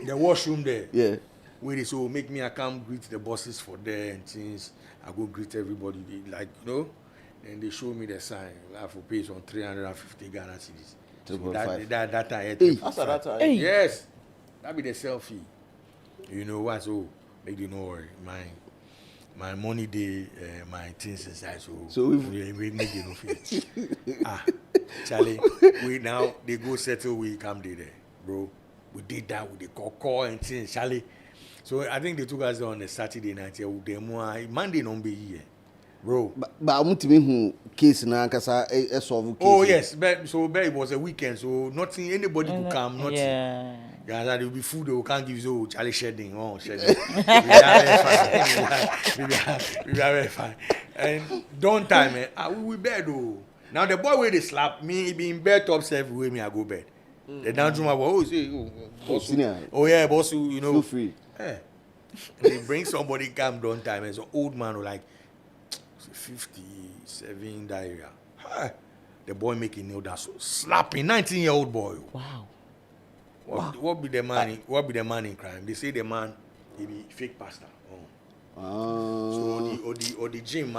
the washroom there. Yeah. Wait, so make me I come greet the bosses for there and things. I go greet everybody. They, like, you know, and they show me the sign. I have to pay on 350 Ghana cedis. So that time. After that time. Yes, that be the selfie. You know what? So make you know my money day, my things inside. So we make you know feel. Charlie, we now they go settle. We come there, bro. We did that with the call and things, Charlie. So I think they took us there on a Saturday night. Here, Monday no be here, bro. But I want to be who case now because I solve case. Oh yes, but it was a weekend, so nothing. Anybody could come. Nothing. Yeah. Yeah, there will be food they can't give you. Charlie shedding, shedding. We are very fine. And don't time, we bed though. Now the boy where they slap me, he be in bed top self way me I go bed. The down room boss. Oh yeah, boss, you know. Feel free. Yeah. They bring somebody come down time as an old man who like 57 that area. The boy making nail that so slapping 19-year-old boy. Wow. What be the man? What be the man in crime? They say the man he be fake pastor. So the gym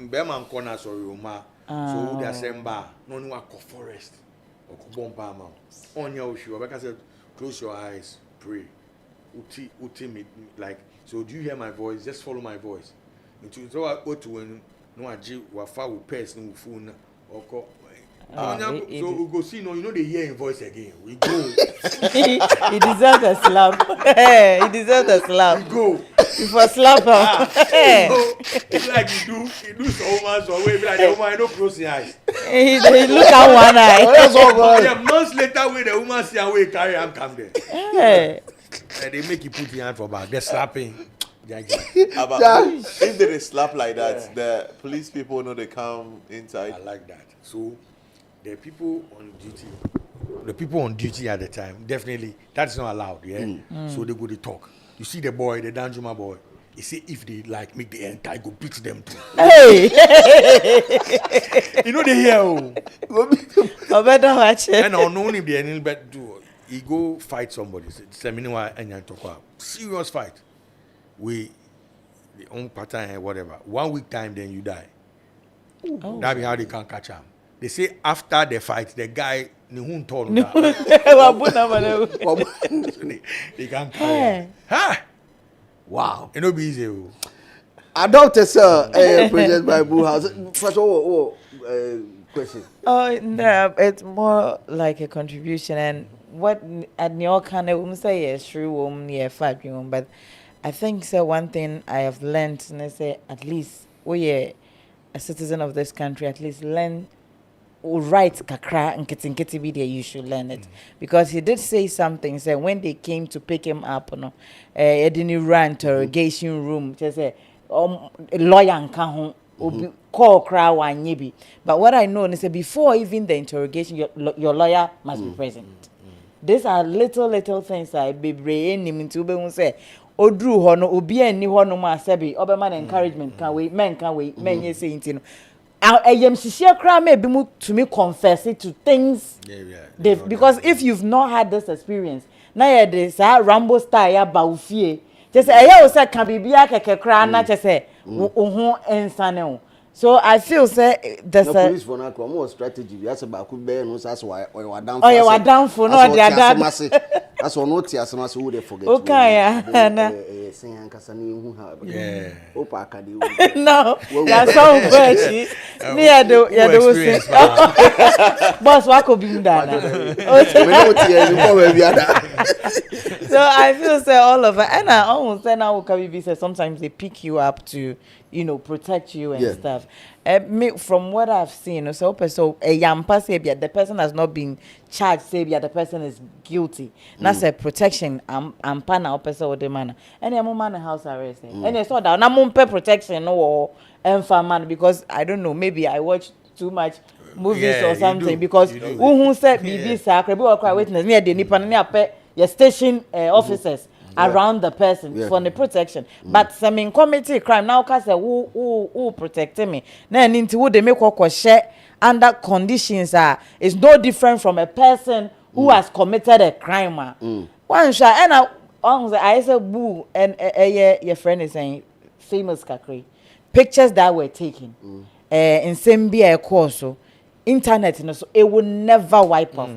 Beman corner sorry so they assemble no one go forest or go bomb on your shoe. Like I said, close your eyes, pray. Uti me like so. Do you hear my voice? Just follow my voice. So I go to when no aji wafa will pass no phone or call. So we go see no, you know they hear his voice again. We go. He deserves a slap. He deserves a slap. We go. Before slap him. It's like he do so much so way like the woman no close your eyes. He look at one eye. Yeah, months later when the woman see away carry him come there. Hey. And they make you put your hand for back. They're slapping. If they slap like that, the police people know they come inside. I like that. So the people on duty at the time, definitely that's not allowed. Yeah. So they go to talk. You see the boy, the Danjuma boy. He say if they like make the entire go beat them too. Hey. You know they hear. I better watch it. And I know if they any better do. He go fight somebody. Seminar and talk about serious fight. We the own pattern and whatever. 1 week time, then you die. Oh. That be how they can catch him. They say after the fight, the guy they can't carry him. Huh? Wow. It no be easy. Adopted sir, President Bible House. First question. Oh no, it's more like a contribution and what at New kind of say is true near 5 years, but I think so one thing I have learned and I say at least we are a citizen of this country, at least learn right kakra and kiti video you should learn it. Because he did say something, say when they came to pick him up, no, didn't run interrogation room, just say lawyer and home call cry one yibi. But what I know is that before even the interrogation, your lawyer must be present. These are little things I be brain him to be say Odru hono obi ani hono ma sebi obeman encouragement can we men say you know I am sincere cry maybe to me confess it to things because if you've not had this experience now this Rambo style ya ba ufie just say ya o say can be bia keke cry na just say ho ensane. So I feel say there's a police for now more strategy. That's about could be no that's why we down. Oh, you are down for no the other. That's what not tiasema so they forget. Okay, yeah. Yeah. Opa akadi. No. That's so virtue. Near the boss wako bimda. So I feel say all of it and I almost say now can be say sometimes they pick you up to protect you and stuff. me from what I've seen, so a yampa say the person has not been charged, say the person is guilty. That's a protection. I'm pana opesa with the man. And a man house arrest. And I saw that I'm pay protection no man because I don't know, maybe I watch too much movies or something because who said BB sacre or cry witness near the nipan near pay your station officers. Around the person for the protection, but some in committee crime now cause who protecting me. Then into who they make what share under conditions is no different from a person who has committed a crime. One shot and I said boo and your friend is saying famous kakri pictures that were taken in same be a course internet so it will never wipe off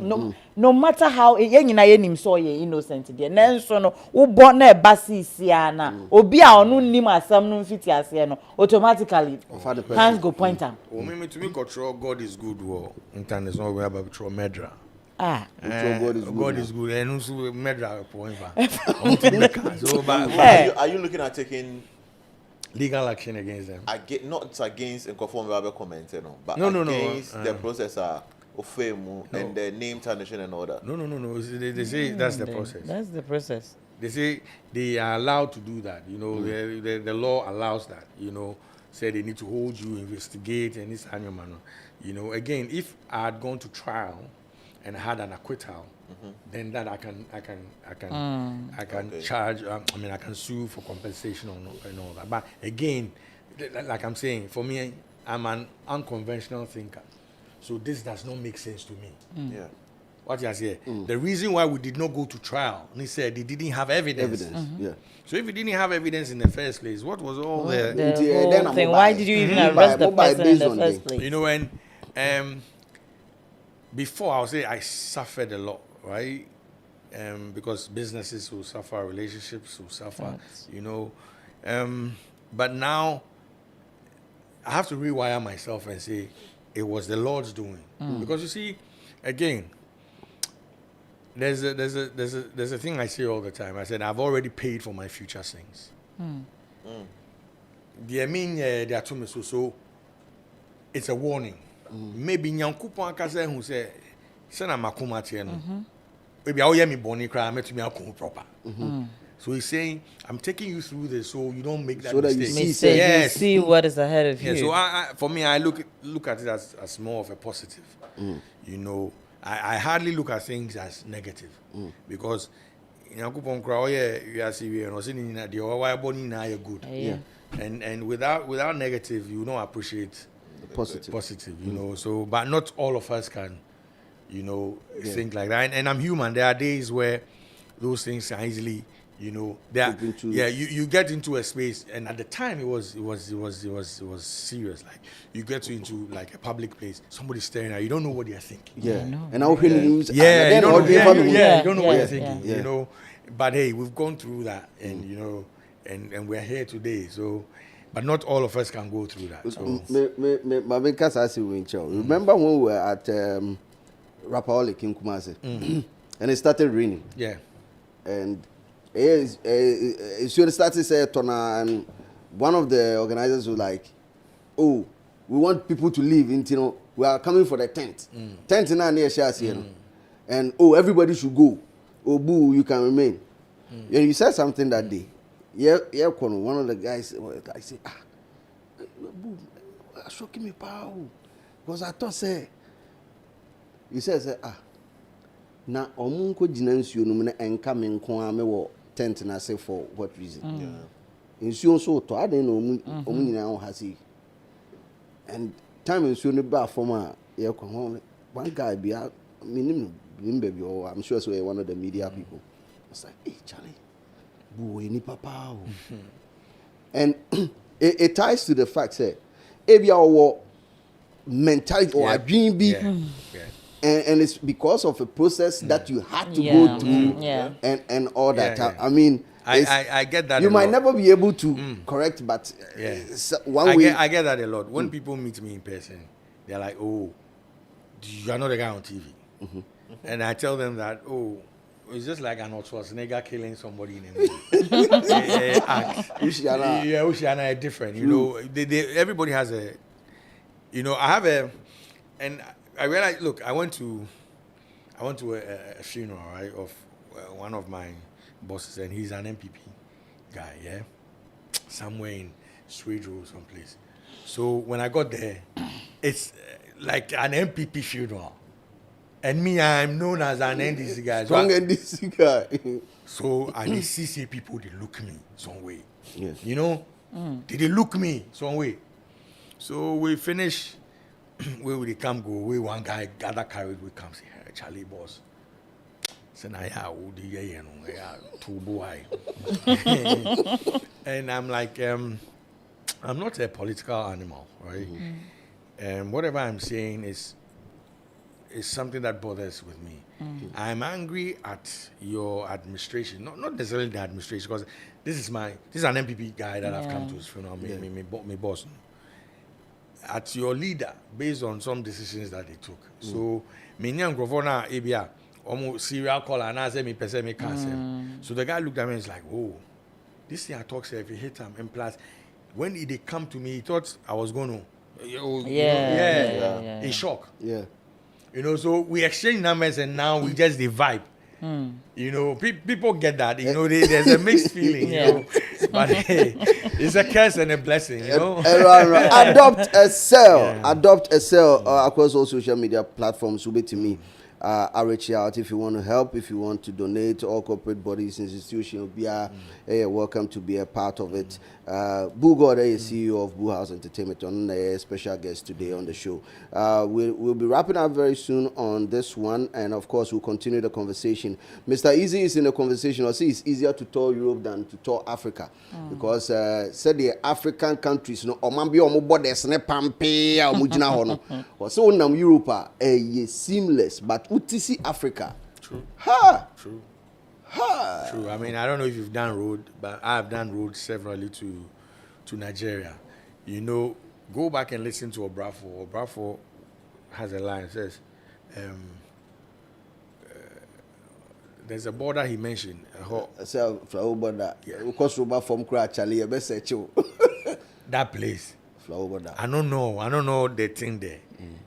no matter how yen so ye innocent there nanso no wo bo na basi sia na obi a onu nim asam no fiti ase no automatically hands go point am me to me control God is good wo internet no we about control medra God is good and also medra point so are you looking at taking legal action against them? Not against and conform with comment, but no, against the processor of fame and the name tarnishing and all that. No. They say that's the process. That's the process. They say they are allowed to do that. You know, the law allows that. You know, say they need to hold you, investigate, and this annual manner. You know, again, if I had gone to trial and had an acquittal, then that I can charge. I can sue for compensation and all that. But again, like I'm saying, for me, I'm an unconventional thinker, so this does not make sense to me. Yeah. What you say? The reason why we did not go to trial, they said they didn't have evidence. Yeah. So if you didn't have evidence in the first place, what was all the whole thing? Why did you even arrest the person in the first place? You know, and before I would say I suffered a lot. Right, because businesses will suffer, relationships will suffer, you know. But now I have to rewire myself and say it was the Lord's doing. Because you see, again, there's a thing I say all the time. I said I've already paid for my future sins. They mean they are to me so it's a warning. Maybe Nyankopon akase who say sena makoma tie no maybe I me boni cry me to me akon proper. So he's saying I'm taking you through this so you don't make that mistake. You see what is ahead of you. So for me I look at it as more of a positive. You know, I hardly look at things as negative because Nyankopon cry you are see we no say ni na de why boni na you good. And without negative you don't appreciate positive, you know. So but not all of us can, you know, think like that. And I'm human. There are days where those things are easily, you know, you get into a space, and at the time it was serious. Like you get into like a public place, somebody's staring at you, you don't know what they're thinking. And I'll hear news. You don't know what they're thinking. You know, but hey, we've gone through that, and you know, and we're here today. So. But not all of us can go through that. So. Remember when we were at Rapaholic in Kumasi, and it started raining. Yeah. And it started to say Tona, and one of the organizers was like, "Oh, we want people to leave. Into we are coming for the tent. Tent in our near Shasi, and everybody should go. Oh, boo, you can remain." And you said something that day. One of the guys said, shocking me power. Because I thought say you said na omunko jinansuo no me enka me nko ame wo tent na say for what reason? Nsuo so to ade na omu nyina ho hasi. And time nsuo no ba form a one guy be minimum baby or I'm sure so one of the media people. It's like, hey Charlie. And it ties to the fact that if you are mentality or a dream be and it's because of a process that you had to go through and all that. I mean I get that. You might never be able to correct, but one way I get that a lot. When people meet me in person, they're like, "Oh, you are not the guy on TV," and I tell them that, "Oh, it's just like an Schwarzenegger killing somebody in a movie." Oceana is different. You know, everybody has You know, I have and I realized. Look, I went to a funeral, right, of one of my bosses, and he's an MPP guy, yeah, somewhere in Sweden or someplace. So when I got there, it's like an MPP funeral. And me, I'm known as an NDC guy. Strong NDC guy. So I they see people, they look me some way. Yes. You know? They look me some way. So we finish, where we come go, we one guy gather carried, we come say, hey, Charlie boss. So now, and I'm like, I'm not a political animal, right? And whatever I'm saying is something that bothers with me. I'm angry at your administration, not necessarily the administration, because this is an MPP guy that I've come to his funeral, me boss. At your leader, based on some decisions that they took. So, me nyam grofona ebia, almost serial caller, and I say me person me cancel. So the guy looked at me and is like, oh, this thing I talk say if you hit him, and plus, when they come to me, he thought I was going to, in shock. Yeah. You know, so we exchange numbers and now we just the vibe. You know, people get that. You know, there's a mixed feeling. You know, but hey, it's a curse and a blessing. You know, adopt a cell. Adopt a cell across all social media platforms. Will be to me. I reach out if you want to help, if you want to donate. All corporate bodies, institutions, welcome to be a part of it. Boo God is CEO of Boo House Entertainment, on a special guest today on the show. We'll be wrapping up very soon on this one, and of course we'll continue the conversation. Mr. Easy is in the conversation. I see it's easier to tour Europe than to tour Africa, because said the African countries, no, Omambi borders ne pampe mujina hono. So nam Europe seamless, but UTC Africa. True. Ha. True. Ha. True. I mean, I don't know if you've done road, but I've done road severally to Nigeria. You know, go back and listen to Obrafo. Obrafo has a line that says, there's a border he mentioned. Flower border. Because Ruba from Charlie, that place. Flower border. I don't know the thing there.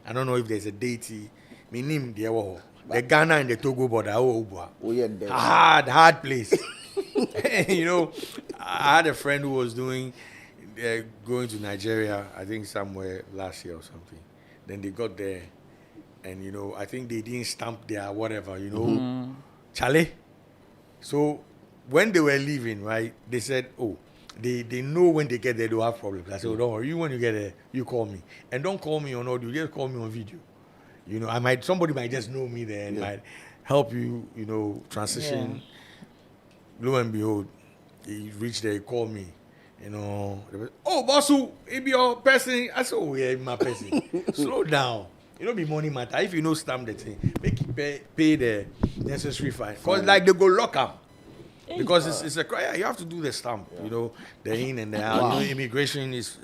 I don't know if there's a deity. Minim the Ghana and the Togo border. Hard place. You know, I had a friend who was going to Nigeria, I think somewhere last year or something. Then they got there, and you know, I think they didn't stamp their whatever, you know, Charlie. So when they were leaving, right, they said, oh, they know when they get there they'll have problems. I said, oh, don't worry, you when you get there, you call me, and don't call me on audio, just call me on video. You know, somebody might just know me there and might help you, you know, transition. Lo and behold, he reached there, he called me, you know. Oh, Bossu, it be your person. I said, oh, yeah, my person. Slow down. It don't be money matter. If you know stamp the thing, make you pay the necessary fine. Because like they go lock up. Because it's a crime. You have to do the stamp, you know, the in and the out. You know, immigration is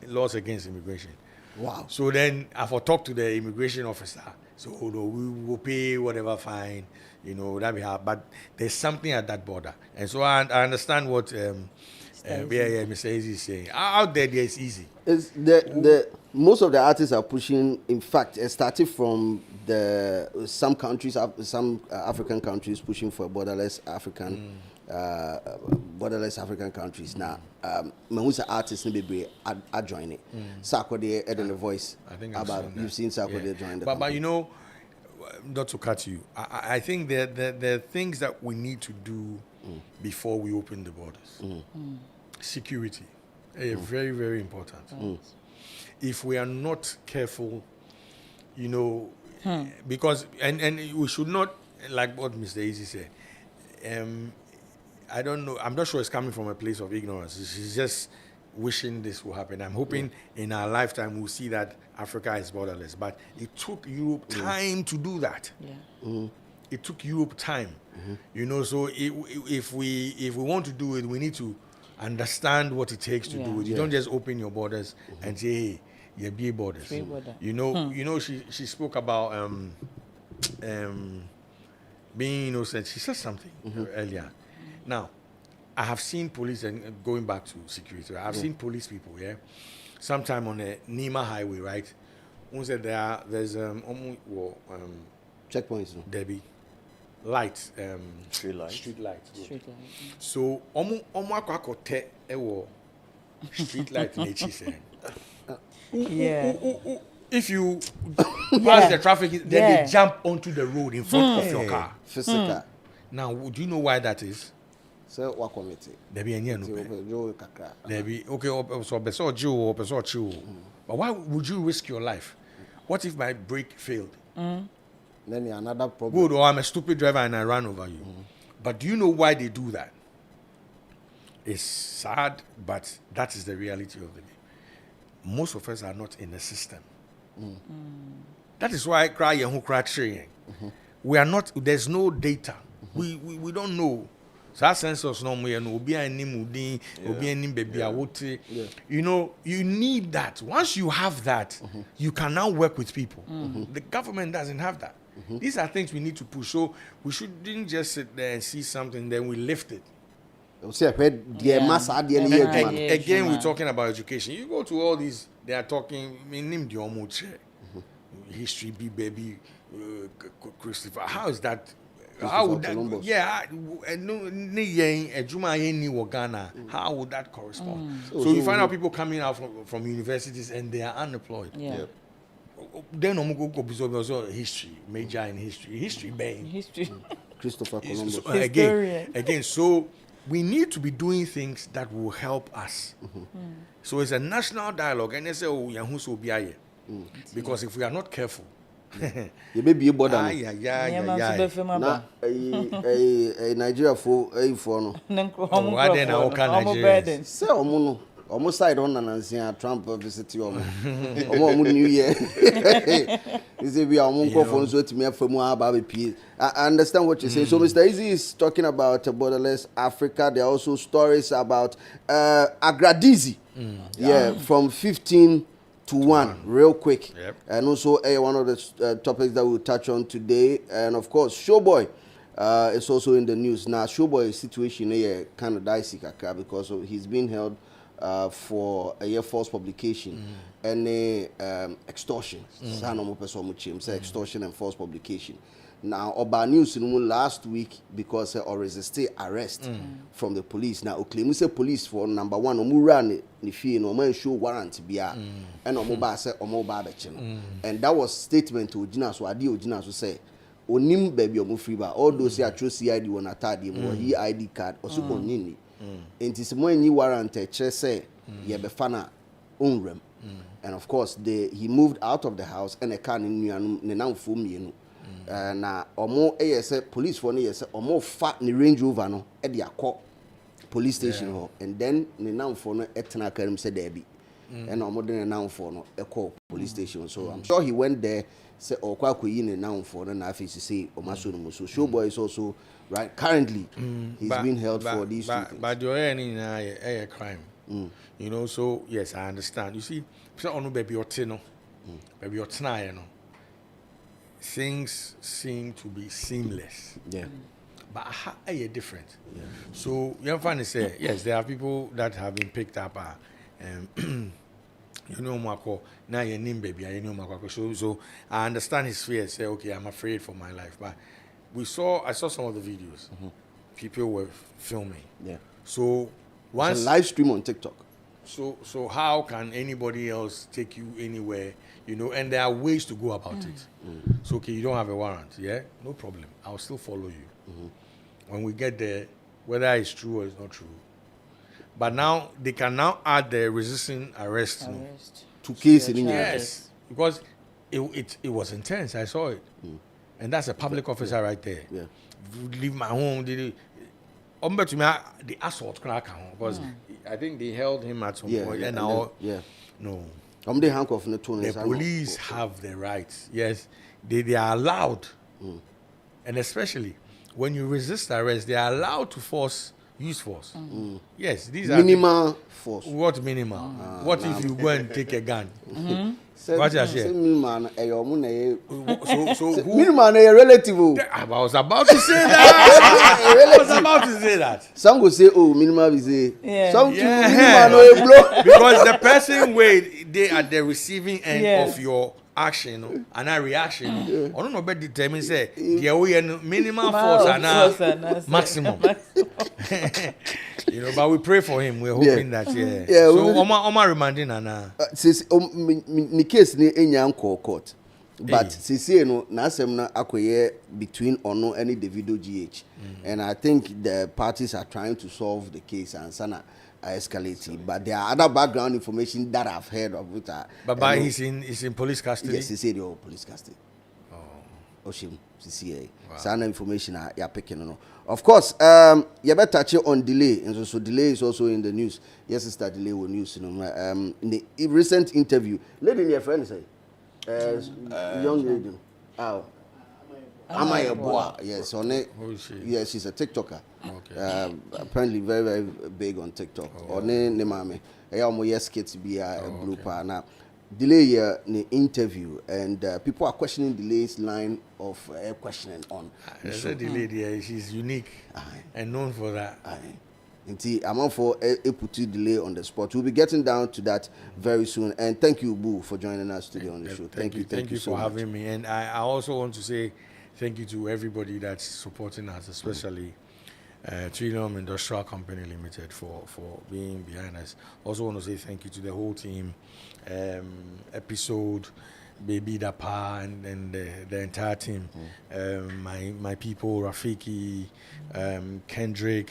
laws against immigration. Wow. So then I for talk to the immigration officer. So we will pay whatever fine, you know, that we have. But there's something at that border. And so I understand what Mr. Easy is saying. Out there it's easy. It's the most of the artists are pushing, in fact, it started from some African countries pushing for borderless African countries. Now, Mahusa artists are joining. Sarkodie and the voice. I think you've seen Sarkodie join the but you know, not to cut you, I think there are things that we need to do before we open the borders. Security, very, very important. If we are not careful, you know, because and we should not, like what Mr. Easy said. I don't know. I'm not sure it's coming from a place of ignorance. She's just wishing this will happen. I'm hoping in our lifetime we'll see that Africa is borderless. But it took Europe time to do that. It took Europe time. You know, so if we want to do it, we need to understand what it takes to do it. You don't just open your borders and say, hey, you be borders. You know, she spoke about being innocent. She said something earlier. Now, I have seen police, and going back to security, I have seen police people, sometime on the Nima Highway, right? Who said there's checkpoints. Debbie. Lights, Street lights. Street lights. So, akwakote ewo street light nature saying. Yeah. If you pass the traffic, then they jump onto the road in front of your car. Physical. Now, do you know why that is? So what committee? There be any Joe kakra. there be okay. So beso Jew or beso chill. But why would you risk your life? What if my brake failed? Then another problem. Good, or I'm a stupid driver and I ran over you. But do you know why they do that? It's sad, but that is the reality of the game. Most of us are not in the system. That is why I cry and who cry training. We are not. There's no data. We don't know. So that census no more. No, be any moody, be any baby. You know, you need that. Once you have that, you can now work with people. The government doesn't have that. These are things we need to push. So we shouldn't just sit there and see something, then we lift it. Again, We're talking about education. You go to all these, they are talking, history, baby, Christopher. How is that? How would that? Columbus. Yeah, how would that correspond? So you find out people coming out from universities and they are unemployed. Yeah. Then go history, major in history, Christopher Columbus. So, again, so we need to be doing things that will help us. So it's a national dialogue, and they say, "Oh, Yahuso Biaye," because if we are not careful, you may be a border. Na Nigeria for no. Why then I can Nigeria? Say omuno. Almost side on and Trump visit you. New Year. Is it we are phones with me for more about I understand what you say. So Mr. Easy is talking about borderless Africa. There are also stories about Agradizi. From 15 to 1, real quick. And also one of the topics that we'll touch on today. And of course, Showboy is also in the news. Now, Showboy's situation here kind of dicey because he's been held for a year false publication and extortion. Extortion and false publication. Now, Oba News last week because or resisted arrest from the police. Now, claim say police for number one, Omura ni fee no man show warrant bia, and Omoba say Omoba bechino. And that was statement to Ojina so Adi Ojina so say onim baby omufriba. All those say atro CID won atade mo he ID card oso onini. Enti se mo anyi warrant che say ye be fana onrem. And of course he moved out of the house and a car in nuanum ne namfo mienu. Na omo say police for no say omo fat ni Range Rover no e de akọ police station ho, and then ne namfo no etena karim say there be. And omo de ne namfo no e call police station. So I'm sure he went there say okwa akoyi ne namfo no na afisi say omaso no so Showboy is also right currently he's been held for these two things. But you're a crime. You know, so yes, I understand. You see, baby otino, baby otina, things seem to be seamless. But how are you different? So you find say yes, there are people that have been picked up. You know, Marco, now your name, baby. I know Marco. So I understand his fear. Say, okay, I'm afraid for my life. But I saw some of the videos. People were filming. So once it's a live stream on TikTok. So how can anybody else take you anywhere? You know, and there are ways to go about it. So okay, you don't have a warrant, no problem. I'll still follow you. When we get there, whether it's true or it's not true. But now they can now add the resisting arrest. To case in yes, because it was intense. I saw it, and that's a public officer right there. Leave my home. The assault because I think they held him at some point. And now, no. The police have the rights. Yes, they are allowed, and especially when you resist arrest, they are allowed to use force. Yes, these are minimal force. What minimal? What if you go and take a gun? What you say? Minimum, So who? Minimum, a relative. I was about to say that. I was about to say that. Some will say, oh, minimum is a. Some Yeah. minimum no a blow. Because the person where they are the receiving end of your action and a reaction, I don't know, but determine say the minimum force and maximum. You know, but we pray for him. We're hoping that so Oma reminding Anna. Since the case ni enya court, but since no na asem na akoye between Ono and Davido GH, and I think the parties are trying to solve the case and sana escalating. But there are other background information that I've heard of it. But he's in police custody. Yes, he said the police custody. Oshim, CCA. Sana information are picking on. Of course, you better touch on delay, and so delay is also in the news. Yes, sister, delay was news. In the recent interview, lady, your friend say, young lady, Amaya Boa, yes, on it. Yes, she's a TikToker. Okay. Apparently, very, very big on TikTok. Or ne mame, yes, kids be a blue pa now. Delay in the interview, and people are questioning Delay's line of questioning on. I said Delay there, she's unique and known for that. Indeed, I'm on for a put Delay on the spot. We'll be getting down to that very soon. And thank you, Boo, for joining us today on the show. Thank you so for having me. And I also want to say thank you to everybody that's supporting us, especially Trillium Industrial Company Limited for being behind us. Also want to say thank you to the whole team, Episode, Baby Dapa, and the entire team. My people, Rafiki, Kendrick,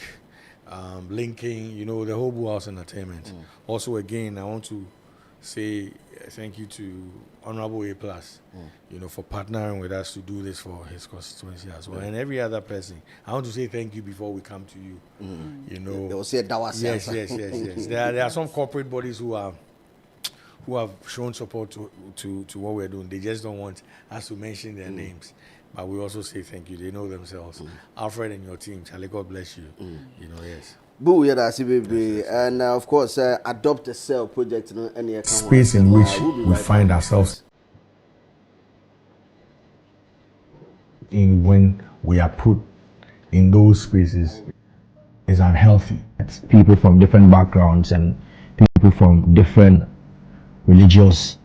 Linking, you know, the whole Blue House Entertainment. Also, again, I want to say thank you to Honorable A+, you know, for partnering with us to do this for his constituency as well, and every other person. I want to say thank you before we come to you. You know, they will say that was yes. There are some corporate bodies who have shown support to what we're doing. They just don't want us to mention their names. But we also say thank you. They know themselves. Alfred and your team, Charlie, God bless you. You know, yes. Boo, yeah, that's baby. And of course, Adopt a Cell project. Any space in which we find ourselves in when we are put in those spaces is unhealthy. It's people from different backgrounds and people from different religious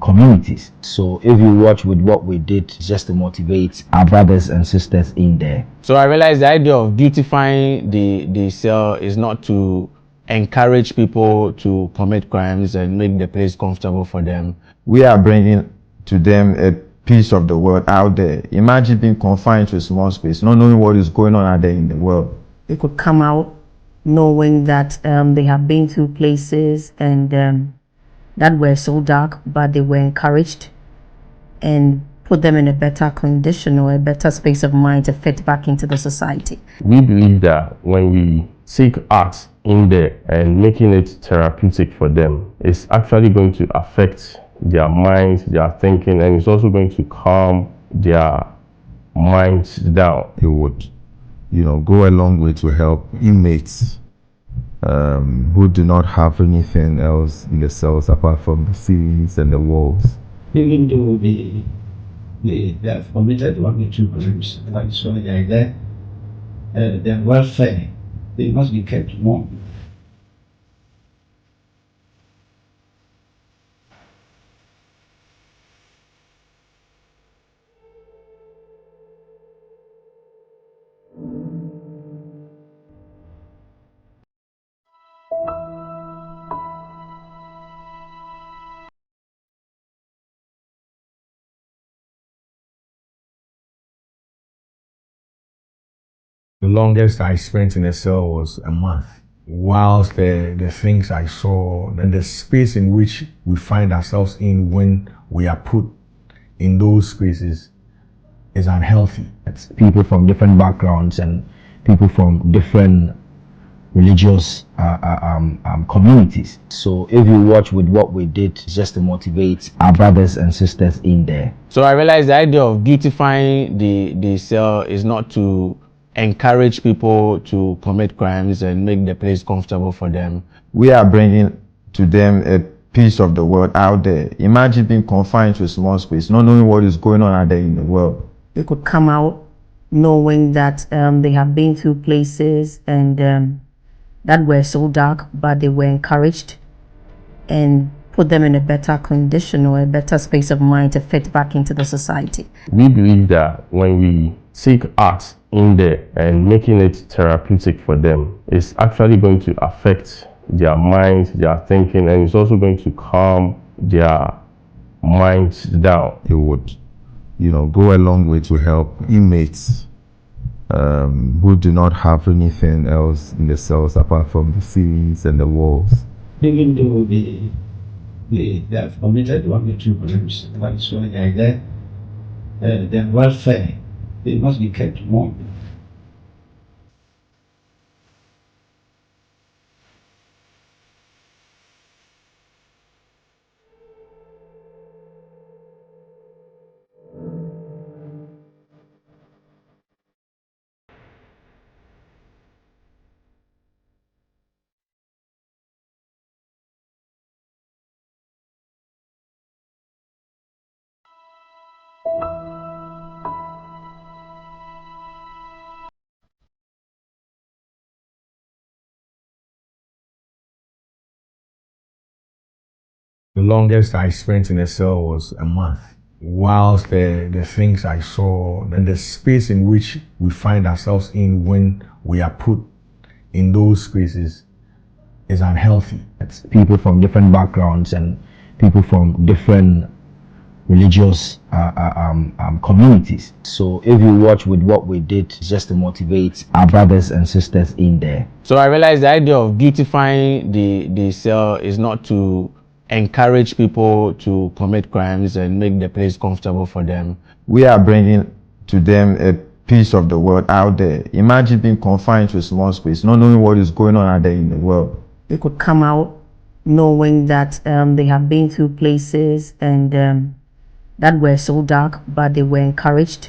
communities. So if you watch with what we did, just to motivate our brothers and sisters in there. So I realized the idea of beautifying the cell is not to encourage people to commit crimes and make the place comfortable for them. We are bringing to them a piece of the world out there. Imagine being confined to a small space, not knowing what is going on out there in the world. They could come out knowing that they have been to places and that were so dark, but they were encouraged and put them in a better condition or a better space of mind to fit back into the society. We believe that when we take art in there and making it therapeutic for them, it's actually going to affect their minds, their thinking, and it's also going to calm their minds down. It would, go a long way to help inmates who do not have anything else in the cells apart from the ceilings and the walls. Even though they are committed one or two groups, like so like that, their welfare, they must be kept warm. The longest I spent in a cell was a month. Whilst the things I saw and the space in which we find ourselves in when we are put in those spaces is unhealthy. It's people from different backgrounds and people from different religious communities. So if you watch with what we did, just to motivate our brothers and sisters in there. So I realized the idea of beautifying the cell is not to encourage people to commit crimes and make the place comfortable for them. We are bringing to them a piece of the world out there. Imagine being confined to a small space, not knowing what is going on out there in the world. They could come out knowing that they have been through places and that were so dark, but they were encouraged and put them in a better condition or a better space of mind to fit back into the society. We believe that when we take art in there and making it therapeutic for them, it's actually going to affect their minds, their thinking, and it's also going to calm their minds down. It would, go a long way to help inmates who do not have anything else in the cells apart from the ceilings and the walls. Even though they have committed one or two crimes, but it's like that, their welfare, they must be kept warm. The longest I spent in a cell was a month. Whilst the things I saw and the space in which we find ourselves in when we are put in those spaces is unhealthy. It's people from different backgrounds and people from different religious communities. So if you watch with what we did, just to motivate our brothers and sisters in there. So I realized the idea of beautifying the cell is not to encourage people to commit crimes and make the place comfortable for them. We are bringing to them a piece of the world out there. Imagine being confined to a small space, not knowing what is going on out there in the world. They could come out knowing that they have been through places and that were so dark, but they were encouraged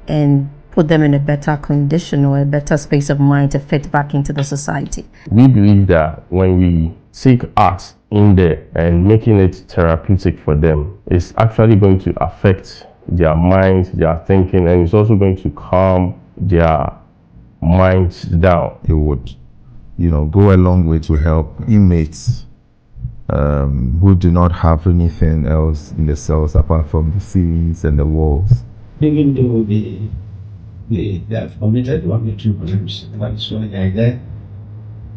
and put them in a better condition or a better space of mind to fit back into the society. We believe that when we take art in there and making it therapeutic for them, it's actually going to affect their minds, their thinking, and it's also going to calm their minds down. It would, go a long way to help inmates who do not have anything else in the cells apart from the ceilings and the walls. Even though they have committed one or two crimes, but it's like that,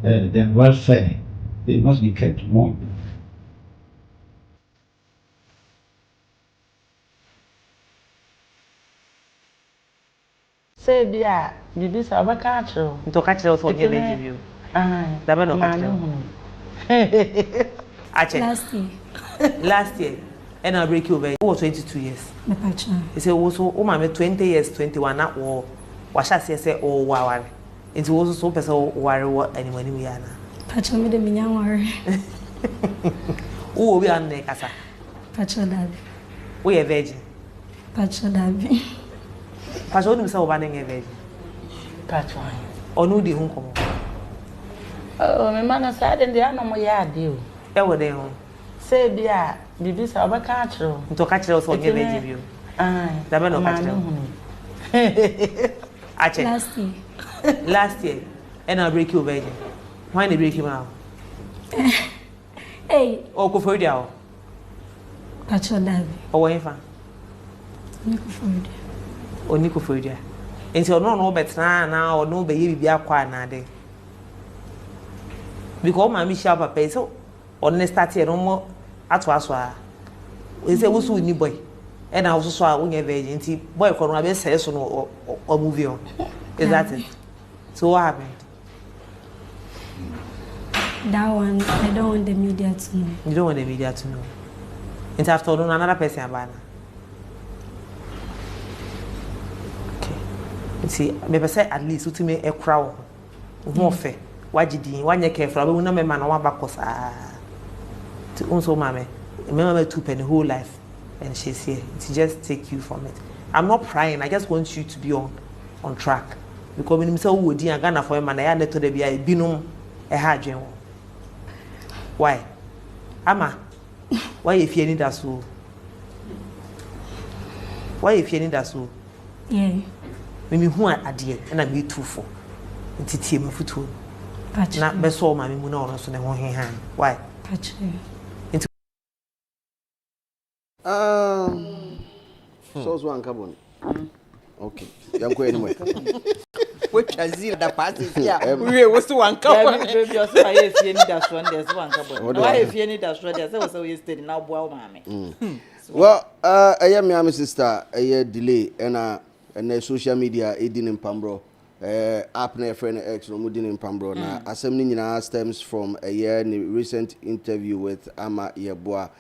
their welfare, they must be kept warm. Say, yeah, you do so. What can't you? To catch those on your interview. That man, last year, and I'll break you over. Oh, 22 years. He said, also, oh, my 20 years, 21 at war. What shall I say? Oh, wow. It was so person worry what anyone we are. Patch me the minya worry. Oh, we are near Casa. Patch that. We are virgin. Patch that. Patch on himself banning a virgin. Patch one. Or no, the home come. Oh, my man said, and the animal yard deal. There were they home. Say, yeah, you do so. What can't you? To catch those on your interview. That man, no catch them. Last year, and I'll break you virgin. Why they break him out? Hey. Oh, go for it out. Patch that. Oh, where fan? Nico for it. Oh, Nico for it. And so no better now or no baby be acquired now. Because my Michelle Papa so on the start here no more at was we say who's new boy. And I also saw when you're virgin boy can be say so or movie on. Is that it? So what happened? That one, I don't want the media to know. You don't want the media to know. It's after all another person about it. Okay. You see, maybe say at least to me a crowd. More fair. Why did you want your careful? I will not man one back was to also mammy. Remember to spend the whole life and she's here. To just take you from it. I'm not prying, I just want you to be on track. Because when you say would you Ghana for a man, I had to be a binum a hard. Why? Ama, why if you need that so? Why if you need that so? Yeah. Maybe who are dear and I be too for. It's team foot. Not best all my moon so they won't hand. Why? Patch. So one carbon. Okay. You're going anyway. Which has seen the party here. We was to one carbon. Baby, you're so if you need that one, there's one carbon. Why if you need that one, there's also yesterday now, boy, mammy. Well, I am my sister, a year delay, and social media, aiding in Pambro. App na friend X no mudin in Pambro. Na assembly nyina stems from a year recent interview with Ama Yeboah.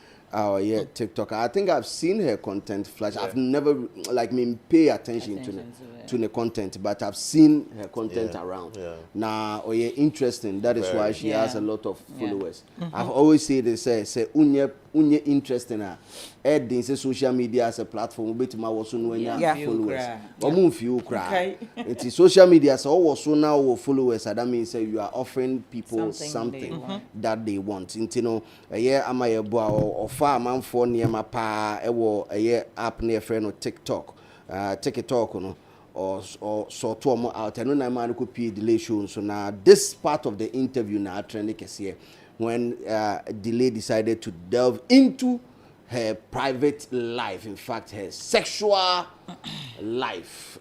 Yeah, TikTok. I think I've seen her content flash. I've never pay attention to the content, but I've seen her content around. Now, yeah, interesting. That is why she has a lot of followers. I've always said they say unye interesting. Adding social media as a platform, bit my was followers. Few cry. It is social media so also now followers. That means you are offering people something that they want. You know, am I or far man for near my pa app near friend or TikTok. TikTok no or so to more out. I know na man could pay delay show. So now this part of the interview now trendy case here when delay decided to delve into her private life, in fact, her sexual life.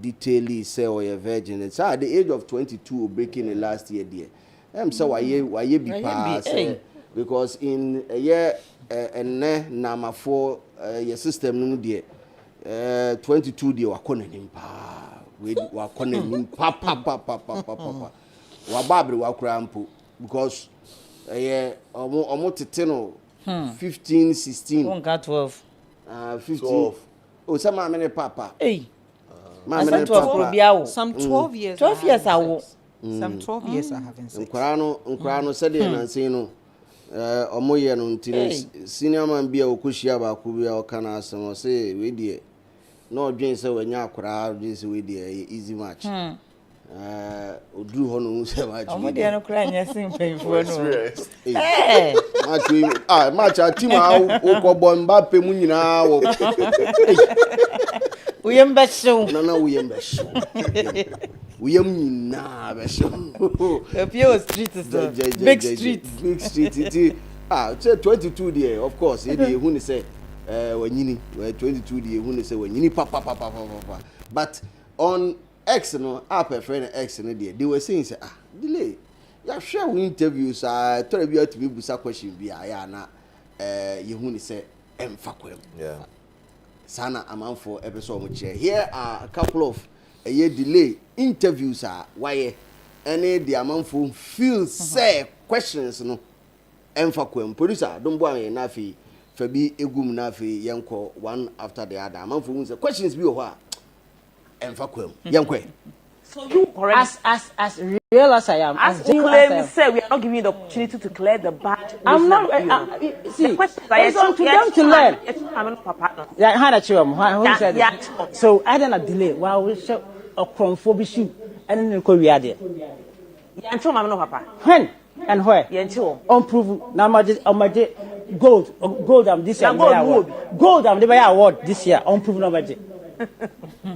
Detail say or a virgin. It's at the age of 22, breaking the last year, dear. So why you be pass? Because in a year and number 4 your system no dear 22 dear wakonin pa we wakonin papa wa babri wa krampo because omo teteno 15 16 one got 12 15 12. Oh some many papa hey mama 12 some 12 years 12 years awo some 12 years are having sex nkrano said na say no omo ye no ntine senior man bia okohia ba ko bia o kana asem say we die no odwen say wanya akora odwen say we die easy match oduru ho no say match omo de no kra nya simpenfo no match a team a ukobọ Mbappe mu nyina wo uyembe show na uyembe show uyemnyina be show pure street is big street it say 22 there of course e dey who say wanyini 22 there who say wanyini papa but on X no app friend X no there they were saying say delay ya share we interviews tell be to be busa question bi ya na you who say emfa kwem sana amanfo episode mo share here are a couple of a year delay interviews why any the amanfo feel say questions no emfa kwem producer don't bo am na fi fabi egum na fi yenko one after the other amanfo say questions bi o ho emfa kwem yenko. So you correct as real as I am, as you claim say we are not giving you the opportunity to clear the bad. I'm not. See, it's up to them to learn. I'm not papa. Yeah, how that you who said that? So I don't delay. While we show a chromophobia and then we are there. Yeah, until I'm not papa. When and where? Yeah, until unproven. Now my gold. This year. Gold. I'm the award this year. Unproven budget.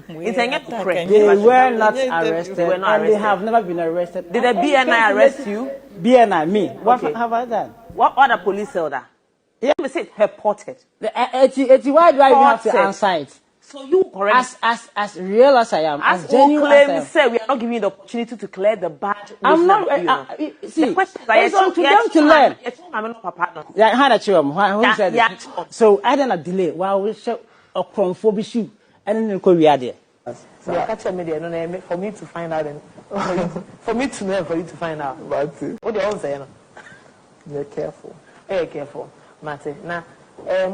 They were not arrested, and they have never been arrested. Did the BNI arrest you? BNI, me. What have I done? What other police held that? Yeah, me say reported. Why do I even have to answer it? So you correct as real as I am, as genuine as I am. Say we are not giving you the opportunity to clear the bad. I'm not. See, it's up to them to learn. I'm not papa. Yeah, how that you who said that? So I don't delay. While we show a chromophobia. And then we are there. So you catch me there, no, for me to find out, and for me to know, for you to find out. But what do you want to say? Be careful. Very careful, Mate. Now,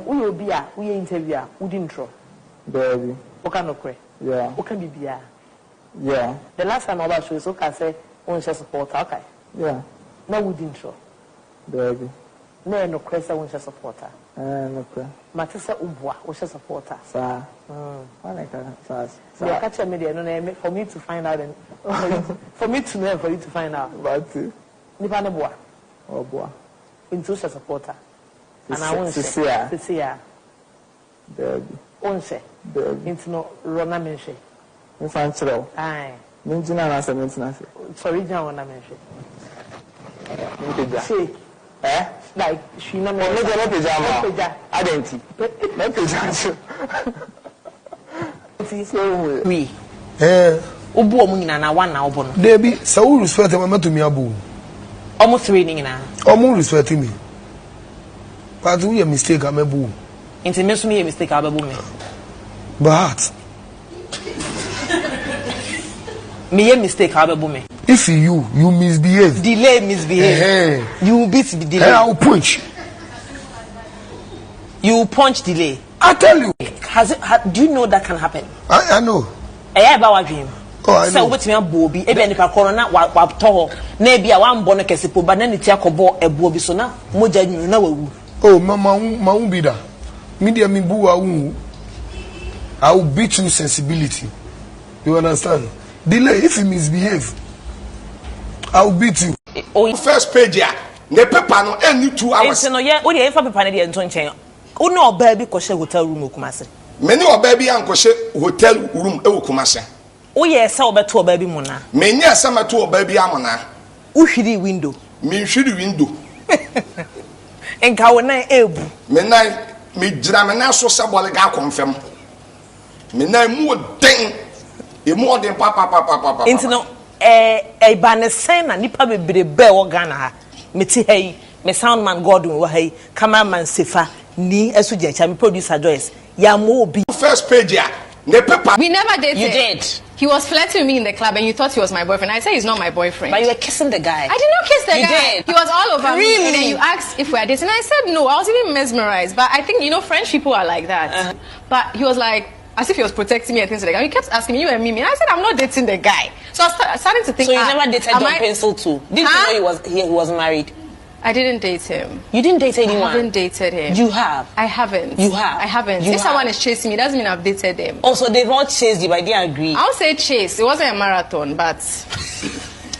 we will be we interview, we didn't throw. Baby. What kind of cray? Yeah. What can be yeah. The last time I was showing, so can say, one share support, okay. Yeah. No, we didn't throw. Baby. No crazy, one share supporter. No crazy. Matisa Ubwa, which is a supporter. Sir. You catch me there, no, for me to find out, and for me to know, for you to find out. But Nipanaboa. Oh, boy. into a supporter. And I won't say, won't say, into no Rona Menshi. Infantile. Aye. Maintenance and maintenance. It's original Rona Menshi. See, like she no more. No pajama. Identity. No pajama. We. Obu omu nyina na one na obo no. Debi, so who respect me to me abu? Almost 3 nyina. Omu respect me. But we a mistake am abu. Inti me so me a mistake ababu me. But me a mistake ababu me. If you misbehave. Delay misbehave. You beat the delay. I will punch. You punch delay. I tell you. Do you know that can happen? I know. About what dream? Oh, I know. So what me bobi e be nipa corona wa to na bia wa mbo no kesipo ba na ne tia kobo ebuo bi so na moja nyu na wawu. Oh ma be da. Me dia me bu wa wu. I will beat you sensibility. You understand? Delay if you misbehave. I will beat you. Oh, first page ya. The paper no any 2 hours. No ye o dey fa paper na dey nto nchen. O na oba bi ko she hotel room okumase. Many oba bi an ko she hotel room e okumase. O ye se obeto oba bi mu na. Many asa meto oba bi amona. O hwiri window. Me hwiri window. Enka wona ebu. Me nan me gira me na so sabole ga konfem. Me nan mu den. E mu den papa. Inti no ba ne sen na nipa bebrebe wo Ghana ha. Me ti hai, me sound man Godwin wo hai, cameraman Sefa, ni esu jecha, me producer Joyce. Ya mo obi. First page ya. The paper. We never dated. You did. He was flirting with me in the club and you thought he was my boyfriend. I said he's not my boyfriend. But you were kissing the guy. I did not kiss the you guy. Did. He was all over really? me. And then you asked if we are dating. I said no. I was even mesmerized. But I think, French people are like that. But he was like, as if he was protecting me and things like that. He kept asking me, you and me. And I said, I'm not dating the guy. So I started to think. So you never dated John Pencil too? Didn't you know he was married? I didn't date him. You didn't date anyone? I haven't dated him. You have? I haven't. You have? I haven't. If someone is chasing me, it doesn't mean I've dated them. Oh, so they've all chased you, but I didn't agree. I'll say chase. It wasn't a marathon, but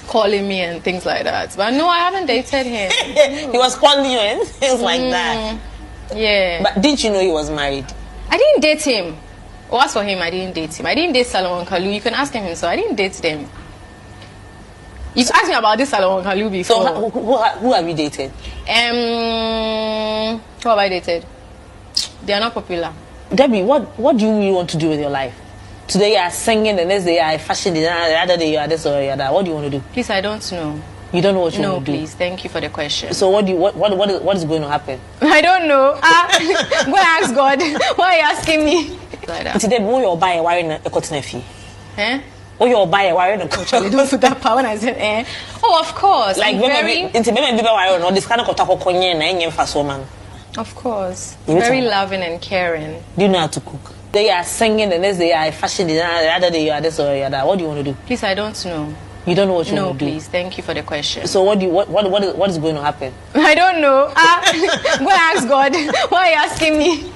calling me and things like that. But no, I haven't dated him. He was calling you and things like that. Yeah. But didn't you know he was married? I didn't date him. Oh, as for him, I didn't date him. I didn't date Salomon Kalou. You can ask him himself. I didn't date them. You asked me about this Salomon Kalou before. So who have you dated? Who have I dated? They are not popular. Debbie, what do you really want to do with your life? Today you are singing, the next day you are fashion designer, the other day you are this or the other. What do you want to do? Please, I don't know. You don't know what you want to do? No, please. Thank you for the question. So what is going to happen? I don't know. Go ask God. Why are you asking me? Today, who you buy a wire a cotton fee? Oh, you buy a wire and a coach. You don't put that power. And I said, Oh, of course. Like very. It's a baby wire or this kind of kotako konye na enye faso man. Of course. Very loving and caring. Do you know how to cook? They are singing, the next day you are fashion designer, the other day you are this or the other. What do you want to do? Please, I don't know. You don't know what you want to do? No, please. Thank you for the question. So what is going to happen? I don't know. Go ask God. Why are you asking me?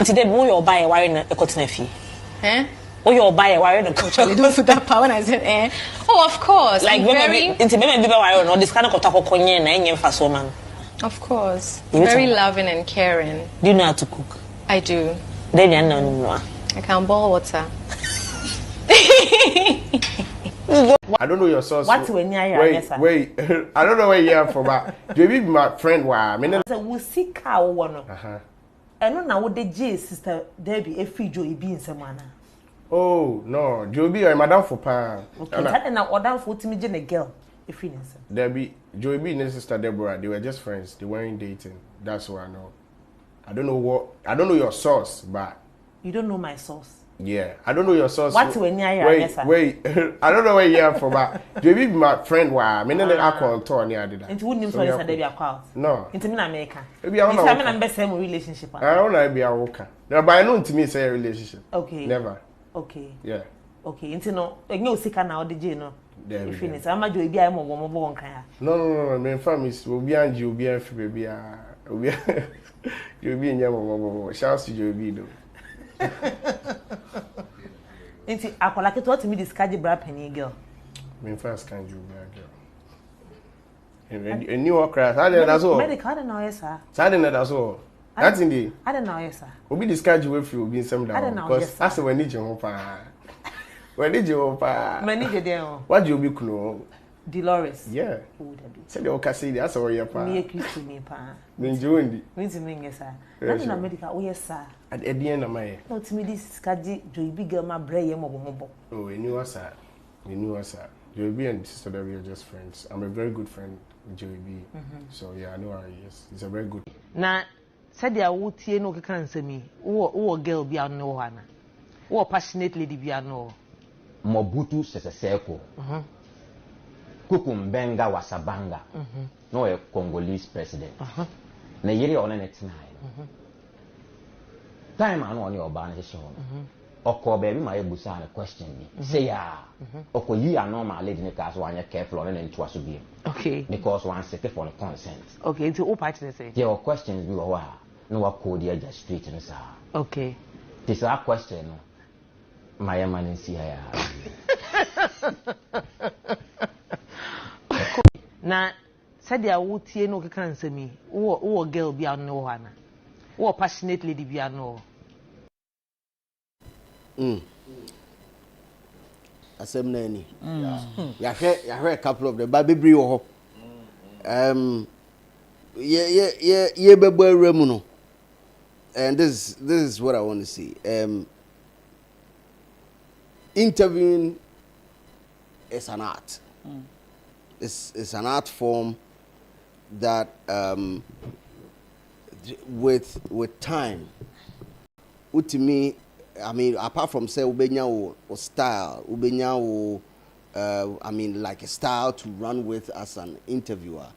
Today, who you buy a wire and a cotton fee? Oh, you buy a wire and a coach. You don't put that power. And I said, Oh, of course. Like very. It's a baby wire or this kind of kotako konye na enye faso man. Of course. Very loving and caring. Do you know how to cook? I do. Then you know. I can boil water. I don't know your source. What's when you are? Wait. I don't know where you are from. Do you be my friend? Why? I mean, we see cow one. And no, now the J sister Debbie a free Joey be in Samana. Oh no, Joey or Madame for pa. Okay, that now order for to me a girl. If you Debbie, Joey and his sister Deborah, they were just friends. They weren't dating. That's what I know. I don't know your source, but you don't know my source. Yeah, I don't know your source. What's when you are? Wait. I don't know where you are from. Do you be my friend? Why? I mean, I can't talk near that. Into who names for this Debbie account? No. Into me America. Maybe I don't know. I'm best same relationship. I don't know. Be a worker. No, but I know to me say a relationship. Okay. Never. Okay. Yeah. Okay. Into no. You see, can now the J no. If you I'm not doing. Be I'm one kind. No. My family will be and you be and baby. You'll be in your shouts to you be though. Inti akola ke to me discard bra penny girl. Me first can you be a girl. A new class. I don't know. Medical, I don't know, yes, sir. I don't know that's all. That's in the. I don't know, yes, sir. Obi discourage you if you be some down. I don't know, because yes, sir. that's when you home When did you home Many did there. What do you be kuno? Dolores. Yeah. Say the okasi that's all your pa. Me accuse me pa. Me join Me to me yes, sir. That's not medical. Oh yes, sir. At the end of my. No, to me this kaji joy big girl my brain mo. Oh, you knew us, sir. You knew us, sir. Joey B and Sister Debbie are just friends. I'm a very good friend with Joey B. So yeah, I know her. Yes, he's a very good. Na said ya wo tie no keka nsemi. Wo girl bi ano ha na. Wo passionate lady bi ano. Mobutu Sese Seko. Kukumbenga Wasabanga. No a Congolese president. Na yiri ona netina. Time ano oni organization. Oko baby my busa na question me. Say ya. Oko yi normal lady ne case one careful on and to be. Okay. Because one second for the consent. Okay, into all parties say. There are questions we were no what code here just straight and sir. Okay. This is a question. My man in see here. Na said ya wo tie no keka nsemi. Wo girl bi ano ha na. Wo passionate lady bi ano. Asem na ni. Ya hwe a couple of them ba bebri wo ho. Ye bebo awremu no. And this is what I want to see. Interviewing is an art. It's an art form that with time, to me, I mean, apart from say ubenya or style, ubenya I mean, like a style to run with as an interviewer.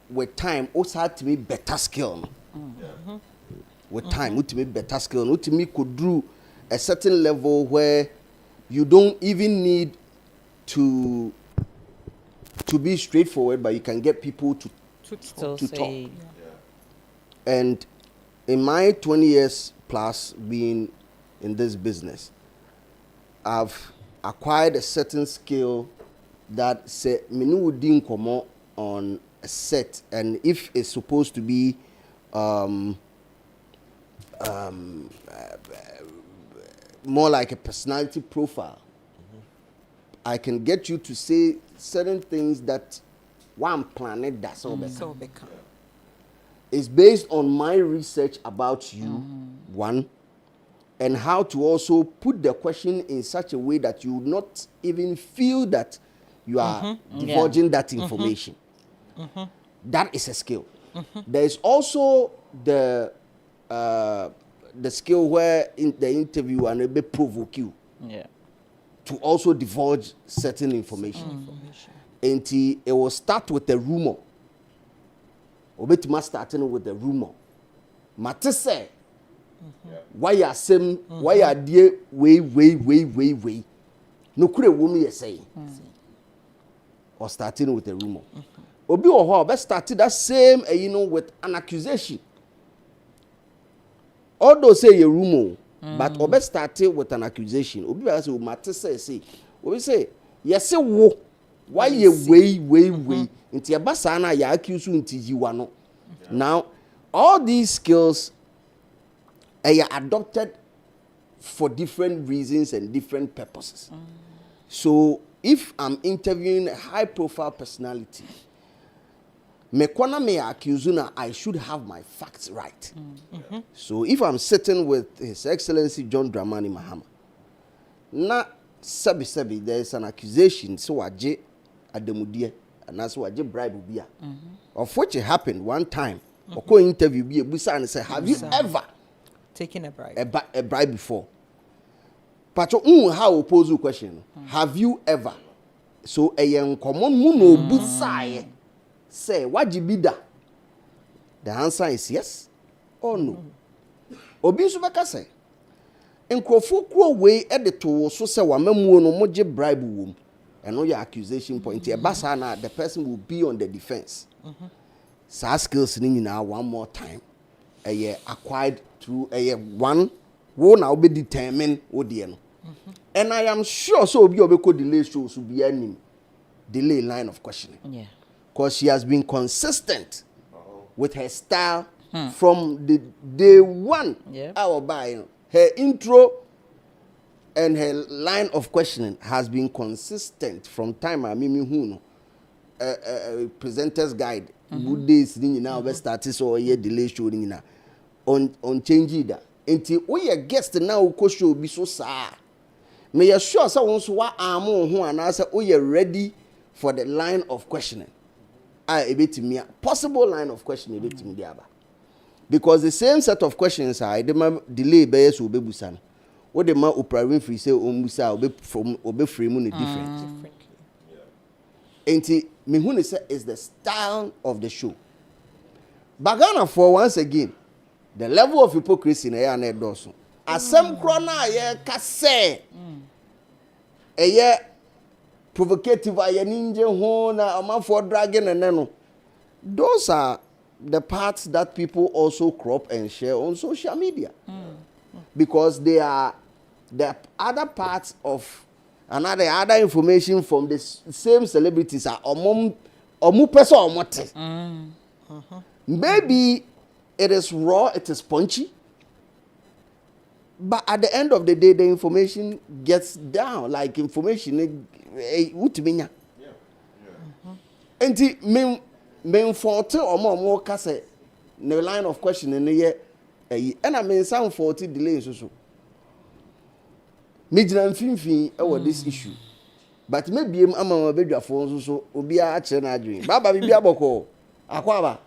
With time, also had to me better skill. With time, to me better skill. To me could do a certain level where you don't even need to be straightforward, but you can get people to talk. Yeah. And in my 20 years plus being in this business, I've acquired a certain skill that say me no din komo on a set, and if it's supposed to be more like a personality profile, I can get you to say certain things that one planet does so become. It's based on my research about you, one, and how to also put the question in such a way that you would not even feel that you are divulging that information. That is a skill. There is also the skill where in the interview and it may provoke you to also divulge certain information. And it will start with a rumor. Obetima starting with a rumor. Mate say, why you say, why you dear way. No kure woman you say. Or starting with a rumor. Obi or her started that same, with an accusation. Although say a rumor, but obe started with an accusation. Obi say, mate say, obi say, yes say wo. Why you way into your basana ya accuse you into you no. Now all these skills are adopted for different reasons and different purposes. So if I'm interviewing a high profile personality, me accuse you, I should have my facts right. So if I'm sitting with His Excellency John Dramani Mahama, na sabi there is an accusation so aje ademudia and that's what aje bribe bia of which it happened one time. Oko interview be busa and say, have you ever taken a bribe? A bribe before? Pacho how oppose you question. Have you ever? So a young common muno busa say what you be da? The answer is yes or no. Obi so beka say nkrofo kro we edito so say wa mamuo no moje bribe wom. And all your accusation point here, basana the person will be on the defense. So skills now one more time. Acquired through one will now be determined odieno. And I am sure so be obeko delay shows will be any delay line of questioning. Yeah. because she has been consistent with her style from the day one. Our buy her intro and her line of questioning has been consistent from time I mean who presenter's guide good days now we started so year delay showing na on change that until we a guest now ko show be so sa me you sure so won so wa amo ho anasa we are ready for the line of questioning ebetimi possible line of questioning ebetimi dey aba because the same set of questions are the delay be so obebusa no what the man Oprah Winfrey say ombusa obe frame no different enti me who say is the style of the show bagana for once again the level of hypocrisy na ya na edoso asem kro na ye ka say provocative aye ninje ho na amanfo dragging and no those are the parts that people also crop and share on social media because they are the other parts of another other information from the same celebrities are omu person omote maybe it is raw, it is punchy, but at the end of the day the information gets down like information utiminya enti men forte omo ka say the line of questioning here and I mean some 40 delays so me gina mfimfin about this issue but maybe ama bedwafo so obi a kire na adwen baba bibia boko akwaba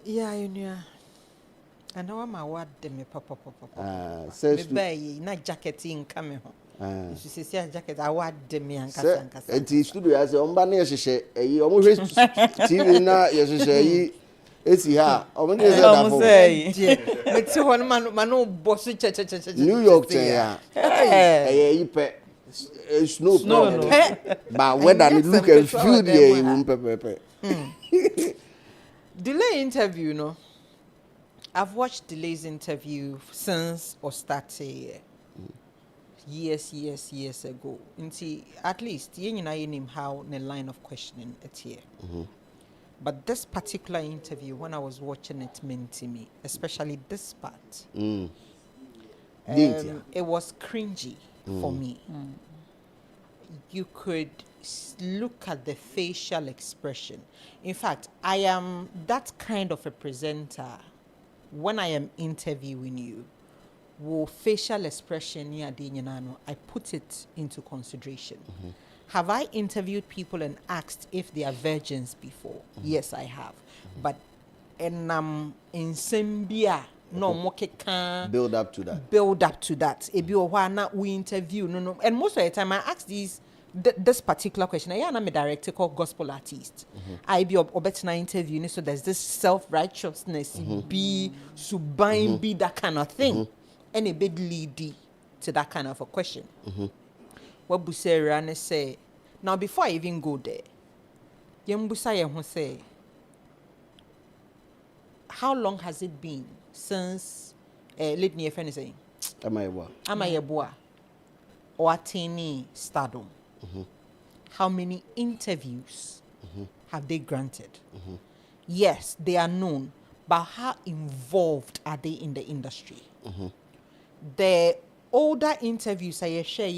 you know and how ma wad me papa says me na jacket in come ho you see jacket I wad me ankasa enti studio ya say omba na yehye omo hwe TV na yehye esi ha omo ne say da fo me ti ho ma no boss che New York ya yipe snow no but weather look and feel there you pepper Delay interview no I've watched Delay's interview since or started years ago. At least you know how the line of questioning it here. But this particular interview, when I was watching it, meant to me, especially this part, it was cringy for me. You could look at the facial expression. In fact, I am that kind of a presenter. When I am interviewing you, facial expression, I put it into consideration. Have I interviewed people and asked if they are virgins before? Yes, I have. But in Sambia, no more build up to that. We interview no. And most of the time I ask this particular question. I am a director called gospel artist. I be obetina interview, so there's this self-righteousness, be subain, be that kind of thing. And a big lead to that kind of a question. What Busera say, now before I even go there, Yambusaya say, how long has it been since let me friend saying Amayabua or attaining stardom? How many interviews have they granted? Yes, they are known, but how involved are they in the industry? The older interviews I share,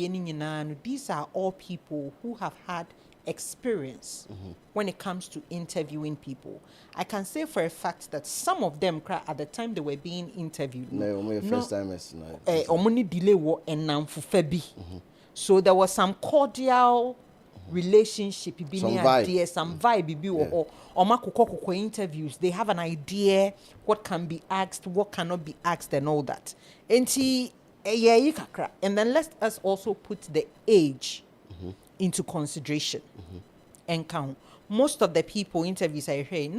these are all people who have had experience when it comes to interviewing people. I can say for a fact that some of them, at the time they were being interviewed, first time so there was some cordial relationship, some vibe, or interviews. They have an idea what can be asked, what cannot be asked, and all that. And then let us also put the age into consideration and count. Most of the people interviews I hear,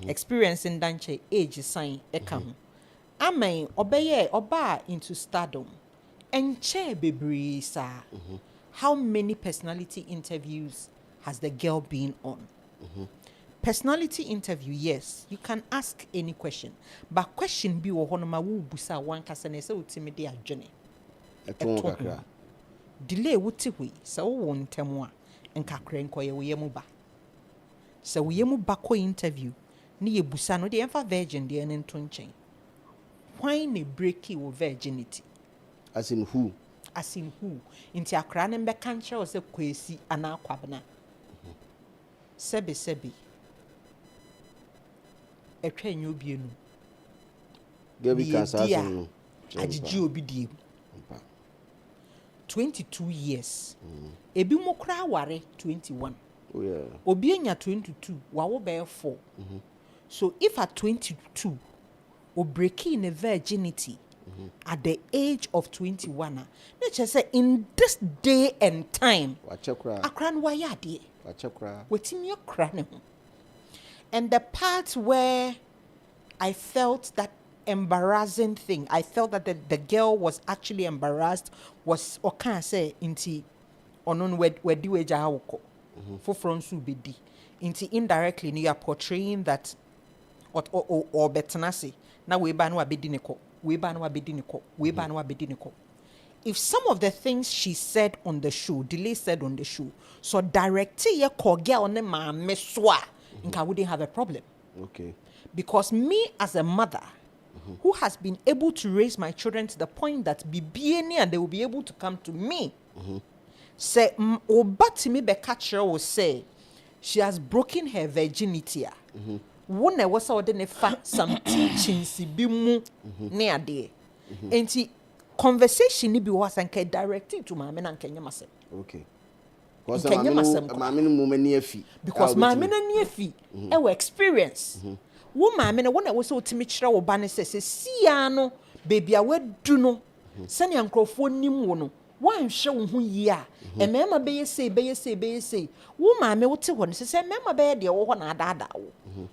experience in danche age is sign count. Amen obey oba into stardom and chair baby sir. How many personality interviews has the girl been on? Personality interview, yes, you can ask any question, but question be honoma wu busa one kasane se utimidi adwene. Delay wuti hui sa wo ntemu a nkakra nkoye wo yemu ba. So we yemu bako interview. Ni ye busa no de emfa virgin de en to nchen. Why ne breaki wo virginity? As in who? As in who? Inti akra ne mbeka nche o se kwesi ana akwabena. Sebi. Etwa enyo bienu. Gabi kansa no. Ajiji obi die. 22 years. Ebi mo kra ware 21. Oh yeah. Obi enya 22, wawo be 4. So if at 22 o break in a virginity at the age of 21, let's say in this day and time, akran wa yade. Wetin your kra. And the part where I felt that embarrassing thing, I felt that the girl was actually embarrassed, was or can I say inti onon wedi weja hawko for fronsu bedi inti indirectly you are portraying that or betanasi na we ba no abedi neko we ba no abedi neko we ba no abedi neko. If some of the things she said on the show, Delay said on the show, so directly ye ko girl ne ma meswa, I wouldn't have a problem. Okay. Because me as a mother who has been able to raise my children to the point that BBN and they will be able to come to me. Say, Obatimi Bekachero will say, she has broken her virginity. When I was out in some teachings, bimu near there. And the conversation ni was and directed to my men and Kenya Mase. Okay. Because my men near fee, our experience. Woman, when I was so timid, Obana says, Siano, baby, I would do no. Send your microphone nimuno. One show who ya. And mamma bay say. Woman, me what one says, mamma bay the one ada.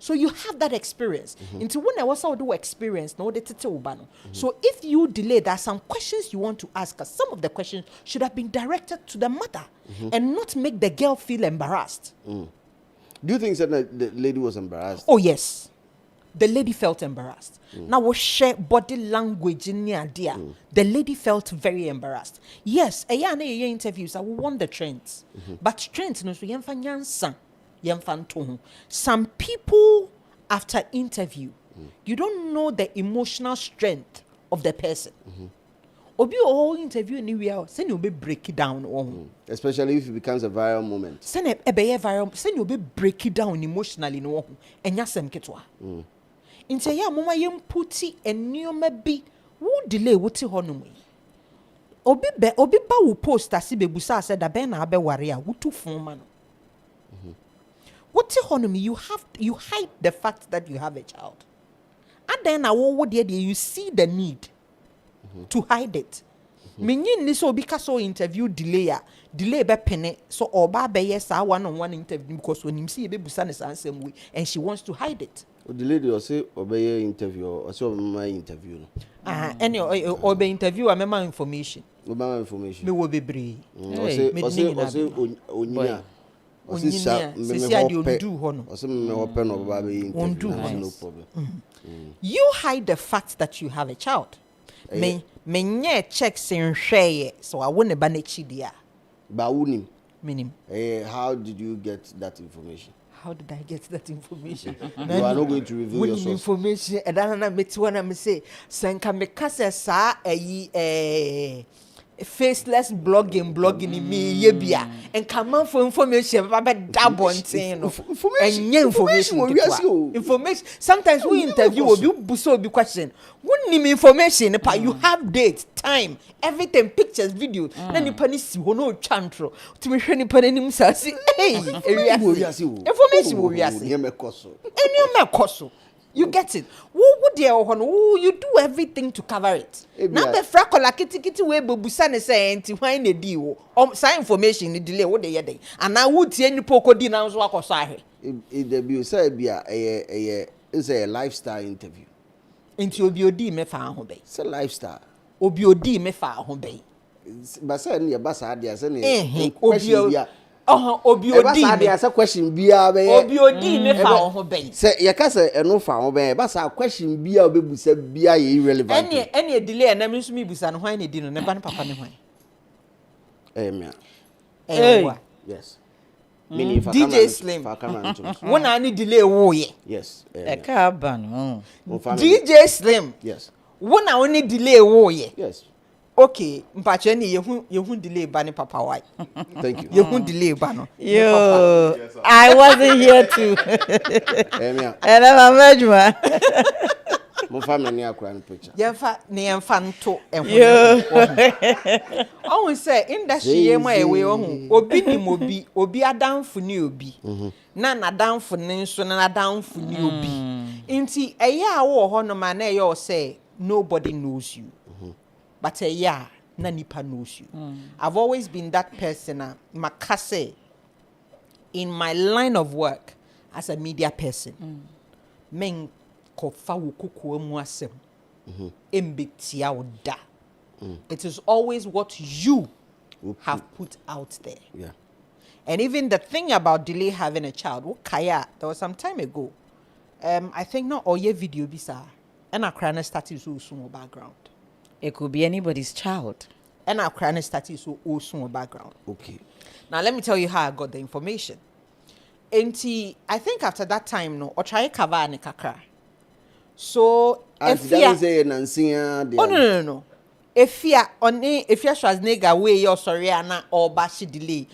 So you have that experience. Into when I was out do experience, no, the Ubano. So if you delay, there are some questions you want to ask us. Some of the questions should have been directed to the mother and not make the girl feel embarrassed. Do you think that the lady was embarrassed? Oh, yes. The lady felt embarrassed. Now we share body language in the idea. The lady felt very embarrassed. Yes, interviews, I will want the trends. But trends, no, so some people after interview, you don't know the emotional strength of the person. Obi whole interview anywhere, send you be break it down. Especially if it becomes a viral moment. Send a viral, send you be break it down emotionally no and yasem ketwa. Into ya mama yem puti and new maybe who delay wuti honum. Obi ba wu post as be busa said that ben abe warrior wutu phone man. Wuti honum you hide the fact that you have a child. And then you see the need to hide it. Minyin ni so because so interview delay be pene so oba be yes one-on-one interview because when him see be busa ne same way and she wants to hide it. The lady or say obey interview or so my interview. Any obey interview I remember information. Obama information. Me will be brave. No problem. You hide the fact that you have a child. Me checks in share so I wouldn't ban it chidia. Baunim. Minim. How did you get that information? How did I get that information? You are not going to reveal your source. Information and I met one I say Sanka me kasa sa faceless blogging in me yebia and come on for information about double information sometimes we interview will be buso be question wouldn't information you have dates time everything pictures videos then you punish you no chantro to me any panim say hey information will be as you get it. Who you do everything to cover it. Now the fracola kitty way bubusan say anti wine a deal. Some information in delay what they day. And now would see any poco dinner walk or sorry. It debut say be a lifestyle interview. Into OBOD me fa home. It's a lifestyle. OBOD me fa home. But say near basa dia say question OBOD as a question bia be OBOD me fa ho ben say ye ka say eno fa ho ben ba sa question bia obebusa bia ye irrelevant any delay na me nso me busa no hwan na di no ne ba ne papa ne hwan me eh yes DJ Slim. When I need delay, oh yeah. Yes. DJ Slim. Yes. When I only delay, oh yeah. Yes. Okay, mpacheni you delay bani papa why? Thank you. You delay bano. Yo, I wasn't here too. And I'm a major. Mo family akura picture. Yemfa ne yemfa nto ehun. Ohun say industry yema ewe ohun. Obi ni mobi, obi adamfo ni obi. Na nadamfo ne nso na nadamfo ni obi. Inti eye a wo ho no ma na eye o say nobody knows you. But na nipa knows you. I've always been that person, makase, in my line of work as a media person. Men kofa wukuku emu asem. Embetia oda. It is always what you have put out there. Yeah. And even the thing about delay having a child, there was some time ago. I think not all your video bisa. And I cry started so small background. It could be anybody's child. And our crying started so awesome background. Okay. Now let me tell you how I got the information. And I think after that time, no, or try cover and kakra. So if you say Nancy, no. If you Schwarzenegger way your sorry ana or bashi delay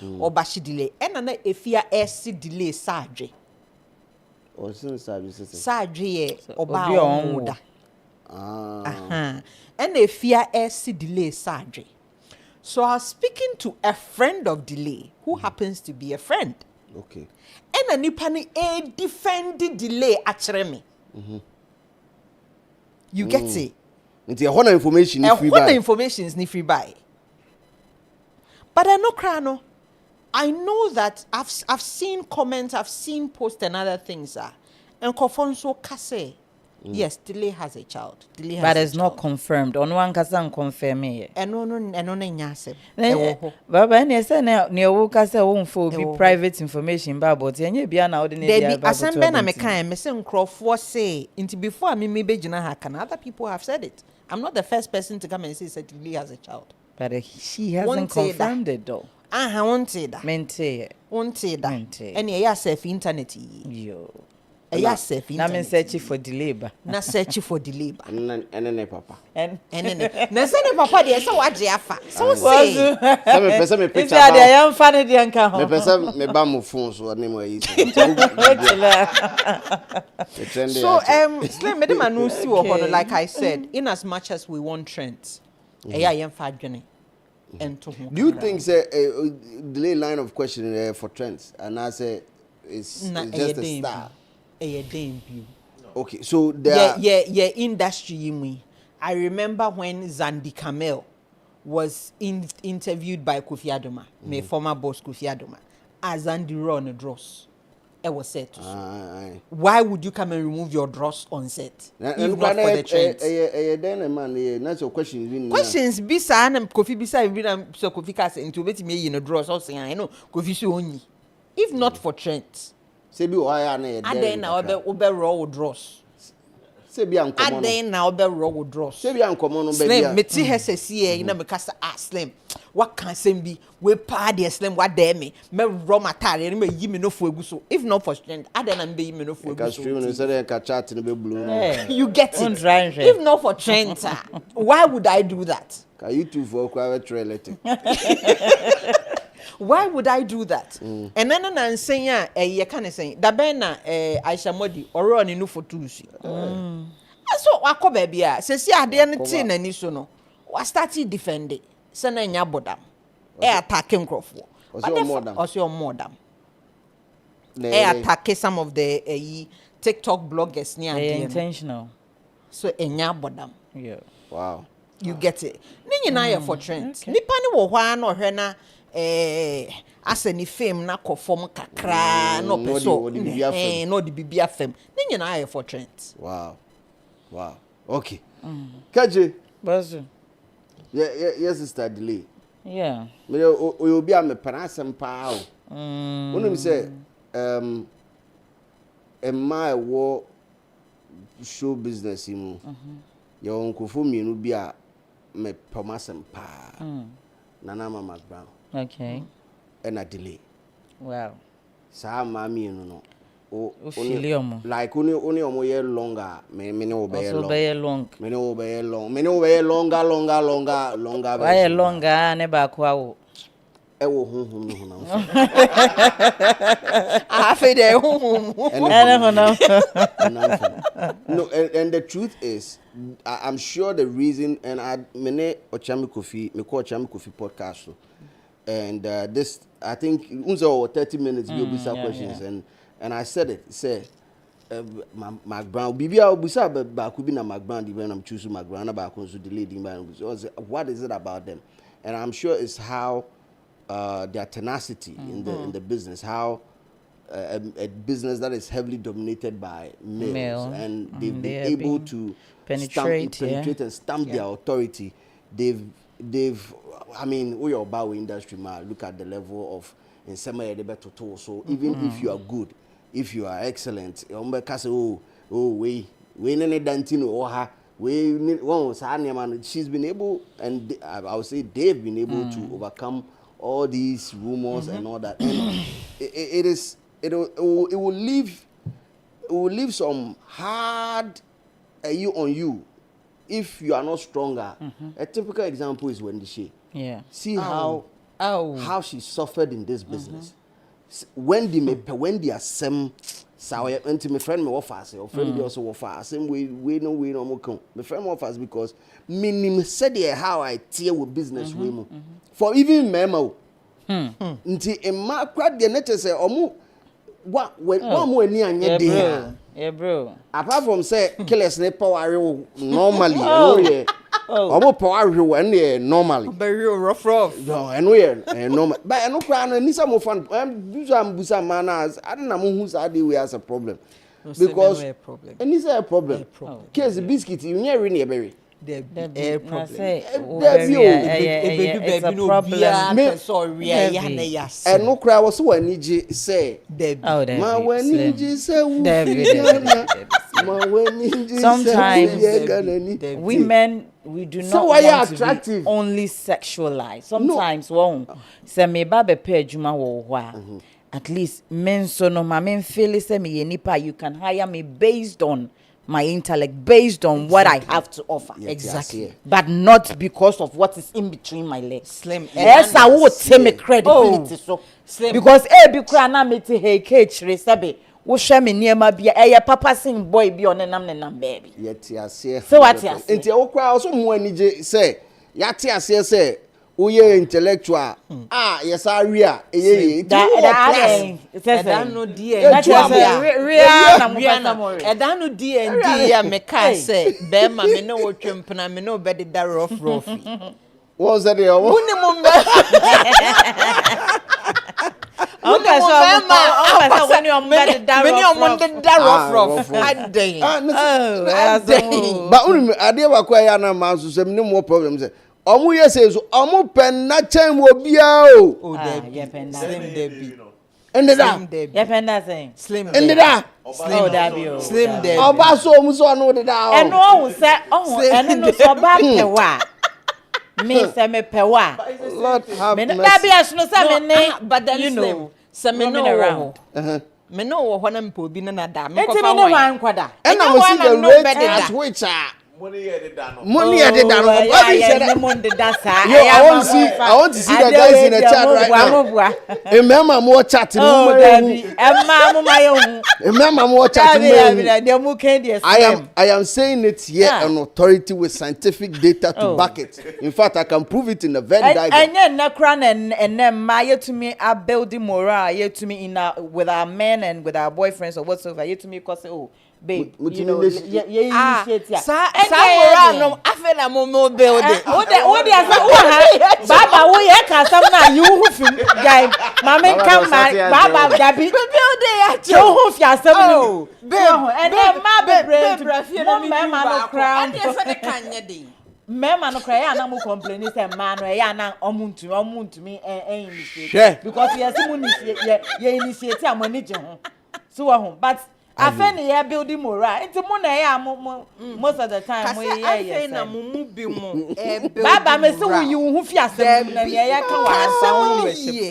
and then if you SC delay surgery. Or soon surgery or ba and a fear SC delay surgery. So I was speaking to a friend of delay who happens to be a friend. Okay. And a nipani a defended delay actually me. You get it? It's a whole information is free buy. But I know crano. I know that I've seen comments, I've seen posts and other things and Kofonso Kase. Yes, delay has a child. But it's not confirmed. On one can confirm it. And no nyase. Baba any say na wo kasa won for be private information ba but enye bia na ordinary ba. There be asembe na me kan me say nkrofo say into before me be gina ha kan other people have said it. I'm not the first person to come and say delay has a child. But she hasn't confirmed it though. Won't say that. Won't say that. Any ya self internet yo. Na search for delay ba. Na search for delay ba. Enene papa. Enene. Na say papa dey say what dey afa. So say. Say me picture. If dey am fa ne dey nka ho. Me pesa me ba mo phone so na mo yi. So Slim me dem anu si wo ho like I said, in as much as we want trends. Eya yem fa adwene. Do you think say delay line of question for trends and I say it's just a start? Okay, so there industry. I remember when Zandi Kamel was interviewed by Kofi Adoma, my former boss Kofi Adoma, as Zandi run a dross. It was set. Why would you come and remove your dross on set? If not for the trends. Then man, that's your question. Questions bisa and Kofi bisa even so Kofi kase into beti me in a dross or saying I know Kofi so only. If not for trends. Sebi why na aden na obe raw dross. Sebi ankomo. Aden na obe raw dross. Sebi ankomo no be Slim meti hesesi na me kasa Slim. What can Slim be? We pa the Slim what there me raw matare me yi me no fu egu so. If not for strength, aden na be yi me no fu egu so. Stream no say ka chat no be blue. You get it. If not for trend, why would I do that? Ka you two for kwa trailer. Why would I do that? And then I'm saying, you can't say that Bena Aisha Modi or running no for Tusi. So, I call baby, says, yeah, the anything and you know, what started defending, sending your bodam, attacking Crawford, or your modem. Attack some of the TikTok bloggers near intentional. So, in your bodam. Yeah. Wow. You get it. Nina for trends. Nipani wo hwa no hwe na asani fame na conform kakra no peso no the bibia fame. Nina for trends. Wow. Okay. Kaje. Bazu. Yes, sister delay. Yeah. Me obi am panasem pa o. Wonu mi say my wo show business mu. Your uncle mienu bi a me promasem pa. Nana Mama Brown. Okay. And a delay. Wow. Sa mami no. Like only omo year longer. Me no be long. Me no be long. Me no be longer. Why longer never kwa. Ewo honhom no honam. Afi de honhom. No, and the truth is, I'm sure the reason, and I me call Ochami Kofi podcast, and this I think unzo 30 minutes we'll be some questions, and I said it. Say, McBrown, Bibia Busa, but could be na McBrown when I'm choosing McBrown about the lady. What is it about them? And I'm sure it's how their tenacity in the business, how a business that is heavily dominated by males, and they've been able to penetrate and stamp their authority. They've I mean, we are about industry, man. Look at the level of in some way so even if you are good, if you are excellent, she's been able, and I would say they've been able to overcome all these rumors and all that. And it will leave some hard on you if you are not stronger. A typical example is Wendy. Yeah. See how she suffered in this business. Wendy are some sour and my friend me offers, or friend me also offers. Same way we no more come. My friend offers because minim said how I tear with business women. For even memo. Nti emma kwad de nature say omu one more ni anye dey. Yeah, bro. Apart from say killers ne power normally, omu power when normally. Very rough. No, normal. But I no cry no ni some fun. Do some busa manas. I don't know who say we has a problem. Because and this is a problem. Case biscuit you near really berry. The problem. It's a problem. Sorry, and no cry was so need say. Ma when need say sometimes women we do not want to be only sexualized. Sometimes say me ba be pay adwuma wo ho at least men so no ma men feel say me nipa you can hire me based on my intellect, based on what I have to offer. Exactly. But not because of what is in between my legs. Slim. Yes, I would say me credibility. So slim. Because be crana me to hey cage resabe. Wo share me niema bia papa sing boy bi on nam baby. Yet ya say. So what ya say? Enti wo kwa also mo anije say yate ase say uye intellectual yes area edano D&D ya meka say be ma me no wotwempna me no be de rough what's that there Omu yes omu pen na chen wo bia o. Slim Debbie. Ende da. Ye pen na saying. Slim. Ende da. Oh Debbie o. Slim Debbie. Oba so omu so no de da o. Eno ohun se eno no so ba pewa. Me se me pewa. Lord have mercy. Debbie asno se me ne but then you know se me no around. Me no wo ho na mpo bi na da me ko fa wan. Wan kwada. And I see the rate at which money at the dano. I want to see the guys in the chat right now. Remember more chatting. I am saying it here on authority with scientific data to back it. In fact, I can prove it in the Venn diagram. And Nakran and Maya to me are building morale, yet to me in with our men and with our boyfriends or whatsoever, yet to me because babe, you know, initiate ya. I feel I'm more building. Baba, we some now you guy. Mama come Baba, that be building. You hoof yourself. And then my baby, no crown. Mema no cry na mo complain say man no ya na omuntu me initiate because yes mo initiate ye initiate am ani je ho so ho but Afeni ya building morale. It's mo na ya most of the time we yes. Na mumu bi mo. Baba me say you hu fi asem na ya kan wa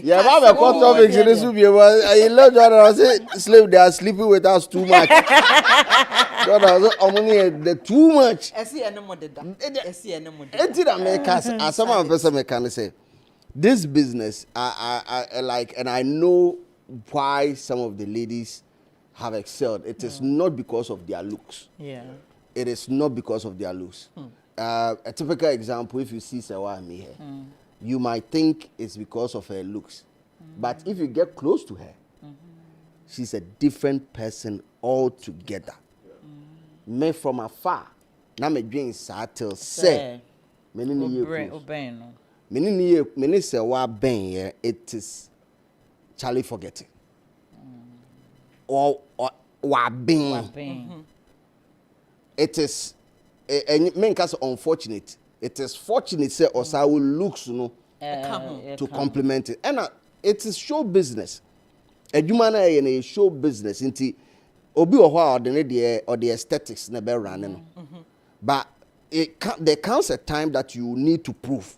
yeah, Baba got topics in this movie. I love Jordan. I say slave they are sleeping with us too much. Jordan the too much. Esi ene mo deda. Esi ene mo deda. Enti na make us as some person me can say this business I like, and I know why some of the ladies have excelled. It is not because of their looks. Yeah. It is not because of their looks. A typical example, if you see Sewa me here, you might think it's because of her looks. But if you get close to her, she's a different person altogether. Me from afar, na me dream satel say, many Sewa ben here, it is Charlie forgetting. Or wabing. It is unfortunate. It is fortunate say Osawu looks to complement it. And it is show business. Edumana a show business inti obi or the aesthetics never running. But there comes a time that you need to prove.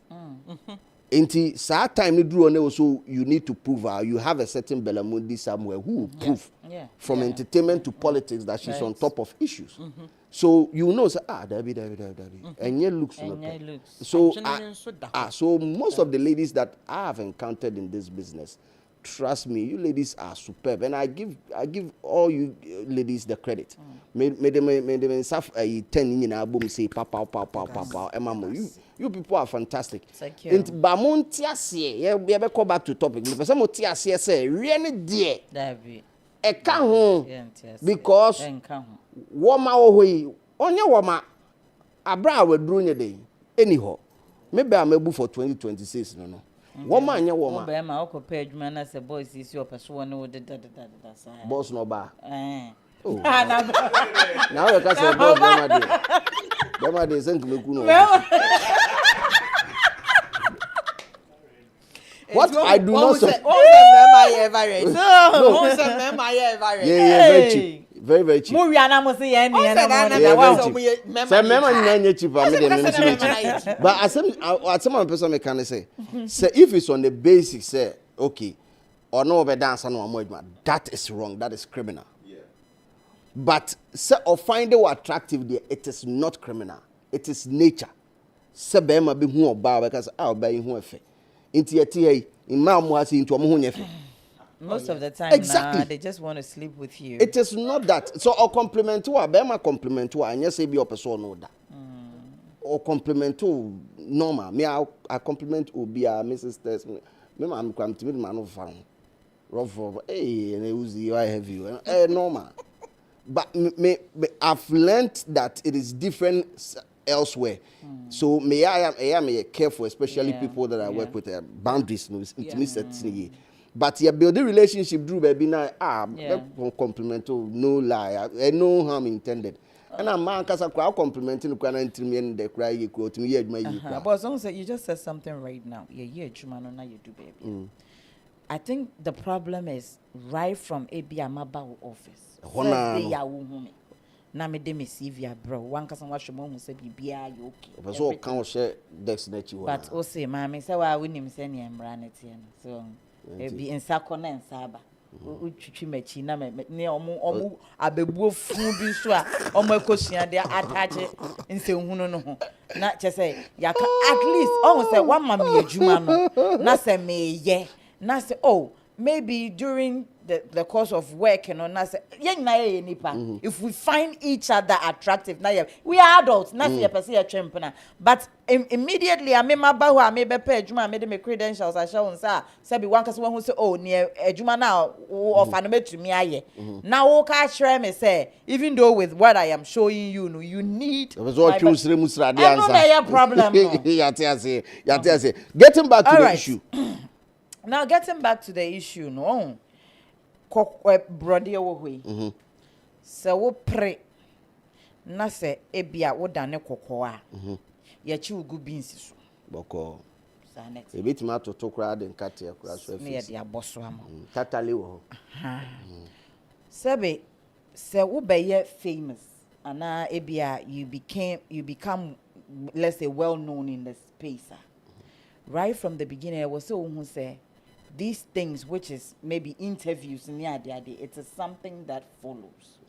Inti sad time you do also you need to prove you have a certain Belamundi somewhere who will prove from entertainment to politics that she's on top of issues. So you know say Debbie. And you looks so so most of the ladies that I have encountered in this business, trust me, you ladies are superb, and I give all you ladies the credit. Made them suffer 10 in album say papa you people are fantastic. Thank you. And Bamontiasie, we ever come back to topic. Because some Tiasie say really dear. E can home because woma ohoyi onye woma abra we duru nye dey anyhow maybe I'm able for 2026 no woma anya woma be ma okopa adwuma na say boys isi opeso no de sa boss no ba oh now we can say boss mama dey send me ku no what I do not say very cheap. Very cheap. Movie ana say yen cheap. But as some person me can say if it's on the basics say okay or no be dance no more that is wrong, that is criminal. But say or find it attractive there, it is not criminal, it is nature. Say be ma be hu oba because be hu efe inti in ma mo asi into mo hu nyefe. Most of the time, exactly. They just want to sleep with you. It is not that. So, or compliment to a compliment to and yes, be your person no that. Or compliment to normal. Me, I compliment Obi, Mrs. Tess. Me, I'm come to me, man of fun. Rough, hey, and it was you, I have you. Normal. But I've learned that it is different elsewhere. So, I am careful, especially people that I work with. Boundaries, intimacy. But you build a relationship, Drew, baby, now, compliment, no lie, no harm intended. And I'm man, because I complimenting the quantity and the cry you quote me, but you just said something right now. Yeah, Jumano, now you do, baby. I think the problem is right from Amaba office. They are women. Na me de me CV bro. One person wash mom say bibia you okay. So can share destination. But o say mama say wa we nim say ne mra ne tie no. So e bi nsako na nsaba. O twitwi machi na me ne omo abebuo funu bi so a omo ekosua de atache nsehunu no ho. Na che say yaka at least on say one mama adwuma no. Na say me ye. Na say oh maybe during the course of work, you know, if we find each other attractive, we are adults, but immediately I remember who I made pay Juma made me credentials. I show say one person who say, oh, near Juma now of an to me. Now, okay, me say, even though with what I am showing you, you need problem. Getting back to the issue. Now, getting back to the issue, no. Brody away. So we pray. Na se ebia wo dane kokoa. Ya chi ugu beans so. Boko. E bit ma to kra de nkate kra so afi. Ne ya de aboso am. Tatale wo. Sebe say ubeye famous and ebia you become let's say well known in the space. Right from the beginning I was so who say these things which is maybe interviews in it is something that follows.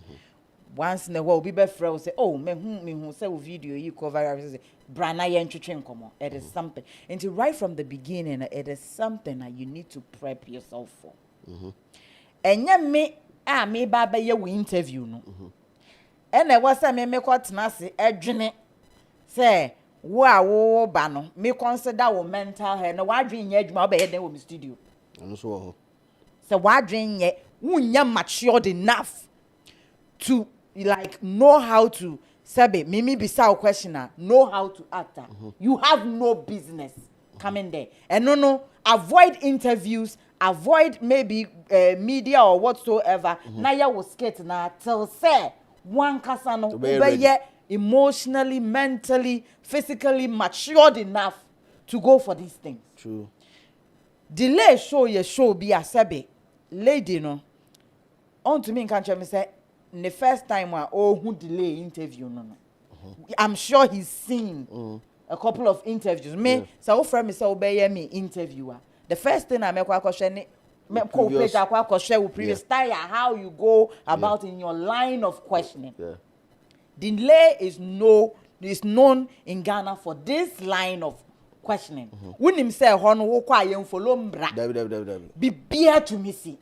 Once in a while be friend will say oh me who say video you cover say brana yen twetwe nkomo. It is something until right from the beginning it is something that you need to prep yourself for. Enya me me baba ye we interview no and I was say me kwatena se adwene say wo ba no me consider wo mental health no wadwen ye adwuma obeye den wo studio and so so wadwen ye wunya matured enough to like know how to sabe mimi bisa questioner know how to act. You have no business coming there and no avoid interviews, avoid maybe media or whatsoever. Na ya was scared na till say one kasa no be emotionally, mentally, physically matured enough to go for these things. True. Delay show be a sabe lady no on to me can tell me say the first time who delay interview no. I'm sure he's seen a couple of interviews. Me so friend me say obey me interviewer. The first thing I make question previous style how you go about in your line of questioning. Delay is known in Ghana for this line of questioning. When him say hono wo kwa yen follow mbra. Be bear to me see.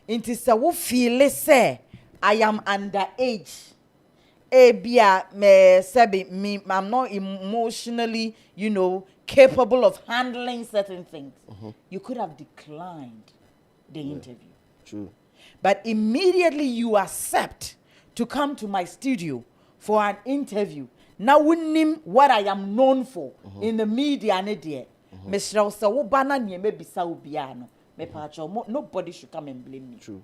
Inti say wo feel say I am underage. I'm not emotionally, capable of handling certain things. You could have declined the interview. True. But immediately you accept to come to my studio for an interview. Now we name what I am known for in the media and there. Nobody should come and blame me. True.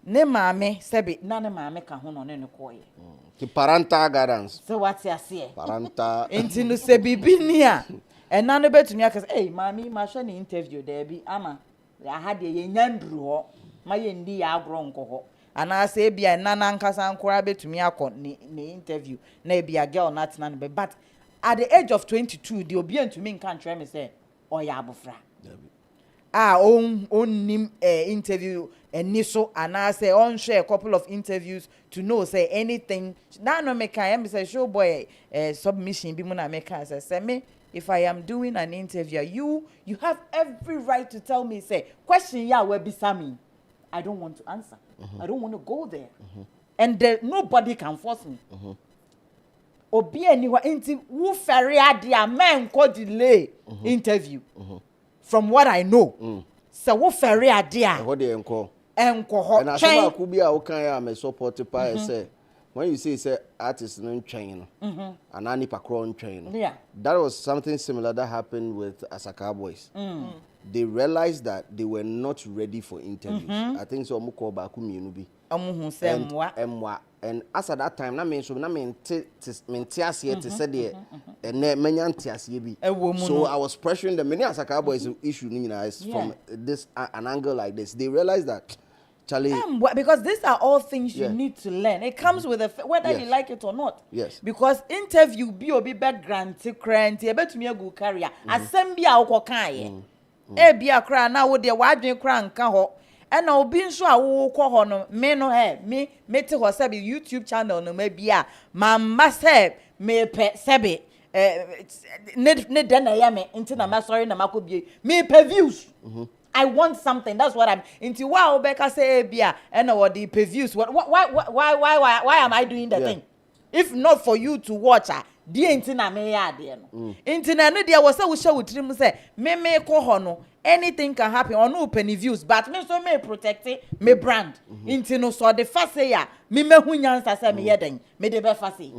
Ne maame sebi na ne maame ka ho no ne koye the parental guidance so what you say parental enti no sebi bi ni a ena no betumi akase maame ma hwe ne interview there bi ama ha de ye nyandru ho ma ye ndi ya agro nko ho ana se bia ena na nkasa nkora betumi akọ ne interview na bia girl na tena no but at the age of 22 the obi antumi nka ntwe me say oya abofra on interview and so and I say on share a couple of interviews to know say anything now no make I am say show boy submission be muna make say me if I am doing an interview you have every right to tell me say question ya where be me I don't want to answer. I don't want to go there. And nobody can force me. Obi anywa inti wo ferry adia men ko delay interview. From what I know. So wo ferry adia. What dey enko? Enko ho. And asoma ku bia wo kan ya me support pa say when you say artists no ntwen no. Anani pakro ntwen no. Yeah. That was something similar that happened with Asaka Boys. They realized that they were not ready for interviews. I think so omuko ba ku mienu bi. Omuhu say emwa. And as at that time na me so na me ase te say de ene manya ntiase bi. So I was pressuring them. Many Asaka Boys issue is from this an angle like this. They realized that Charlie, because these are all things you need to learn. It comes with whether you like it or not. Yes. Because interview be background to grant e betumi agu career. Asem bia wo kan ye. E bia kra na wo de wadwen kra nka ho. And obi nso a wo kọ ho no me no me te ho sabi YouTube channel no ma bia ma se me pe sabi ne de na ya me nti na ma sorry na makobie me pe views. I want something. That's what I'm into. Wow, Becca say bia and what the views. Why am I doing the thing? If not for you to watch her, dear intina me ya dear no. Intina no dear was we show with him say me ko ho no. Anything can happen on no penny views, but me so me protect me brand. Intino so the first say ya me hu nyansa say me yeden me de be first say.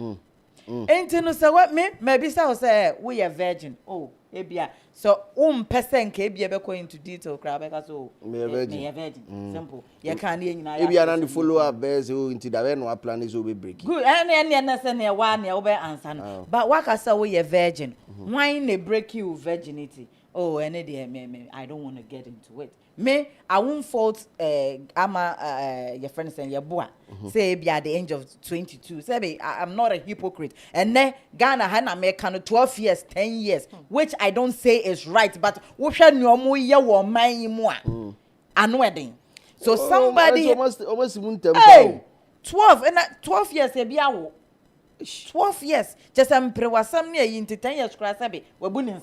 Intino say what me maybe say we are virgin. Oh, ebia so person ke ebia be go into detail cra be ka so me a virgin. Simple. You can hear nyina ya. Ebia na the follow up base into da we no plan is we break. Good. And na say na one na we answer no. But what ka say we are virgin. Why na break you virginity? Oh, and I don't want to get into it. Me, I won't fault your friends and your boy. Say be at the age of 22. Say I'm not a hypocrite. And then Ghana had American 12 years, 10 years, which I don't say is right, but we shall know more year or my and wedding. So somebody almost 12 and 12 years be 12 years. Just prewasam near into 10 years crasabi. We're bunning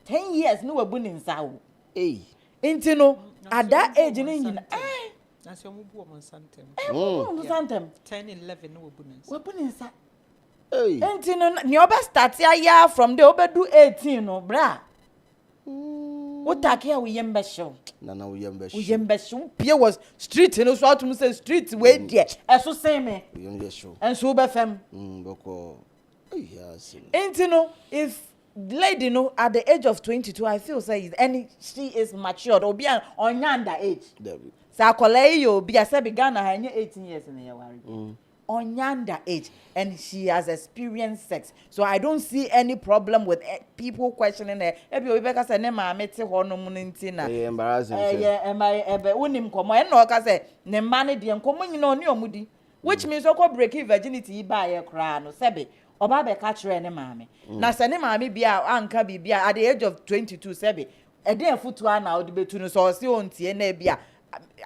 10 years no we're bunning sa. Hey. Into no at that age in that's your move on Santem. Santem 10, 11 no bunning. We're bunning sa. Hey. Into no nyoba start ya from the obedu 18 no bra. What take here we yembe show. Nana we yembe show. We yembe show. Pierre was street no so to say street way there. Eso say me. We yembe show. And so be fam. Boko. Yes. Into no if lady no at the age of 22 I feel say and she is matured or be on yonder age. Sa kolei yo be a say Ghana ha 18 years in the worry. On yonder age and she has experienced sex. So I don't see any problem with people questioning her. Ebi Rebecca say ne ma mete ho no munti na. Embarrassing. Am I ebe unim komo e no ka say ne ma ne de komo nyina oni omudi. Which means oko break virginity ba ye kra no sebe oba be ka kire ne maame. Na se ne maame bia anka bibia at the age of 22 sebe e dey futu na odi betu no so se ontie na bia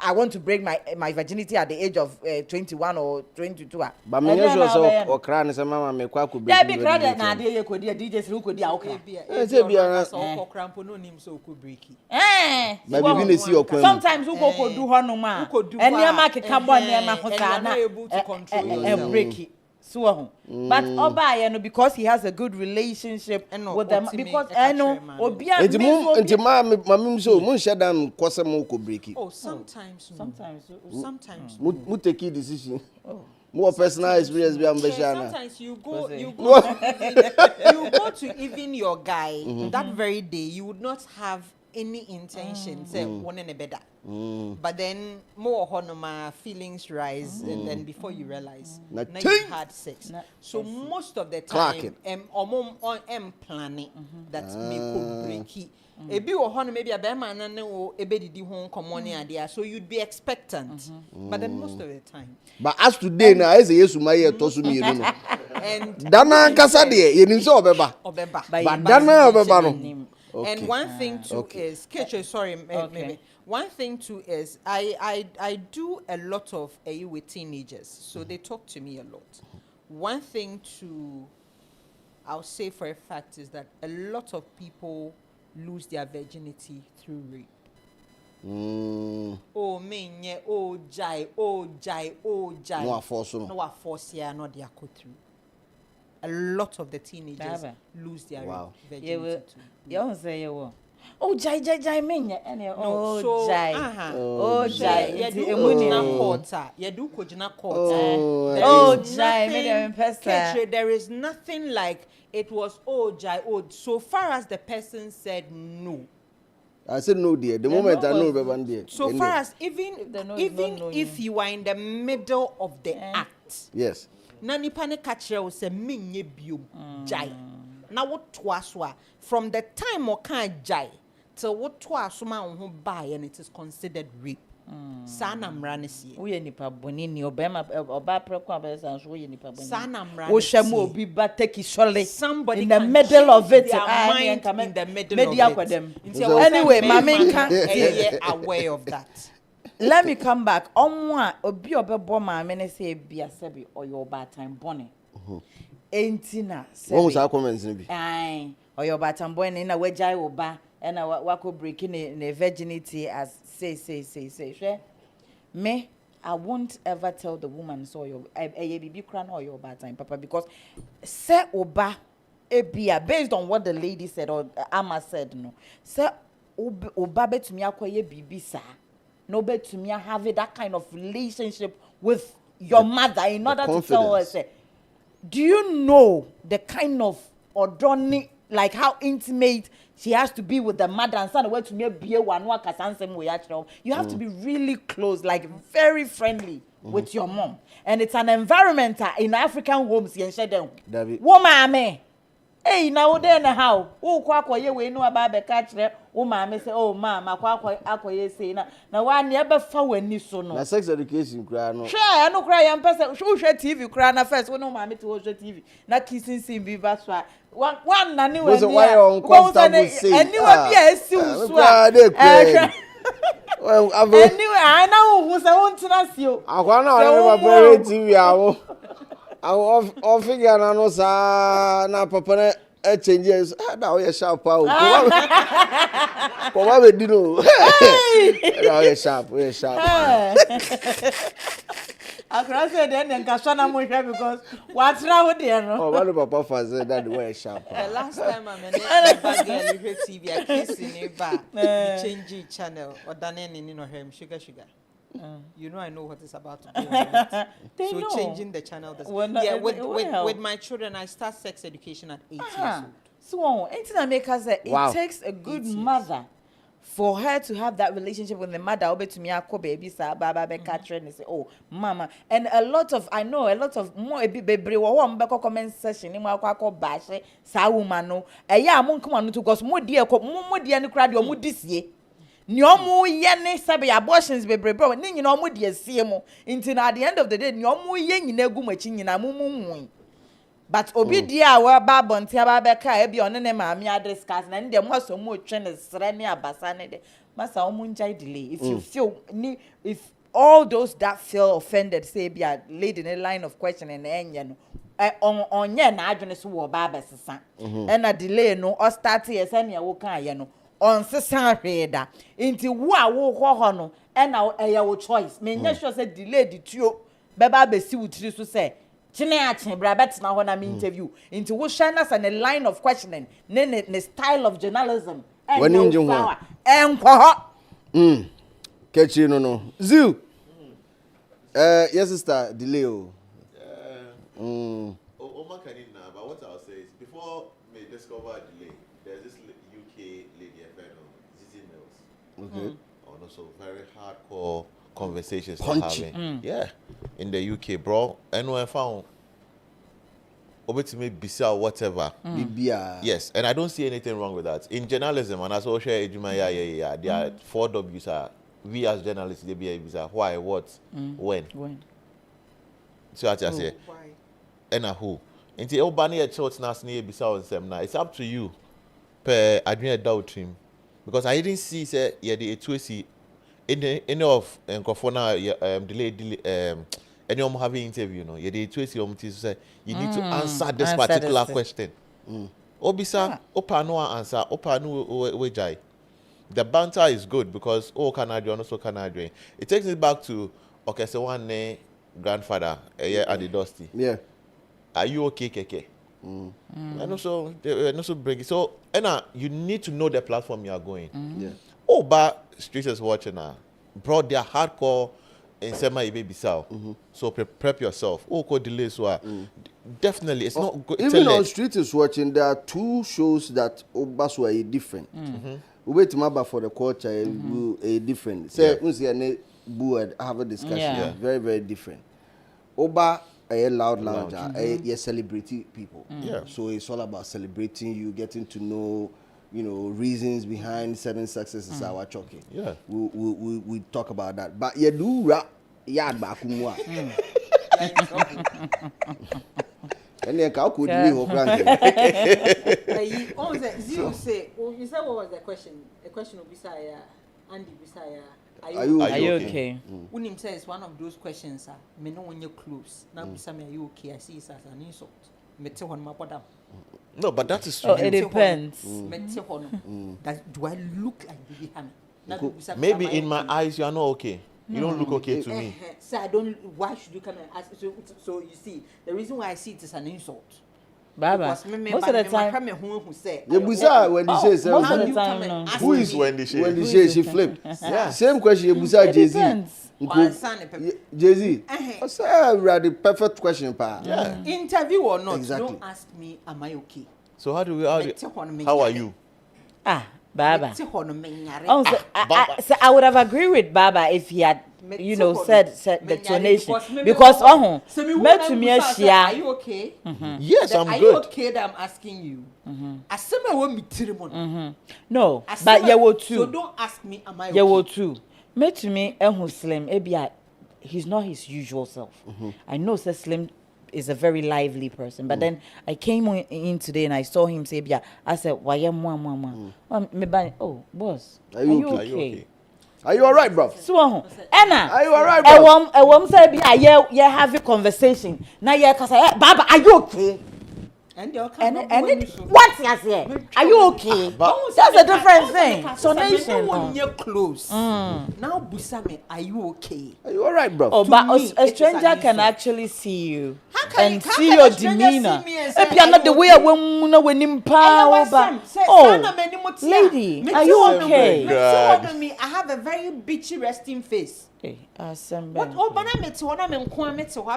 I want to break my virginity at the age of 21 or 22. But me so o kra ne se mama me kwa ku break. Dey be kra na dey ye kodi DJ se kodi a o kra. Say bia so o kra mpo no nim so ku break. But we be see okwan. Sometimes we go do hono ma. Enia ma keka bo enia ma ho sa na e break it. But Oba no because he has a good relationship with them because I know Obia nti ma so mun shedam kwose mo ko break. Oh sometimes mu take decision. More personal experience be am be shana. Sometimes you go to even your guy that very day you would not have any intention say one in a better. But then more honoma feelings rise and then before you realize now you had sex. So most of the time planning that may could break it. Ebi wo hono maybe a bema na ne o ebedidi ho nkomoni ade so you'd be expectant. But then most of the time. But as today now as yesu maye to so mi no. And dana kasa de ye nim so obeba. But dana obeba no. Okay. And one thing too is, maybe. One thing too is, I do a lot of with teenagers, so they talk to me a lot. One thing I'll say for a fact is that a lot of people lose their virginity through rape. Oh menye, oh jai. No force yeah, not they are go through. A lot of the teenagers lose their virginity too. You don't say you will. Oh, jai, menye. Oh, jai. You do kojina quarter. You do kojina quarter. Oh, jai. There is nothing like it was jai. So far as the person said no. I said no, dear. The moment I know, dear. So far as even if you are in the middle of the act. Yes. Na nipa ne kachire wo se menye biom jai na wo to aso from the time o kan jai till wo to aso ma wo ho bae and it is considered rape. Sana mra ne sie wo ye nipa boni ni obema oba preko abesa so wo ye nipa boni sana mra wo hwam obi ba take surely somebody in the middle of it in the middle of it. Anyway mama can aware of that. Let me come back. Obi obebo maame ne say bia sebi oyo bad time bonny. Entina sebi. What was our comments ni bi? Oyo bad time bonny na wejai oba and wako breaking ne virginity as say. Me, I won't ever tell the woman so your baby cry or your bad time, Papa, because say oba ebia based on what the lady said or Amma said no. Say oba betumi akoye bibi sa. No bet to me have that kind of relationship with your mother in order to tell her, say, do you know the kind of odoni, like how intimate she has to be with the mother and son? To me be you have to be really close, like very friendly with your mom. And it's an environment in African homes. Woman, Hey, now then how? Who quack or ye we know about the catch there? Oh, mamma say, oh, mamma, quack or ye say now. Now, one never found when you so no. Sex education cry no. Sure, I no cry and person. Show TV cry na first. We no mammy to watch TV. Na kissing scene be that's why. One nanny was why uncomfortable say. Anyway, be a suit. Well, anyway, I know who's I want to ask you. I want to never TV. I figure na no sa na papa na changes. Na o ye sharp pa o. Ko wa be di no. Na o ye sharp, o ye sharp. Akra say then nkaswa na mo hwe because what na wo de no. Oh, one papa fa say that way sharp. Last time I met bag girl you TV I kiss in ba. Change channel or dane ni no hem sugar. You know I know what it's about to do. Right? So know. Changing the channel. With my children, I start sex education at 8 years old. So, anything make us say it takes a good mother for her to have that relationship with the mother. Obe to me, ako baby, sa baba be catching and say, oh, mama. And I know a lot of more baby. Wa comment session. Ni mo ako bash sa woman no. Yeah, mo come on to cause mo dia ni crowd yo mo disie. Nyomu yene sabe abortions bebre bro ni nyina omo de asie mo until at the end of the day nyomu ye nyina gu machi nyina mumu but obi dia wa ba bonte aba be ka e bi one ne maami adiscuss na ndem waso mo twe ne sre ne abasa ne de masa omo njai delay if you feel if all those that feel offended say be a laid in a line of questioning enye no onye na adwene so wo ba besesa and a delay no or start ye se ne wo kan ye no on sesan reda into wo a wo ho no e na eya wo choice me nya sure say delay di tuo be ba be si wutiri so say chine a chen bra bet na ho na me interview into wo shine us and a line of questioning ne style of journalism when you ho enko ho catch no zoo yes sister delay Oma Kanina, but what I'll say is before me discover delay, there's this UK lady I found on Zizi Mills. Okay. And also very hardcore conversations they're having. Yeah. In the UK, bro. And when I found over to me bisa whatever. Yes, and I don't see anything wrong with that. In journalism, and as I share yeah. There are 4 W's we as journalists they be bisa why, what, when. So I just say and who. Until Obani a church nas near Bissau and Semna, it's up to you. Per admire doubt him. Because I didn't see say the Etwisi any of Nkofona delay any having interview no. The Etwisi say you need to answer this particular question. Obisa Opano answer Opanu Wejai. The banter is good because Canadian also Canadian. It takes it back to okay, so one grandfather at the Dusty. Yeah. Are you okay, Keke? And also bring it. So, you need to know the platform you are going. Yeah. Oh, but street is watching now. Bro, they are hardcore in Sema Ibe Bissau. So prep yourself. Oh, code delays. So definitely, it's not good. Even on street is watching, there are 2 shows that Obaswa are different. We wait to maba for the culture, a different. Say, we have a discussion. Yeah. Very, very different. Oba a loud. You celebrity people. Yeah. So it's all about celebrating you, getting to know, reasons behind certain successes. Our talking. Yeah. We talk about that. But you do rap yard back and then how could you you say what was the question? The question of Bisaya, Andy Bisaya. Are you okay? Unim says one of those questions are me know when you're close. Now Bisami, are you okay? I see it as an insult. Me tell on my bottom. No, but that is true. It depends. Do I look like Bibi Hami? Maybe in my eyes you are not okay. You don't look okay to me. So I don't. Why should you come and ask? So you see, the reason why I see it is an insult. Baba, most of the time, when they say most of the time, no. Who is Wendy Shea? Wendy Shea, she flipped. Yeah. Same question, Yebusa Jay-Z. Jay-Z. I said, the perfect question, pa. Yeah. Interview or not, exactly. Don't ask me, am I okay? So how are you? Baba. So I would have agreed with Baba if he had you know, said the explanation because met to me share. Are you okay? Yes, I'm are good. You okay that I'm asking you? Asema wo mitirimo. No, but you will too. So don't ask me am I okay? You will too. Met to me Slim ebia he's not his usual self. I know say Slim is a very lively person, but then I came in today and I saw him say bia I said why oh boss, are you okay? Are you all right, bro? So Anna, are you all right, bro? I say bia you have a conversation. Now you say Baba, are you okay? And what's your say? Are you okay? That's a different thing. So nation close. Now Busame, are you okay? Are you all right, bro? Oh, but a stranger can actually see you and see your demeanor. If you're not the way when him power, oh, lady, are you okay? I have a very bitchy resting face. What? Oh, but I met one. I'm in Kwame. So I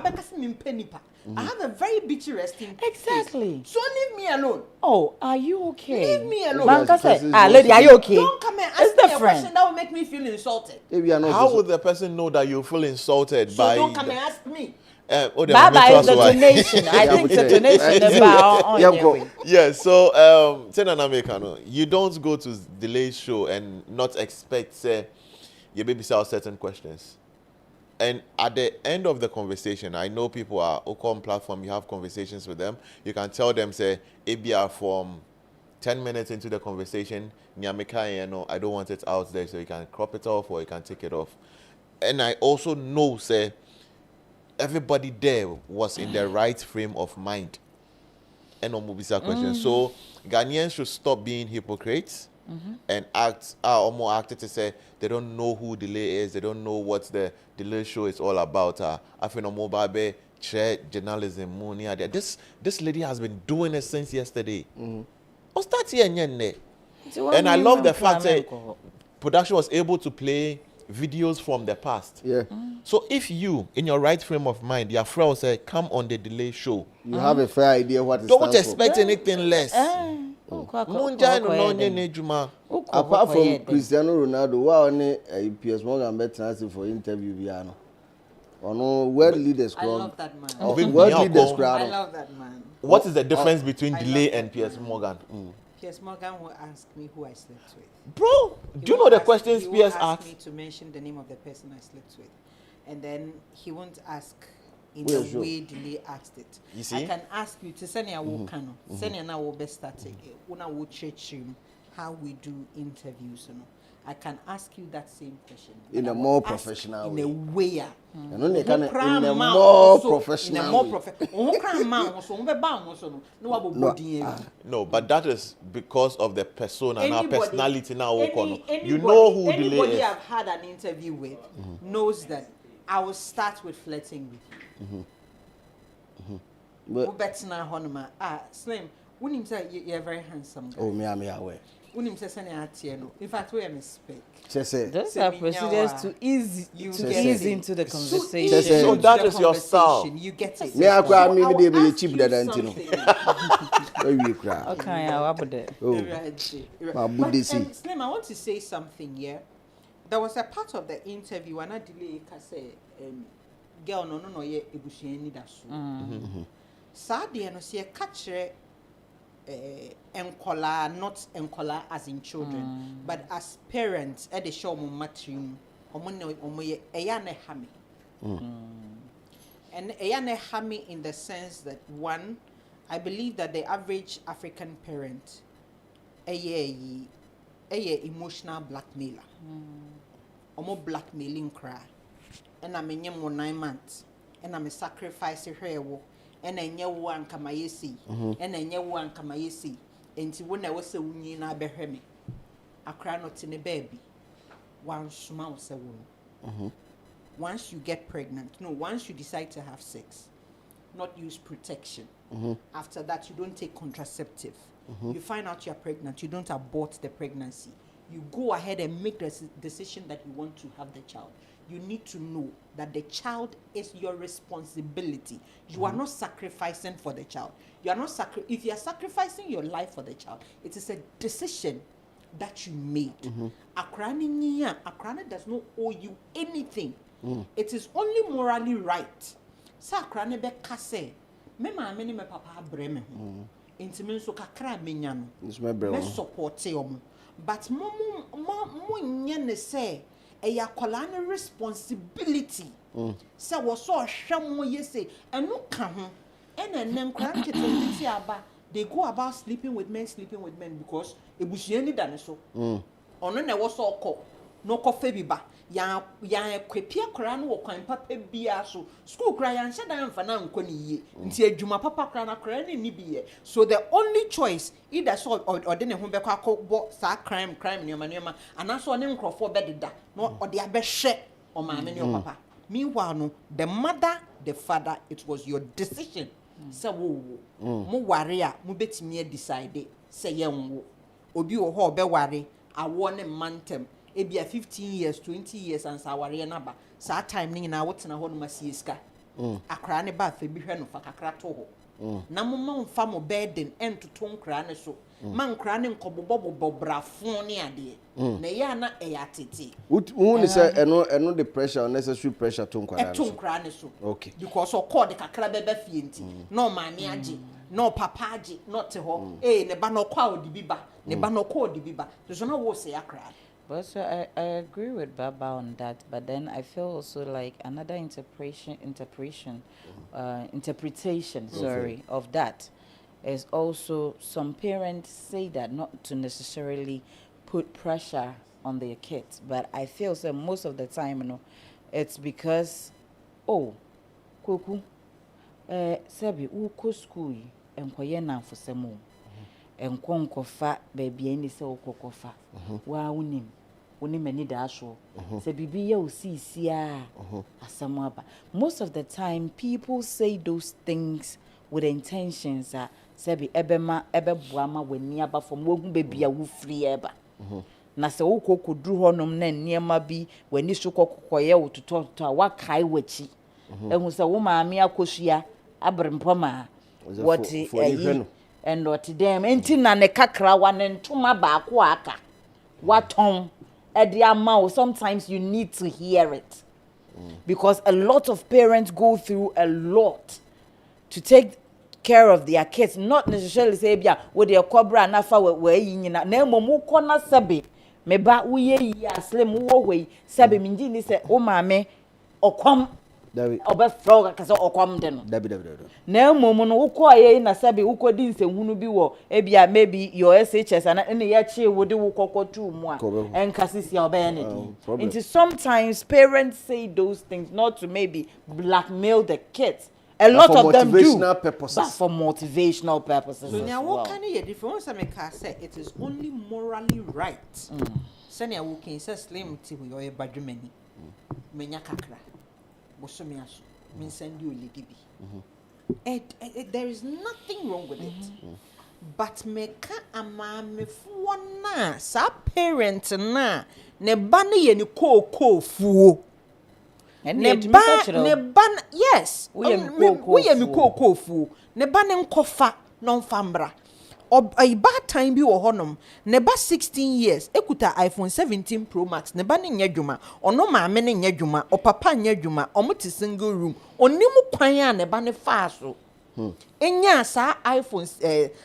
have a very bitchy resting. Exactly. Face. So leave me alone. Oh, are you okay? Leave me alone. Manka said, lady, are you okay? Don't come and ask me a question that will make me feel insulted. How would the person know that you feel insulted by? So don't come and ask me. Baba is the donation. I think it's a donation. Yeah, so you don't go to Delay show and not expect say your baby say certain questions. And at the end of the conversation, I know people are on platform, you have conversations with them. You can tell them, say, ABR from 10 minutes into the conversation, I don't want it out there, so you can crop it off or you can take it off. And I also know, say, everybody there was in the right frame of mind. And no Mubisa question. So Ghanaians should stop being hypocrites and almost acted to say they don't know who Delay is, they don't know what the Delay show is all about. I feel no mobile journalism money. This lady has been doing it since yesterday. And I love the fact that production was able to play videos from the past. Yeah. So if you, in your right frame of mind, your friend will say, come on the Delay show. You have a fair idea what it Don't stands expect for. anything less. Apart from Cristiano Ronaldo, why only PS Morgan better for interview Viano? Or no world leaders club. I love that man. World leaders crowd. I love that man. What is the difference between Delay and PS Morgan? PS Morgan will ask me who I slept with. Bro, do you know the questions PS asked? Me to mention the name of the person I slept with, and then he won't ask in the way Delay asked it. You see? I can ask you to send your work, send your now best starting. Una will church how we do interviews. You know, I can ask you that same question in a more professional way. In a way. In a more professional way. No, but that is because of the persona and our personality now. You know who Delay is. Anybody I've had an interview with knows that I will start with flirting with you. But Slim, when you say you're very handsome guy. Oh, me aware. In fact, we mistake. Those are procedures to ease into the conversation. So that is your style. You get it. Me akwa me dey be cheap than antino. We cry. Okay, I will do. Slim, I want to say something here. There was a part of the interview when I Delay say girl no ye ebusuani da so. Sadie no say catch enkola, not enkola as in children, but as parents at the show matrim omoye eyane hami. And eyane hami in the sense that one, I believe that the average African parent eye emotional blackmailer. Omo blackmailing cry. And I'm in 9 months. And I'm a sacrifice her wo. And I knew one kamayesi. And I knew one kamayesi. And when I was a winnie na behemi, I cry not in a baby. One small a woman. Once you get pregnant, once you decide to have sex, not use protection. After that, you don't take contraceptive. You find out you're pregnant, you don't abort the pregnancy. You go ahead and make the decision that you want to have the child. You need to know that the child is your responsibility. You are not sacrificing for the child. You are not if you are sacrificing your life for the child, it is a decision that you made. Akrani does not owe you anything. it is only morally right sakra ne be kase me ma me ne me papa abre me ho intimi nso kakra menya no me support omo but mo nye ne say eya kola ne responsibility say wo so hwɛ mo yese enu ka ho ena nen kra nketenti aba they go about sleeping with men because ebusua ni dane so ono na wo so okọ no kofa bi ba ya ekwepia kra no wo kwan papa bia so school kra ya nhyɛ dan mfa na nkɔ ne yie nti adwuma papa kra na kra ni bi so the only choice either so or de ne ho be akɔ sa crime ne ma ana so ne nkrofo be deda no ode abɛhwɛ o maame ne o papa meanwhile no the mother the father it was your decision say wo mo ware a mo betimi decide say ye nwo obi wo ho be ware awo ne mantem ebia 15 years 20 years and sa ware na ba sa time ni na wotena ho no masieska akra ne ba fa bi hwe no fa kakra to ho na mo ma mfa mo burden entoto nkra ne so man nkra ne nkobobobbo brafo ne ade na ya na eyatete who say eno the pressure unnecessary pressure to nkra ne so okay because o call the kakra beba fie nti no maame age no papa age not ho ne ba no kwa odibiba ne ba no kwa odibiba so na wo say akra. But so I agree with Baba on that, but then I feel also like another interpretation, of that is also some parents say that not to necessarily put pressure on their kids, but I feel so most of the time, it's because, kuku, sabi uko school and koyena for some and konkofa baby any so kokofa wa unim. Many dasho. Say bibi ya usisia asamwaba. Most of the time people say those things with intentions that say ebema ebebuama weni aba from wogun baby ya wo free eba. Na se wo kokudru honom na niema bi weni so kokoye wototo wa kai wachi. Ehun se wo maame akosua abrempoma what and what them enti na ne kakra wa ne ntoma ba ko aka. Waton sometimes you need to hear it because a lot of parents go through a lot to take care of their kids, not necessarily say bia with their cobra na fa we yina na emomu ko na sebe me ba wo ye yi aslem wo we sebe minji ni se o maame okwam obe frog ka se okwam de no na emomu no wo ko ye na sebe wo ko di nsehunu bi wo e bia maybe your SHS ana ne ya chi wo de wo kokotu mu a enkasisi obe ne di into sometimes parents say those things not to maybe blackmail the kids. A lot of them do, but for motivational purposes. So now, what kind of difference? I say it is only morally right. Sanya walking says slim to your badumeni. Menya kakra. Bosomiasu. Min send you lady bi. There is nothing wrong with it. But meka amame fuona sa parent na ne bana ye ni ko fuo. Yes. We am fu. Ne ban nkofa non fambra. A bad time bi wo honom. Ne ba 16 years. Ekuta iPhone 17 Pro Max. Ne ban nya dwuma. Ono maame ne nya dwuma. O papa nya dwuma. Omo ti single room. Onimu kwan a ne ba ne fa so. Enya sa iPhone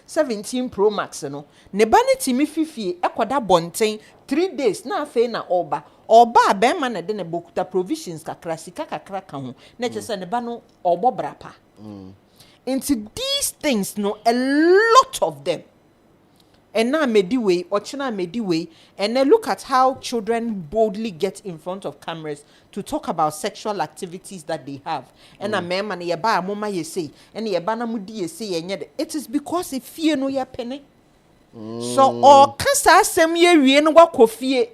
17 Pro Max no. Ne ba ne timi fifie ekoda bonten 3 days na afa na oba. Oba bema na de ne bokuta provisions kakra sika kakra ka ho na chese ne ba no obo brapa into these things no a lot of them and now mediway or china mediway and then look at how children boldly get in front of cameras to talk about sexual activities that they have and a man na ye ba mama ye say and ye ba na mudi ye say enye it is because if fear no ye penny so or kasa asem ye wie no wakofie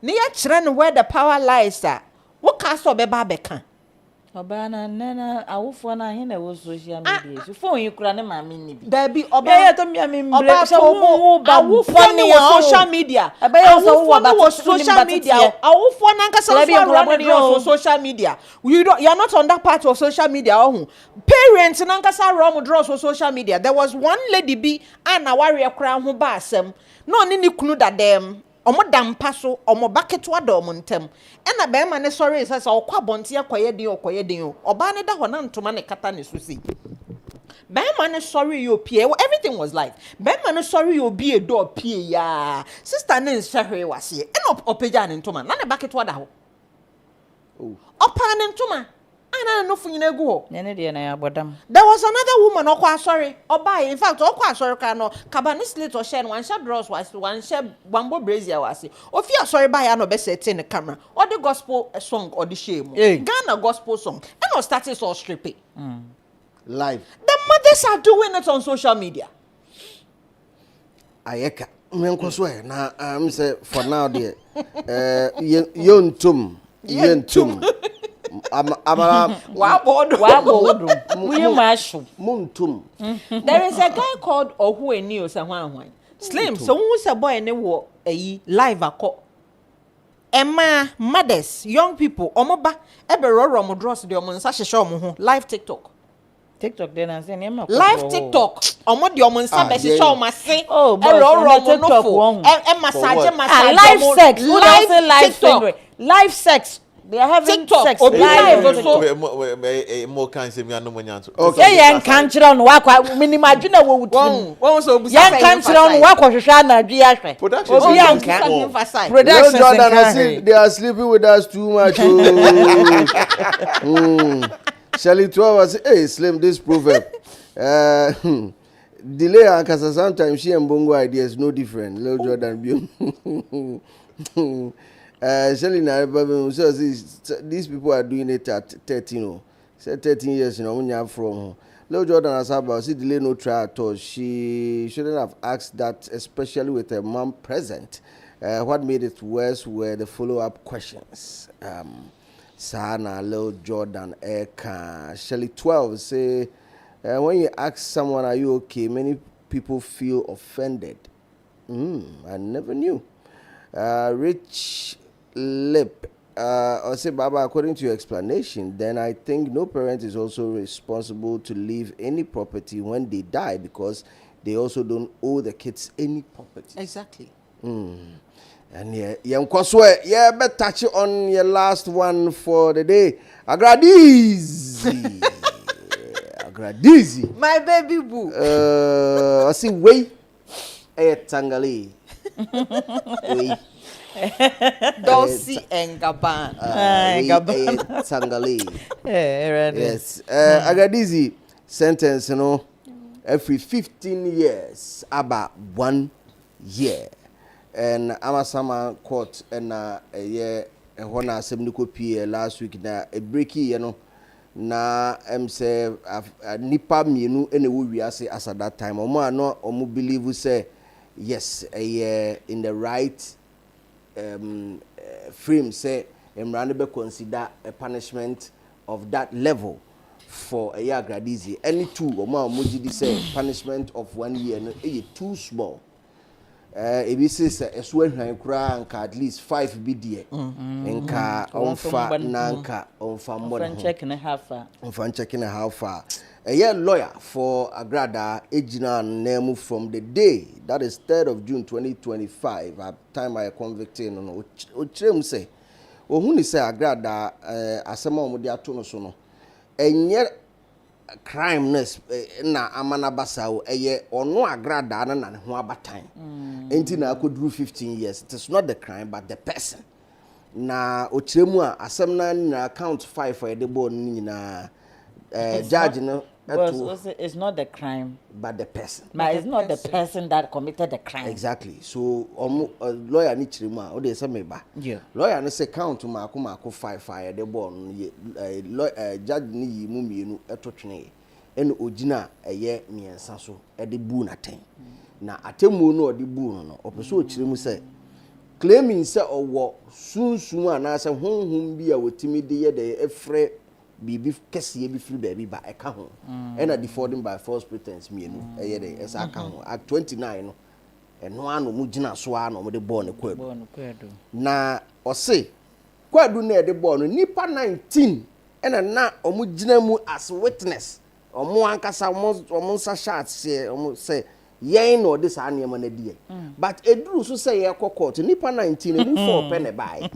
ne ya kire no where the power lies at what cast or beba beka obana nana awufo na he na wo social media so phone you kura ne maame ni bi da bi oba ya to mia me mbre so wo awufo ne wo social media social media awufo na nka so social media you are not on that part of social media oh parents na nka sa rom draw social media there was one lady bi ana ware kura ho ba asem no ni kunu da dem omo dampa so omo bucket wa do omo ntem na be ma ne sorry say okwa bonte akoye den o oba ne da ho na ntoma ne kata ne so si be ma ne sorry you pie everything was live be ma ne sorry you be a door pie ya sister ne nhwe wase na opeja ne ntoma na ne bucket wa da ho opa ne ntoma ana no funyina egu ho ne de na ya bodam there was another woman okwa sorry oba in fact okwa sorry ka no kabani slit or share one share draws was one share bambo brazier was ofi sorry ba ya no be setting the camera or the gospel song or the shame Ghana gospel song and no started so stripping live the mothers are doing it on social media ayeka menkoso na say for now there yontum Muntum. There is a guy called Ohueni Osahwan. Slim, so who's a boy and wo live ako. Emma mothers, young people, omoba eberoro mo dross de omo nsa hehye omo live TikTok. TikTok dey na say na live TikTok. Omo de omo nsa be hehye omo ase. Oh, eroro mo no fo. Massage live sex. Live sex. They are having TikTok, sex live more can say me no money okay yan kan kire no wakwa minima dwena wo wutim won so busa yan kan kire no wakwa hwehwa na dwi ahwe obi yan kan production Jordan they are sleeping with us too much Shelly 12 was hey Slim this proverb delay and cause sometimes she and bongo ideas no different Lil Jordan Shelly so these people are doing it at 13 said 13 years when you from Lil Jordan has about see delay no try at all. She shouldn't have asked that, especially with her mom present. What made it worse were the follow-up questions. Sana Lil Jordan Shelly 12 say when you ask someone are you okay, many people feel offended. I never knew. Rich Lip or say Baba, according to your explanation, then I think no parent is also responsible to leave any property when they die because they also don't owe the kids any property. Exactly. And yeah, better touch it on your last one for the day. Agradizi. Agradizi. My baby boo. I see way Tangali. Way. Dolce and Gabbana. Tangali. Yes. Agradizi sentence, every 15 years, about 1 year. And Amasama court and a year when I said last week na a breaky, na say nipa mienu ene we ase as at that time. Omo no omo believe we say yes, a year in the right frame say Emranebe consider a punishment of that level for a year gradizi. Any two omo mojidi say punishment of 1 year no too small. If you say a when kura nka at least 5 BD nka onfa nanka onfa more checking how far a year lawyer for Agrada Ejina name from the day that is 3rd of June 2025 at time I convicted no ochrem say ohuni say Agrada asema omode ato no so no enye crime na amana basawo eye ono Agrada na ne ho abatan enti na akoduru 15 years. It is not the crime but the person na ochremu a asem na account 5 for the board na judge no it's not the crime but the person. But it's not the person that committed the crime. Exactly. So lawyer ni chiremu a o dey say me ba. Lawyer no say count mako 5 the board judge ni yi mu mienu etotwene ene ogina eye miensa so e de bu na ten. Na atemu no odi bu no opeso ochiremu say claiming say owo sunsun anase honhom bi a wotimi de ye de efre bibi kese bi free baby ba eka ho and defrauding by false pretense mienu eye de esa aka ho at 29 no eno ano mu gina so ano mo de ball ne kwadu na ose kwadu na de ball no nipa 19 ena na omu gina mu as witness omu ankasa omu sa shots se omu say yen no this anema na die but eduru so say ye court nipa 19 emu 4 pe ne bai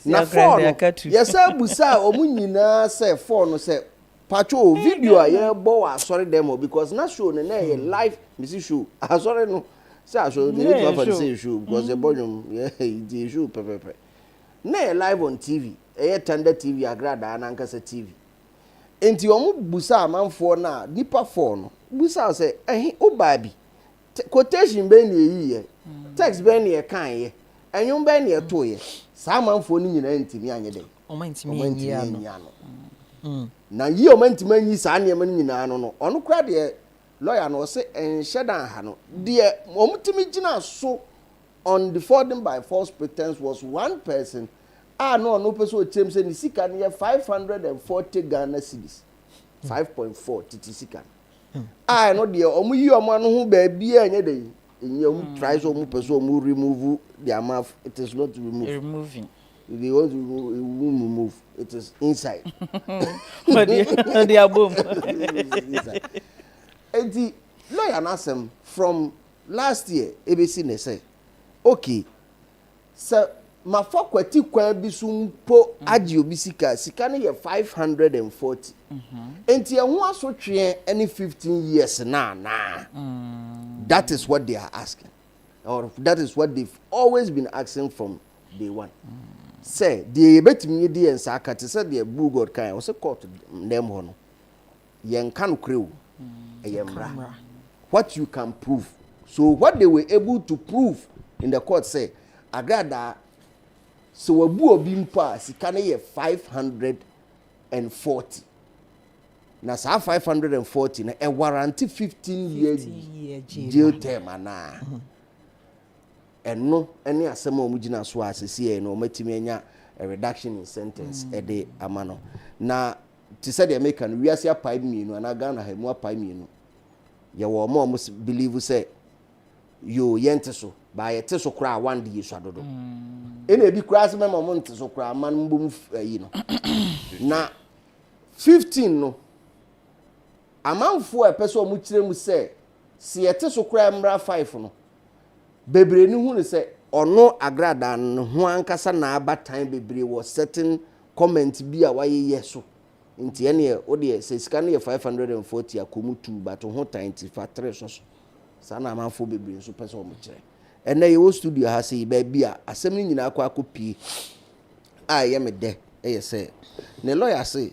na 4 yes abusa omu nyina say 4 no say pacho video a ye bo asori dem because na show ne na ye live misi show asori no say asori dey need to say show because the volume yeah the show pepepe na live on TV tender TV agrada na nkasa TV enti omu busa amanfo na nipa 4 no busa say oba bi quotation be na eyiye text be na ye kan ye enwun be na ye to ye sa amanfo ni nyina ntimi anye dey omantimi enyi ano na yi omantimi anyi sa na yema nyina ano no ono kra de lawyer no say enhyedan ha no de omutimi gina so on defrauding by false pretense was one person no person o chem say ni sika ne 540 Ghana cedis 5.4 titi sika no de omu yi omo no ho ba bia anye dey enye omu try so omu person omu remove the amount it is not removing they want to remove it is inside but they are boom and the lawyer nasem from last year ABC ne say okay so ma fakwati kwan bi so mpo agi obi sika ne ye 540 enti ehun asotwe any 15 years na that is what they are asking or that is what they've always been asking from day one say the betimi di ensa akate say the bull god kan o say court dem ho no yen kan krew eyemra what you can prove so what they were able to prove in the court say agada so wabu obi mpa sika ne ye 540 na sa 540 na warranty 15 years jail term ana eno ene asema omugina so asese no matimi anya a reduction in sentence ede amano na ti said the American we asia pai mienu na Ghana ha mu apai mienu ye wo mo believe say yo yente so ba yete so kra one day so adodo ene bi kra se mema mo nte so kra man mbom yi no na 15 no amanfo e person mu kire mu say si yete so kra mra 5 no bebre ni hu ne say ono agrada no ho ankasa na abatan bebre wo certain comment bi a waye yeso nti ene o de se sika ne 540 akomu 2 but ho time ti fa 3 so sana amanfo bebre so person o mu kire ene ye wo studio ha sei ba bia asem ni nyina akwa akopi a ye me de ye say ne lawyer say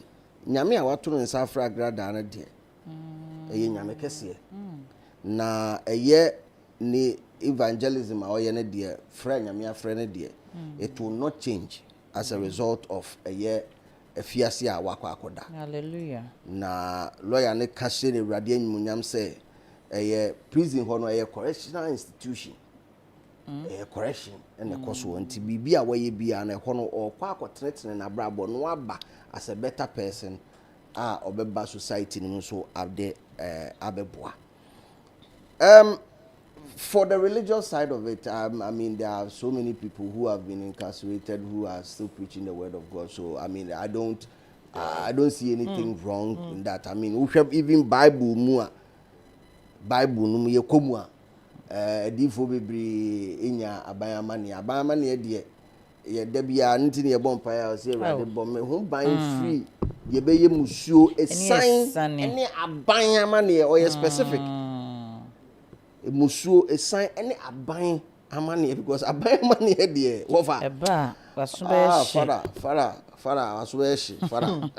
nyame a wato no nsa afra agrada na de ye nyame kese na eye ni evangelism or ne de friend nyame afra ne de it will not change as a result of a year afiase a wakwa akoda hallelujah na lawyer ne kashe ne wrade anyunyam say prison ho no correctional institution correction and the course wanti bibia waye bia na ho no okwa akotretene na brabo no aba as a better person obeba society ni so ade abeboa for the religious side of it, I mean, there are so many people who have been incarcerated who are still preaching the word of God. So, I mean, I don't see anything wrong in that. I mean, we have even Bible no ye komua. Difo bebre inya abayamani de ye debia nti ne bompa ya se rade bom ho ban free ye beye musuo esan ene abayamani o ye specific. Musuo esan ene aban amane because aban amane de wofa eba wasubeshi fara wasubeshi fara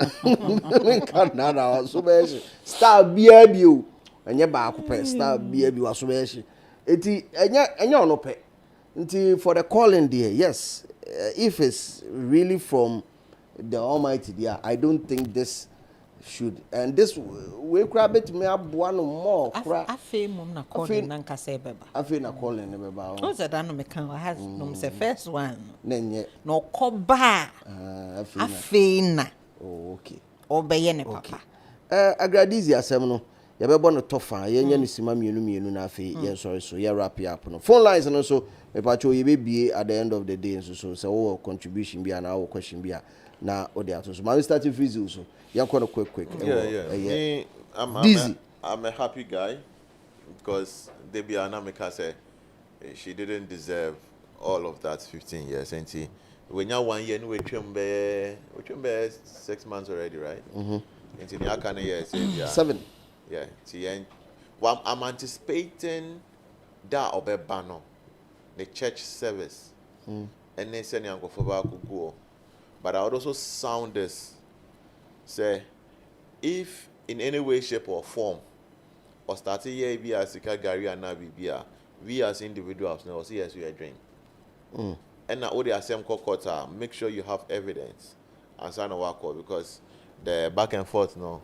kanada wasubeshi star bia bio enye ba akopɛ star bia bi wasubeshi eti enye onope nti for the calling there yes if it's really from the Almighty there I don't think this should and this we grab it me aboa no more kra afi mum na calling na nkasa beba afi na calling ne beba o ze da no me kan has no say first one nenye no koba afi na okay obeye ne papa agradizi asem no ye bebo no tofa ye nya ne sima mienu na afi ye sorry so ye wrap up no phone lines no so me pacho ye be bie at the end of the day so wo contribution bia na wo question bia na odi ato so man start freeze so you quick yeah. I'm a happy guy because Debbie Anamika said she didn't deserve all of that 15 years. And see, when you're 1 year, we be 6 months already, right? And see, you can year 7. Yeah. See, and well, I'm anticipating that obebano, the church service, and then send you for go. But I would also sound this, say, if in any way, shape, or form, or starting here be as Gary and Nabi, we as individuals now see as we are doing. And now all the same court, make sure you have evidence and sign a work because the back and forth now.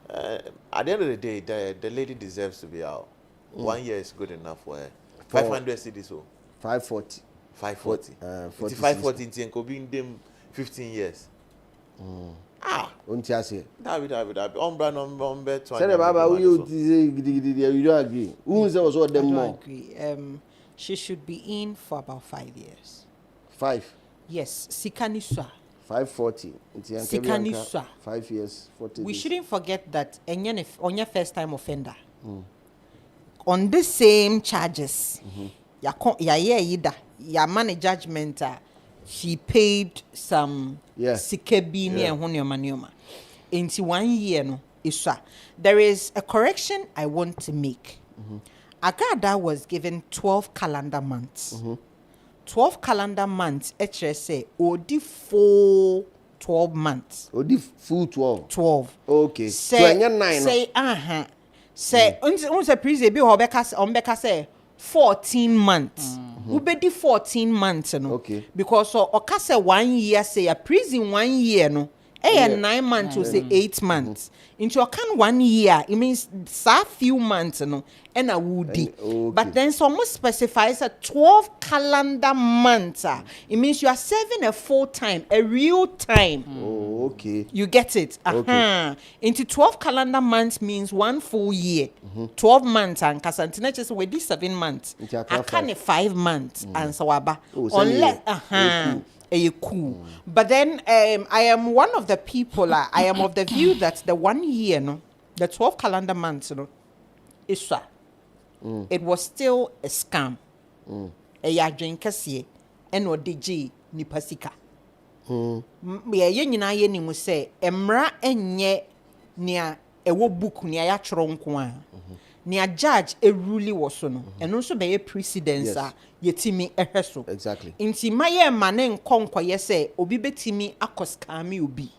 At the end of the day, the lady deserves to be out. 1 year is good enough for her. 500 cedis, so 540. 540. 540 in could be in them 15 years. Untiase. David. Umbre 20. Say Baba, you don't agree. Who is also them more? I agree. She should be in for about 5 years. 5. Yes, Sikaniswa. 540. Sikaniswa. 5 years, 40 We days. shouldn't forget that on your first time offender. On the same charges. Ya money judgment. She paid some sikebi near Honioma. Into 1 year no iswa. There is a correction I want to make. Agada was given 12 calendar months. 12 calendar months, say, odi full 12 months. Odi full 12. 12. Okay. Say, so 9. Say, Say, unse prize bi obeka say 14 months. Ubedi 14 months no. Okay. Because so okase 1 year say a prison 1 year no. 9 months or say 8 months. Into your can 1 year, it means a few months no and a woody. But then someone specifies a 12 calendar months. It means you are serving a full time, a real time. Oh, okay. You get it. Okay. Into 12 calendar months means 1 full year. 12 months and Casantina just with this 7 months. I can't 5 months and so unless cool. But then I am one of the people, I am of the view that the 1 year, no, the 12 calendar months, no, is it was still a scam. A yajinkasi, and or DG nipasika. Yena yeni mu say, Emra enye near a wo book near ya tronqua. Near judge a ruly was no, and also be a precedence. Yetimi eheso. Exactly. Inti maye manen konko yese obi betimi akoskami obi.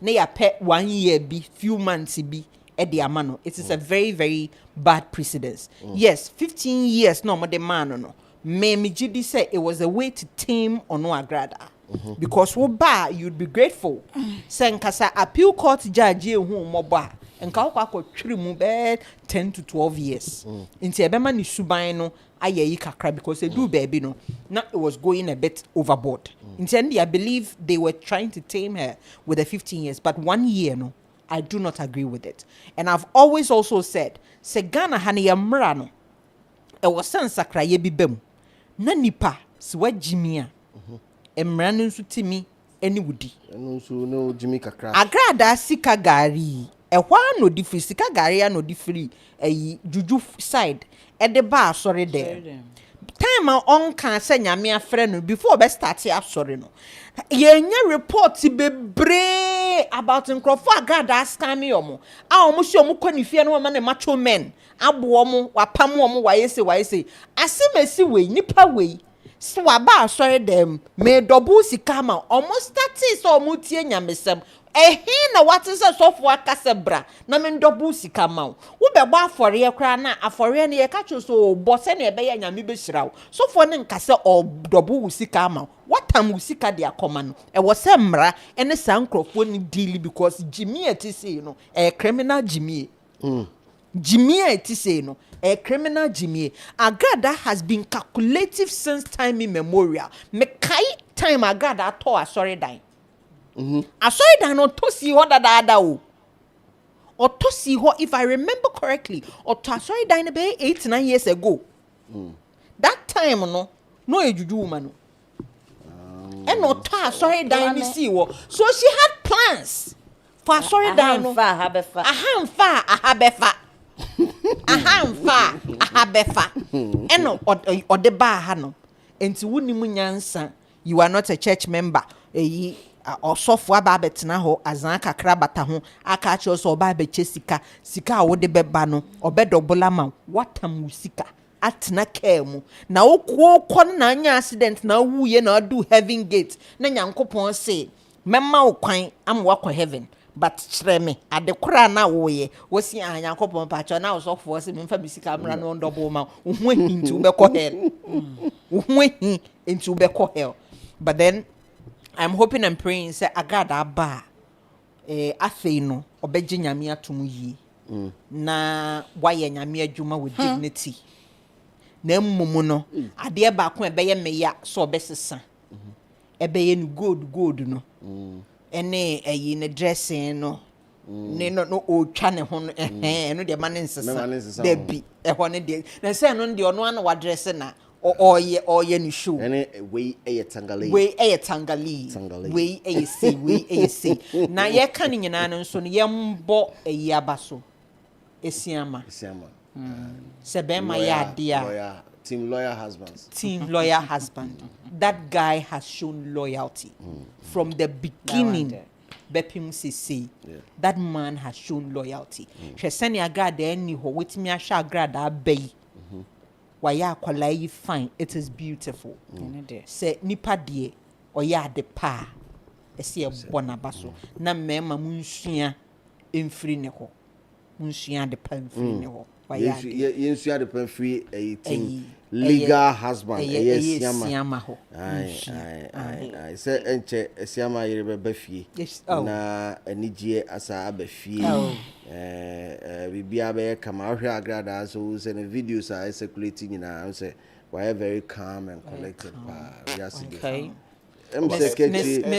Na ya pe 1 year bi few months bi e de amano. It is a very very bad precedence. Yes, 15 years no mo de man no. Me jidi say it was a way to tame ono agrada. Because wo ba you'd be grateful. Senkasa appeal court judge hu mo ba. Enka kwa twiri mu be 10 to 12 years. Inti ebema ni suban no aye kakra because they do baby no. Now it was going a bit overboard. In the end, I believe they were trying to tame her with the 15 years, but 1 year no, I do not agree with it. And I've always also said, se Ghana hani ya mrano, e wasan sakra ye bibem, na nipa siwa jimia, mrano nsutimi eni wudi. No Jimmy kakra. Agrada sika gari, e no different sika gari no different, juju side. At the bar, sorry there. Time on can say nyame friend before be start here sorry no. Yenye report be bre about nkrofo agada scam yomo. A omo si omo kwanifia no na macho men. Abo omo wapam omo wayese. Asimesi we nipa we. So waba sorry dem me double sika ma omo start so omo tie nyamesem. Na what is a software casabra? Na men double sika ma. Wo be ba afore ye kra na afore ne ye ka cho so boss na be ya nyame be shirawo. So for ne nkase o double sika ma. What time sika de akoma no? E wo se mra ene sankrofo ni deal because Jimmy etise no e criminal Jimmy. Jimmy etise no a criminal Jimmy. Agada has been calculative since time immemorial. Me kai time Agada to sorry die. I saw it and to see what that o. Or to see what if I remember correctly, or to saw it in about 8 to 9 years ago. That time no juju woman. And not to sorry die see what. So she had plans for sorry die no. A ham fa. aha mfa aha befa eno odeba aha no enti wunimu nyansa you are not a church member eyi osofo aba betena ho azan kakra bata ho aka che so oba beche sika a wode beba no obedobola ma watam sika atena kemu na okwo na anya accident na wuye na do heaven gate na nyankopon say memma okwan am wakọ heaven but chreme adekora na woye wosi nyankopon pacho na osofo say memfa bisika mra no double ma ohu hinti ubekọ hell ohu hin enti ubekọ hell. But then I'm hoping and praying say agada ba afei no obeje nyame atom yi na waye nyame adwuma with dignity na mmumu no ade ba ko ebeye meya so obesesa ebeye no gold no ene eyi ne dressing no ne no o twa ne ho no no de man nsesa de bi ho ne de na say no de ono an wa dress na oye ni show ene we tangali we say na ye kan nyina no nso no ye mbo eyi abaso esiama se be ma ya dia team lawyer husband that guy has shown loyalty from the beginning. Bepim say that man has shown loyalty. She send ya God any ho witimi ahwa agrada abai waya akwala yi fine, it is beautiful. Say nipa de oya de pa ese e bona baso na mema munsua emfiri ne ho munsua de pa emfiri ne ho waya yensua de pa free legal husband siama ho ai say enche siama yere beba fie na anigye asa aba fie bibia be kama ahwe agrada so say the videos are circulating nyina say why very calm and collected yes okay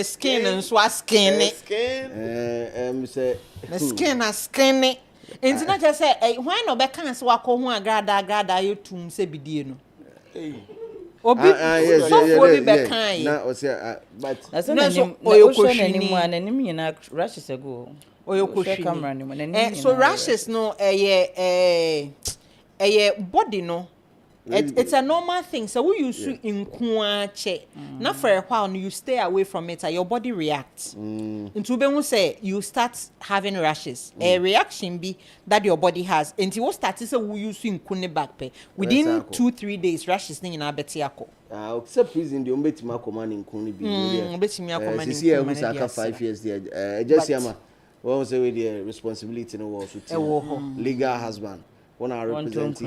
skin and so skin skin enti na just say when no be kan se wakọ hu agrada yotum se bidie no obi so obi be kan na o say but no oyokohwini mu ananim nyina rushes ago oyokohwini so rushes no body no it's a normal thing. So we use in kuache. Not for a while, you stay away from it, your body reacts. Into be say you start having rashes. A reaction be that your body has. And you start to say we use in kune back pay. Within 2-3 days, rashes thing in our betiako. Except prison the umbetima command in kune be. Umbetima command in kune. See, I 5 years there. Just yama. What was the responsibility no was to legal husband. When I represent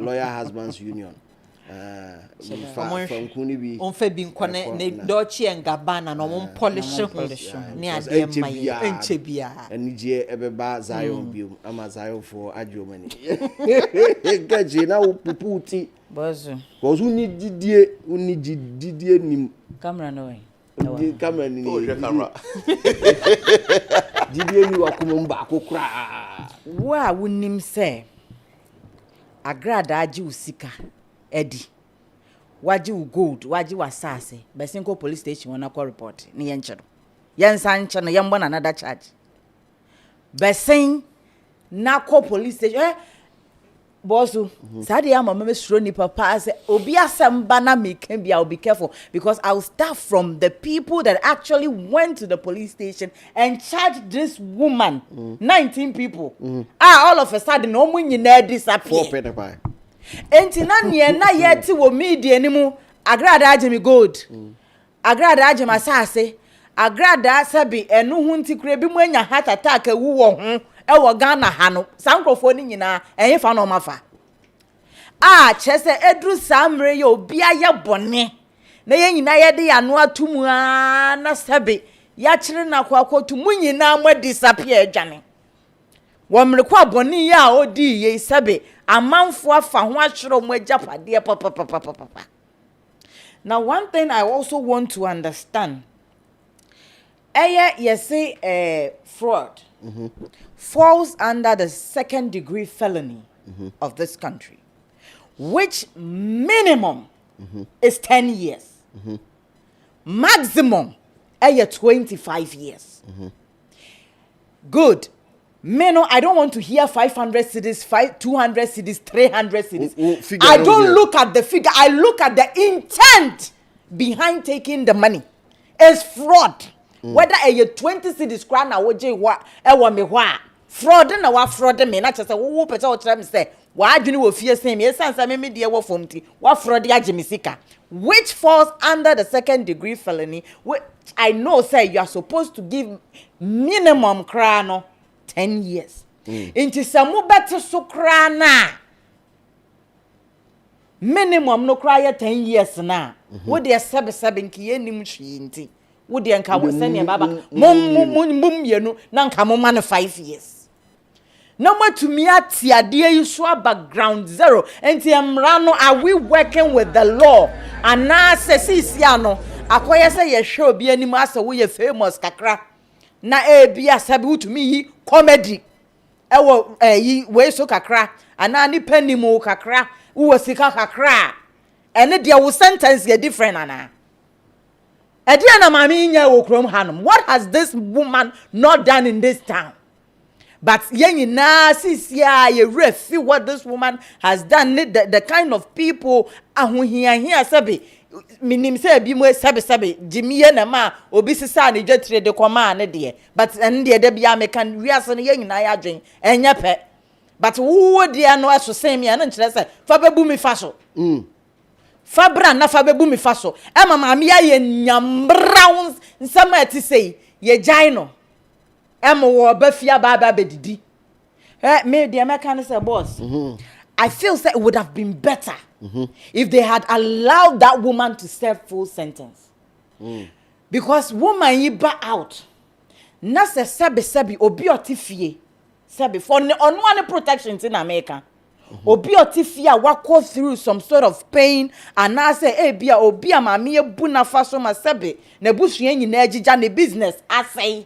lawyer husbands union from Kunibi on Febin Kone ne Dolce and Gabbana no polish near Enchebia and Niger Ebeba Zion Bill ama Zion for Adjomani Gaji now Puputi was who need Didier Nim camera no camera Didier you are coming back wa wunim se agrada aji usika edi waji gold waji wasase besinko police station wona call report ni yenchero yensa nche no yembo na another charge besin na call police station Bosu, Sadia mama shroni papa say obi asamba na make bia will be careful because I'll start from the people that actually went to the police station and charged this woman 19 people. All of a sudden no mun nyina disappear. Enti na ne na yeti wo media ni mu agrada agemi gold. Agrada agemi asase. Agrada sabi enu hu nti kure bi mu anya heart attack ewu wo ho ewo Ghana ha no sankrofo ni nyina enye fa no mafa chese edru samre ye obi aye bone na ye nyina ye de yano atumu na sabe ya kire na kwakotu mu nyina mo disappear adwane wo mrekwa bone ya odi ye sabe amanfo afa ho ahwero mo agapade papa. Now one thing I also want to understand you say fraud falls under the 2nd degree felony of this country, which minimum is 10 years. Maximum 25 years. Good. no, I don't want to hear 500 cities, 200 cities, 300 cities. I don't look at the figure. I look at the intent behind taking the money. It's fraud. Whether a 20 cities crown or fraud na wa fraud me na chese wo pete o kire me say wa adwene wo fie sem me sansa me de wo fomti wa fraud ya gemisika, which falls under the second degree felony, which I know say you are supposed to give minimum crano 10 years. Inti samu bete so krana minimum no cry 10 years na. Wo de sebe nki enim hwi nti wo de nka wo sene baba mum yenu na nka mo man 5 years. No more to me at you swa background zero. And Tiamrano, are we working with the law? And now says Siano, Akoya say ye show be any master we famous kakra. Na be a sabu to me comedy. Ewo ye way so kakra, and any penny mo kakra, who was sika kakra. And it will sentence ye different anna. Ediana Maminya Okrom Hanum. What has this woman not done in this town? But yengi na sisia ye refi what this woman has done, the kind of people here sabi minim say bi mo sabi jimiye na ma obi sisa na dwetire de koma na de but en de bia me kan wiase no yengi na ya dwen enya pe but wo de no aso sem ya na nkire say fa bebu mi fa so fabra na fa bebu mi fa so e mama me ya ye nyambraw nsama ati sei ye gyan no bafia baba bedidi. Me the American say boss. I feel that it would have been better if they had allowed that woman to serve full sentence. Because woman yiba out. Na se sebi obi otifie. Sebi for on one protection in America. Obi otifie wako through some sort of pain and na say bia obi amame ebu na faso ma sebi na busua nyina agija ne business asay.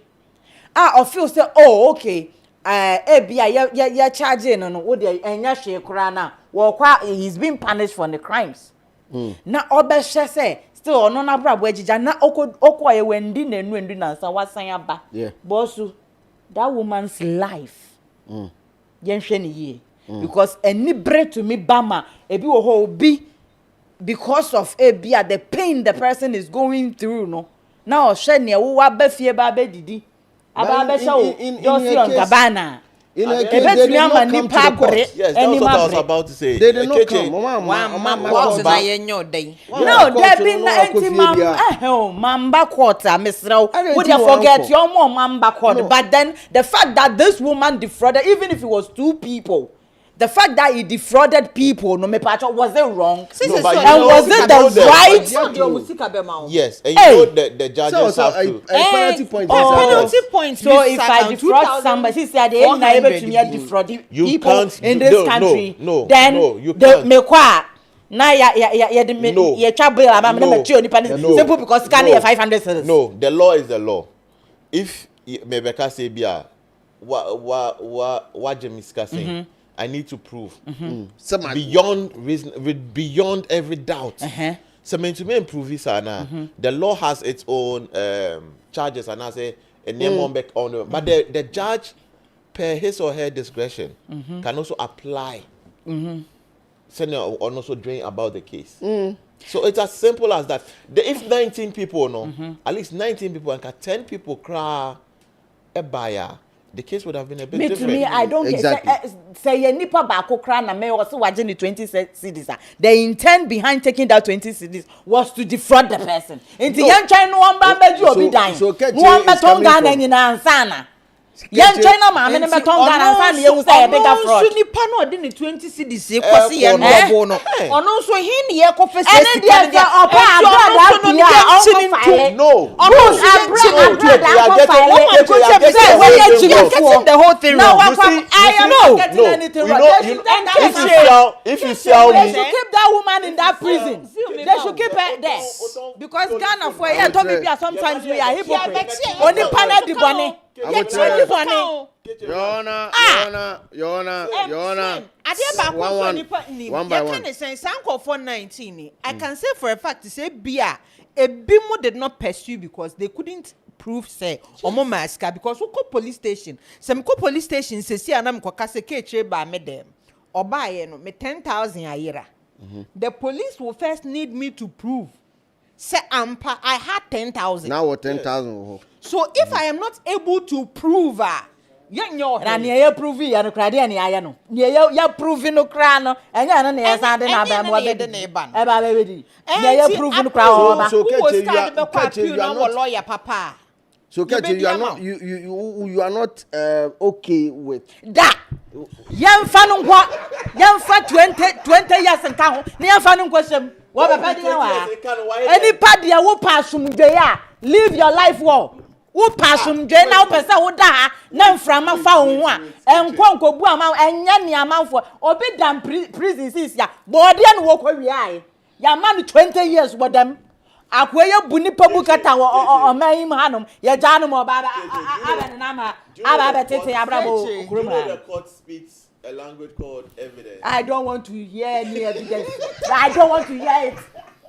I feel say oh okay ya charge no wo de enya hwe kra na wo kwa he's been punished for the crimes na obehwe say still ono na brabo agija na okwa ye wendi na enu na nsa wasan aba bossu that woman's life yen hwe ne ye because any bread to me bama ebi wo ho obi because of the pain the person is going through no now hwe ne wo abafie ba didi Aba show Josie on Gabana. In a case, they did not come to the court. Yes, that's what I was about to say. They did not come. No, there been Mamba quarter, Miss Row. Would you forget your mom, Mamba quarter? But then the fact that this woman defrauded, even if it was 2 people, the fact that he defrauded people, no me pacho, was it wrong? No, and was it the right? Yes, and you know the judges have to. Penalty point. Penalty point. So if I defraud somebody, she said they ain't able to defraud people in this country. Then you can't. Me kwa na ya trouble about me simple because can you 500 cedis. No, the law is the law. If Mebeka say bia what Jemiska saying. I need to prove beyond reason, beyond every doubt. So to me improve this the law has its own charges and I say a name on back on but the judge per his or her discretion can also apply send or also drain about the case. So it's as simple as that. If 19 people at least 19 people and 10 people cry a buyer, the case would have been a bit different. To me, I don't exactly. Say nipa bako kra na me also wajeni 20 cedis. The intent behind taking that 20 cedis was to defraud the person. Inti yan China one bamba ju obi dan. One betonga na nyina ansana. Yan China ma me betonga na ansana ye say a bigger fraud. So nipa no de ni 20 cedis e kwase ye no obo no. Ono so hin ye ko fese sika de opa abroad no. Ono the whole thing no, wrong. If you sell me, they should keep that woman in that prison. They should keep her there. Because Ghana for here told me sometimes we are hypocrites. Only panel the bunny. Yona. One by one. For 19, I can say for a fact to say Bia, a Bimo did not pursue because they couldn't prove say omo maska because we go police station. Some go police station say see anam ko kase keche ba me dem. Oba ye no me 10,000 a year. The police will first need me to prove say ampa I had 10,000. Now what 10,000? So if I am not able to prove na ne prove ya no krade ne aya no ne ya prove no kra no enya no ne ya de na ba mo be ne ba e ba be di ne prove no kra o ba so you are not lawyer papa. So you are not okay with that. Yemfa no nkwa yemfa 20 years nka ho ne yemfa no nkwa sem wo be pa dia wa any party wo passum de ya live your life well. Wo passum de na wo pesa wo da ha na mframa fa wo ho a enkonkobu ama enya ne amanfo obi dam prison sis ya body na wo kwa wi ai ya man 20 years with them akwaye buni pabukata o man hanom ya janum oba aba na ma aba tete abrabo okuroma. The court speaks a language called evidence. I don't want to hear any evidence. I don't want to hear it.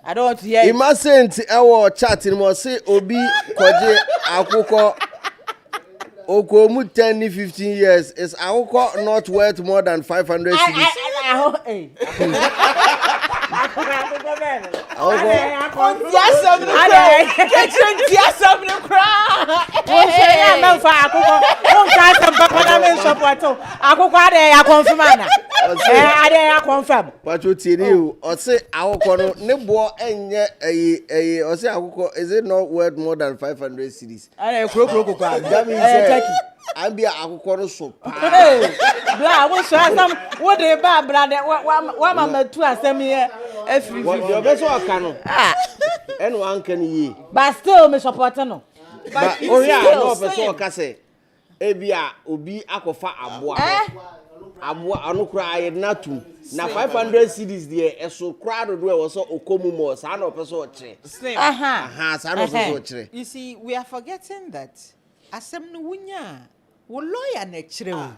I don't want to hear it. Imagine our chat in mo say obi koje akoko okomu 10-15 years is akoko not worth more than 500 cedis. Is it not worth more than 500 cedis? That means I'm be akoko so pa. Bla wo so asam wo de ba bla de wa mama tu asam here every your best work no anyone can ye but still me support no but oh yeah no person work say ebia obi akofa aboa anu kra aye na 500 cedis there eso kra do we so okomu mo sa na person o kire sa na person o kire. You see, we are forgetting that asem no wunya wo lawyer na kire o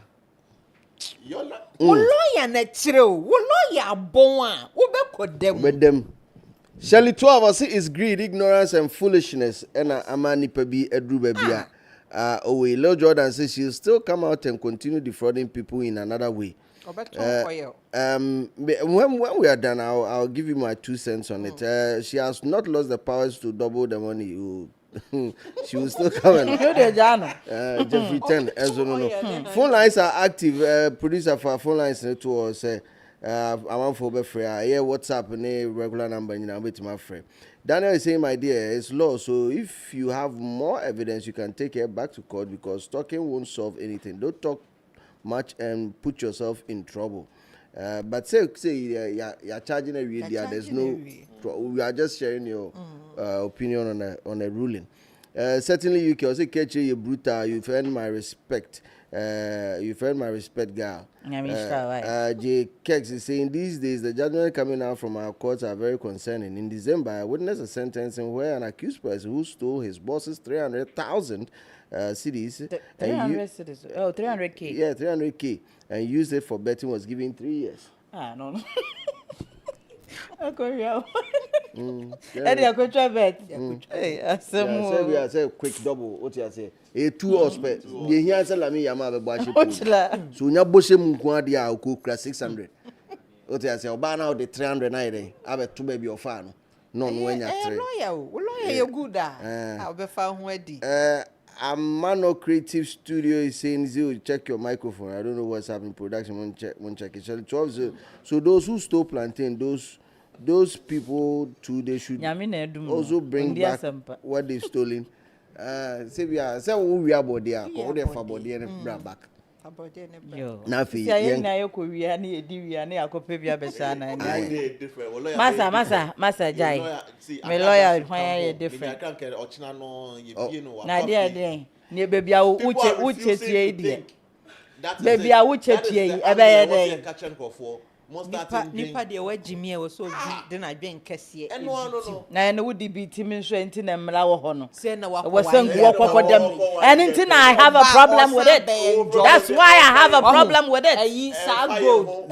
wo lawyer na kire o wo lawyer bon a wo be kodem with them. Shall 12 us is greed, ignorance and foolishness and amani pebi edru bebia. Lil Jordan says she'll still come out and continue defrauding people in another way. When we are done, I'll give you my 2 cents on it. She has not lost the powers to double the money. She will still come and Jeffrey 10 no. Phone lines are active. Producer for phone lines to say I want for be free. Yeah, WhatsApp and regular number you know with my friend. Daniel is saying, my dear, it's law. So if you have more evidence, you can take it back to court because talking won't solve anything. Don't talk much and put yourself in trouble. But say you're charging a real deal. There's no. We are just sharing your opinion on a ruling. Certainly, you can also catch you brutal. You've earned my respect. You've earned my respect, girl. J. Kex is saying these days the judgment coming out from our courts are very concerning. In December, I witnessed a sentencing where an accused person who stole his boss's 300,000 cedis. 300 cedis. Oh, 300K. Yeah, 300K. And used it for betting was given 3 years. No. Eddie, I could try bet. Hey, I say quick double. What you say? A 2 hours bet. The here say la me yama be bashi. So nya boshe mu kwa dia okukra 600. What you say? Oba na the 300 na dey. Abe 2 baby of fan. No when ya 3. Lawyer you good ah. Obe fa ho adi. Amano Creative Studio is saying, Zio, check your microphone. I don't know what's happening. Production won't check it. 12. So those who stole plantain, those people too, they should also bring back what they've stolen. Say we are about there. Call them for body and bring back. Nafi. Masa Jai. My lawyer, why are you different? Nadia, near baby, I would say, baby, I would say, Nipa de wa Jimmy was so de na dwen kese e na no would be team so enti na mra wo ho no was sanguo kokodem and enti na I have a problem with it. That's why I have a problem with it. Gold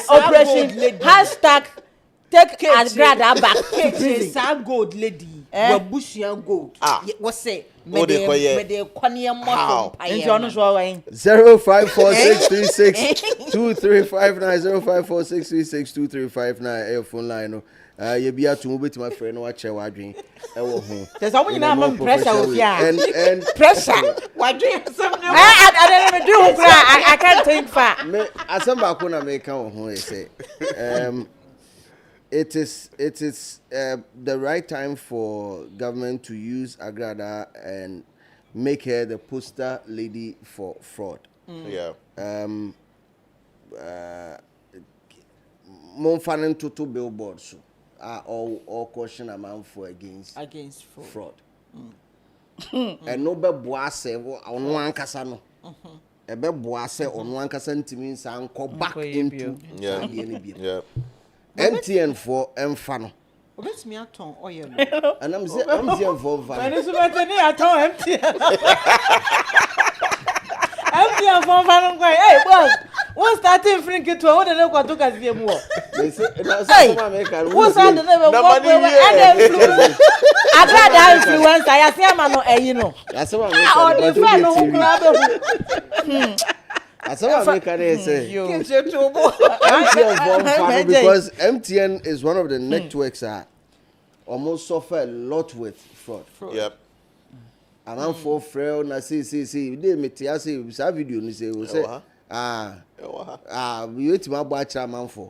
operation hashtag take as grad back sa gold lady wa bushia gold was say Oh, they call me de kwani mo so nti ono so awan 0546362359 phone line no you be at to bit my friend no check wadwen e wo ho there's someone in am pressure of ya and pressure wadwen I don't do I can't think far me asamba ko na me kan wo ho say it is the right time for government to use Agrada and make her the poster lady for fraud. Yeah. Mon fanen to billboards or caution a man for against fraud. And no be boase on one kasa no. E be boase on one kasa ntimi nsa anko back into yeah. MTN for mfano. Obet me aton oil. And I'm saying MTN for mfano. And it's better ni aton MTN. MTN for mfano kwa. Hey boss, what's starting free to what dey kwa to ka sie mu. They say na America. What's that dey we work Agrada influencer ya se ama no eyi no. Ya se America. Oh, the fan no kura be. That's what America say. MTN because MTN is one of the networks that almost suffer a lot with fraud. Yep. And I'm for fraud. Na see. They me tia say video ni say we say we wait my batch man for.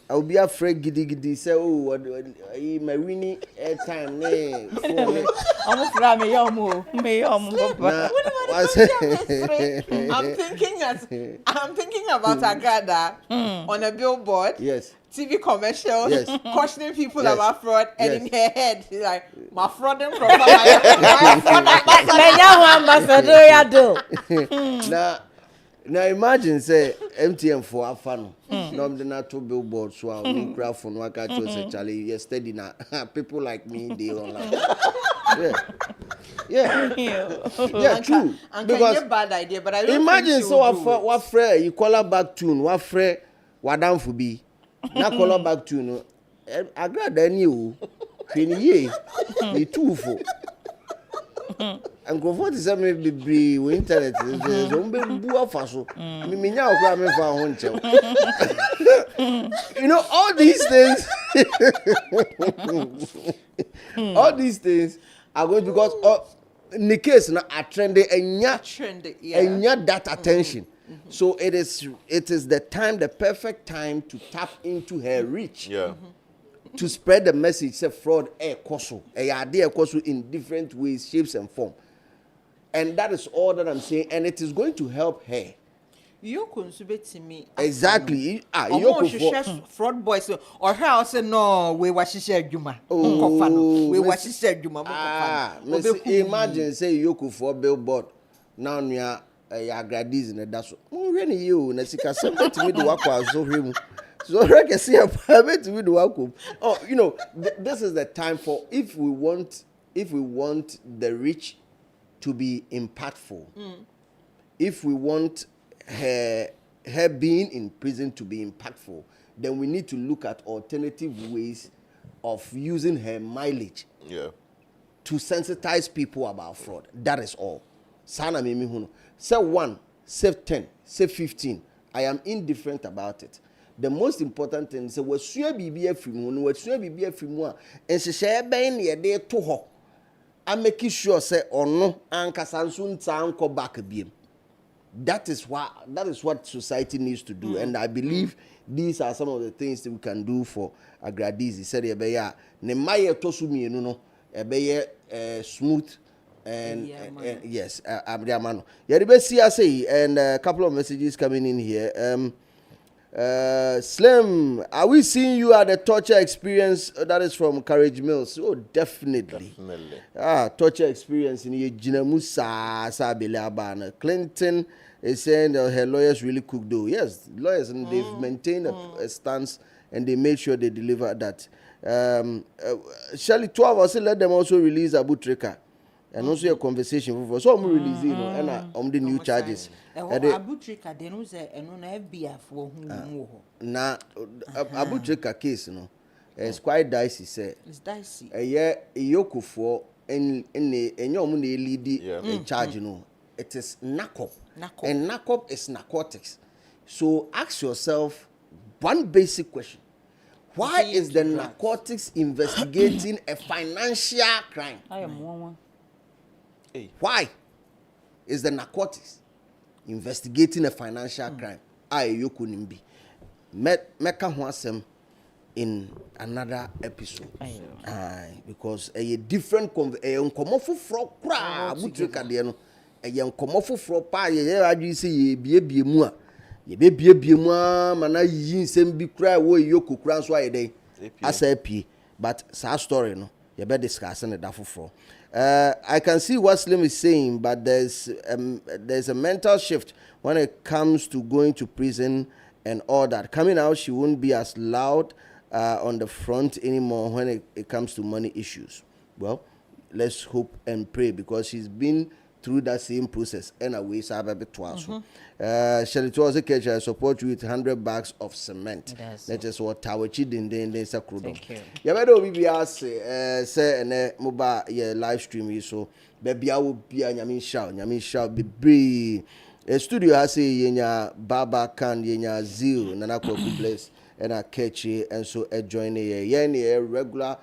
I will be afraid gidi say oh my winning airtime ne phone. I'm fra me yom papa. I'm thinking about Agrada on a billboard. Yes. TV commercials, yes. cautioning people about fraud, and in her head, she's like, my fraud and fraud. Now imagine say MTN for Afano. No, I'm not two billboards so I'll craft for no catch say Charlie yesterday na people like me they online. Yeah, true. Because bad idea, but I don't imagine so what friend you call her back tune, what friend wadam for be. Na call her back tune. Agrada you. Ye too for. And go for the me be we internet is be bua faso me nya okra me fa ho nche. You know all these things are going because in the case na a trendy enya that attention. So it is the perfect time to tap into her reach. Yeah. To spread the message say fraud koso in different ways, shapes and form. And that is all that I'm saying, and it is going to help her. You consubate to me. Exactly. You fraud boys or her also no we what she said Juma. We what she said Juma. Imagine say you could for billboard. Now we are Agradi's in that's really you Nesika sent to me to work so him. So I can see a private to do welcome. Oh, you know, this is the time for if we want the rich to be impactful. If we want her being in prison to be impactful, then we need to look at alternative ways of using her mileage to sensitize people about fraud. That is all. Sana mimi huno. Say 1, say 10, say 15. I am indifferent about it. The most important thing is we sua bibia frimu no we sua bibia frimu a enhyehyɛ ben ne yɛde to hɔ a make sure say ɔno ankasa nso nta anko back biem. That is what society needs to do, and I believe these are some of the things that we can do for Agradizi. Said ebeya ne maye to su mienu no ebeye smooth and yes abriamano. Yɛde see say and a couple of messages coming in here. Slim, are we seeing you at the torture experience? That is from Courage Mills. Oh, definitely. Torture experience in Jinamusa Sabelabana. Clinton is saying that her lawyers really cook though. Yes, lawyers, and they've maintained a stance and they made sure they deliver that. Shall 12 or so let them also release Abu Trika. And also a conversation for so I'm releasing and the new charges. Abu Trika they know say no FBI for who na Abu Trika case no it's quite dicey say. It's dicey. Yoko for in lead in charge, it is NACOP. And NACOP is narcotics. So ask yourself one basic question. Why is the narcotics investigating a financial crime? I am one. Why is the narcotics investigating a financial crime? You couldn't be. Meka Huasem in another episode. Because a different uncommon for cra, Mutricadiano, a young common for pie, I say ye mua. Ye be mua, mana yin sem be cry where you could cross why day. I say P, but sad story, no, you better discuss and a duffel for. I can see what Slim is saying, but there's a mental shift when it comes to going to prison and all that. Coming out, she won't be as loud on the front anymore when it comes to money issues. Well, let's hope and pray, because she's been through that same process. And away, Sababe twice. Shelly was a catcher. I support you with 100 bags of cement. Let us what Tawachi then Sakrudo. Thank you. You better be asked, say, and mobile live stream. So, baby, I will be a Yamin shout, be brave. A studio has a yenya Baba Kan yenya Zeal, Nanako bless, and a catchy, and so a join a regular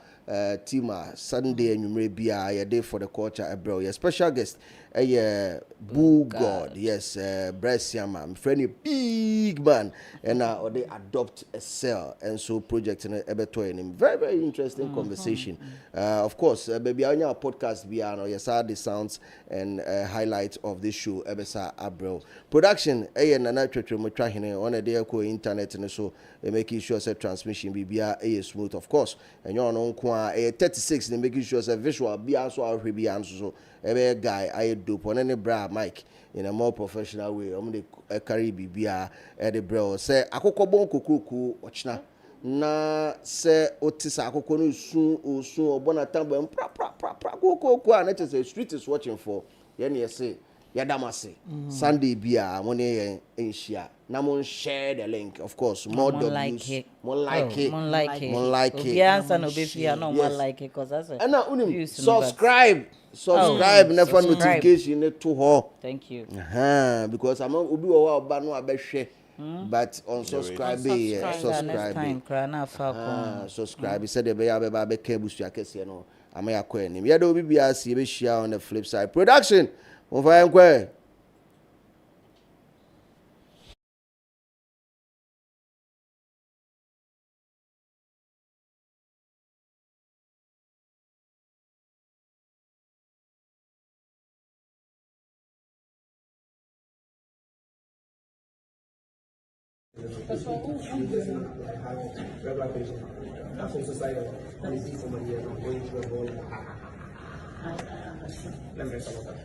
team Sunday and you may be a day for the culture abroad. A special guest, a Boo God, yes, Bressiama, friendly big man, and or they adopt a cell, and so project in Ebertoy. Very, very interesting conversation. Of course, baby, on your podcast, beyond yes, the sounds and highlights of this show, Ebesa Abro production. And another on a day internet, and so making sure that transmission be smooth, of course, and you're on 36, and making sure that visual be also be so a guy I do on any bra mic in a more professional way. I'm the carry bibia at the bro say akoko bon kuku ochna na say otis akoko no sun obona tambo pra kuku and it is a street is watching for yen say yadamase Sunday bia money in share na mon share the link, of course, more W's, more like it yes, and obefia no more like it, because that's and now subscribe never notification to her. Thank you. Because I'm not ubi wa ba no abehwe, but on subscribe subscribe said be ya be ba be ka busu akese no am ya kwa nim ya do obi bia se be share on the flip side production on fa nkwa. That's from society. And you see somebody else going through a ball. Let me rest about that.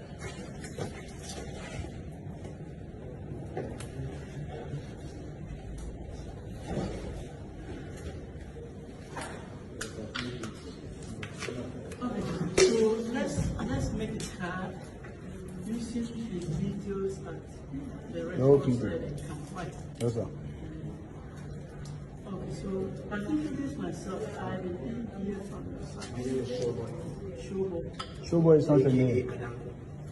So let's make it hard. Using the details and the rest of the complaint. Yes, sir. Okay, so I introduce myself. I didn't hear from the side. My name is Showboy. Showboy is not a name.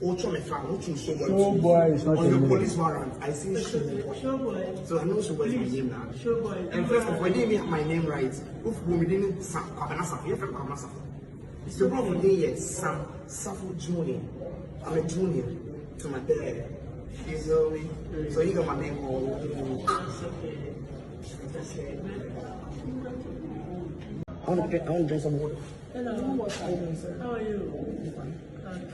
Showboy is not a name. On the police warrant, I see Showboy. So I know Showboy is my name now. Showboy. And first of all, I didn't get my name right. If we didn't Safu, it's the problem here. Sam Safu Junior. I'm a junior to my dad. You know me? So you got my name all. I want to drink some water. Hello. How are you?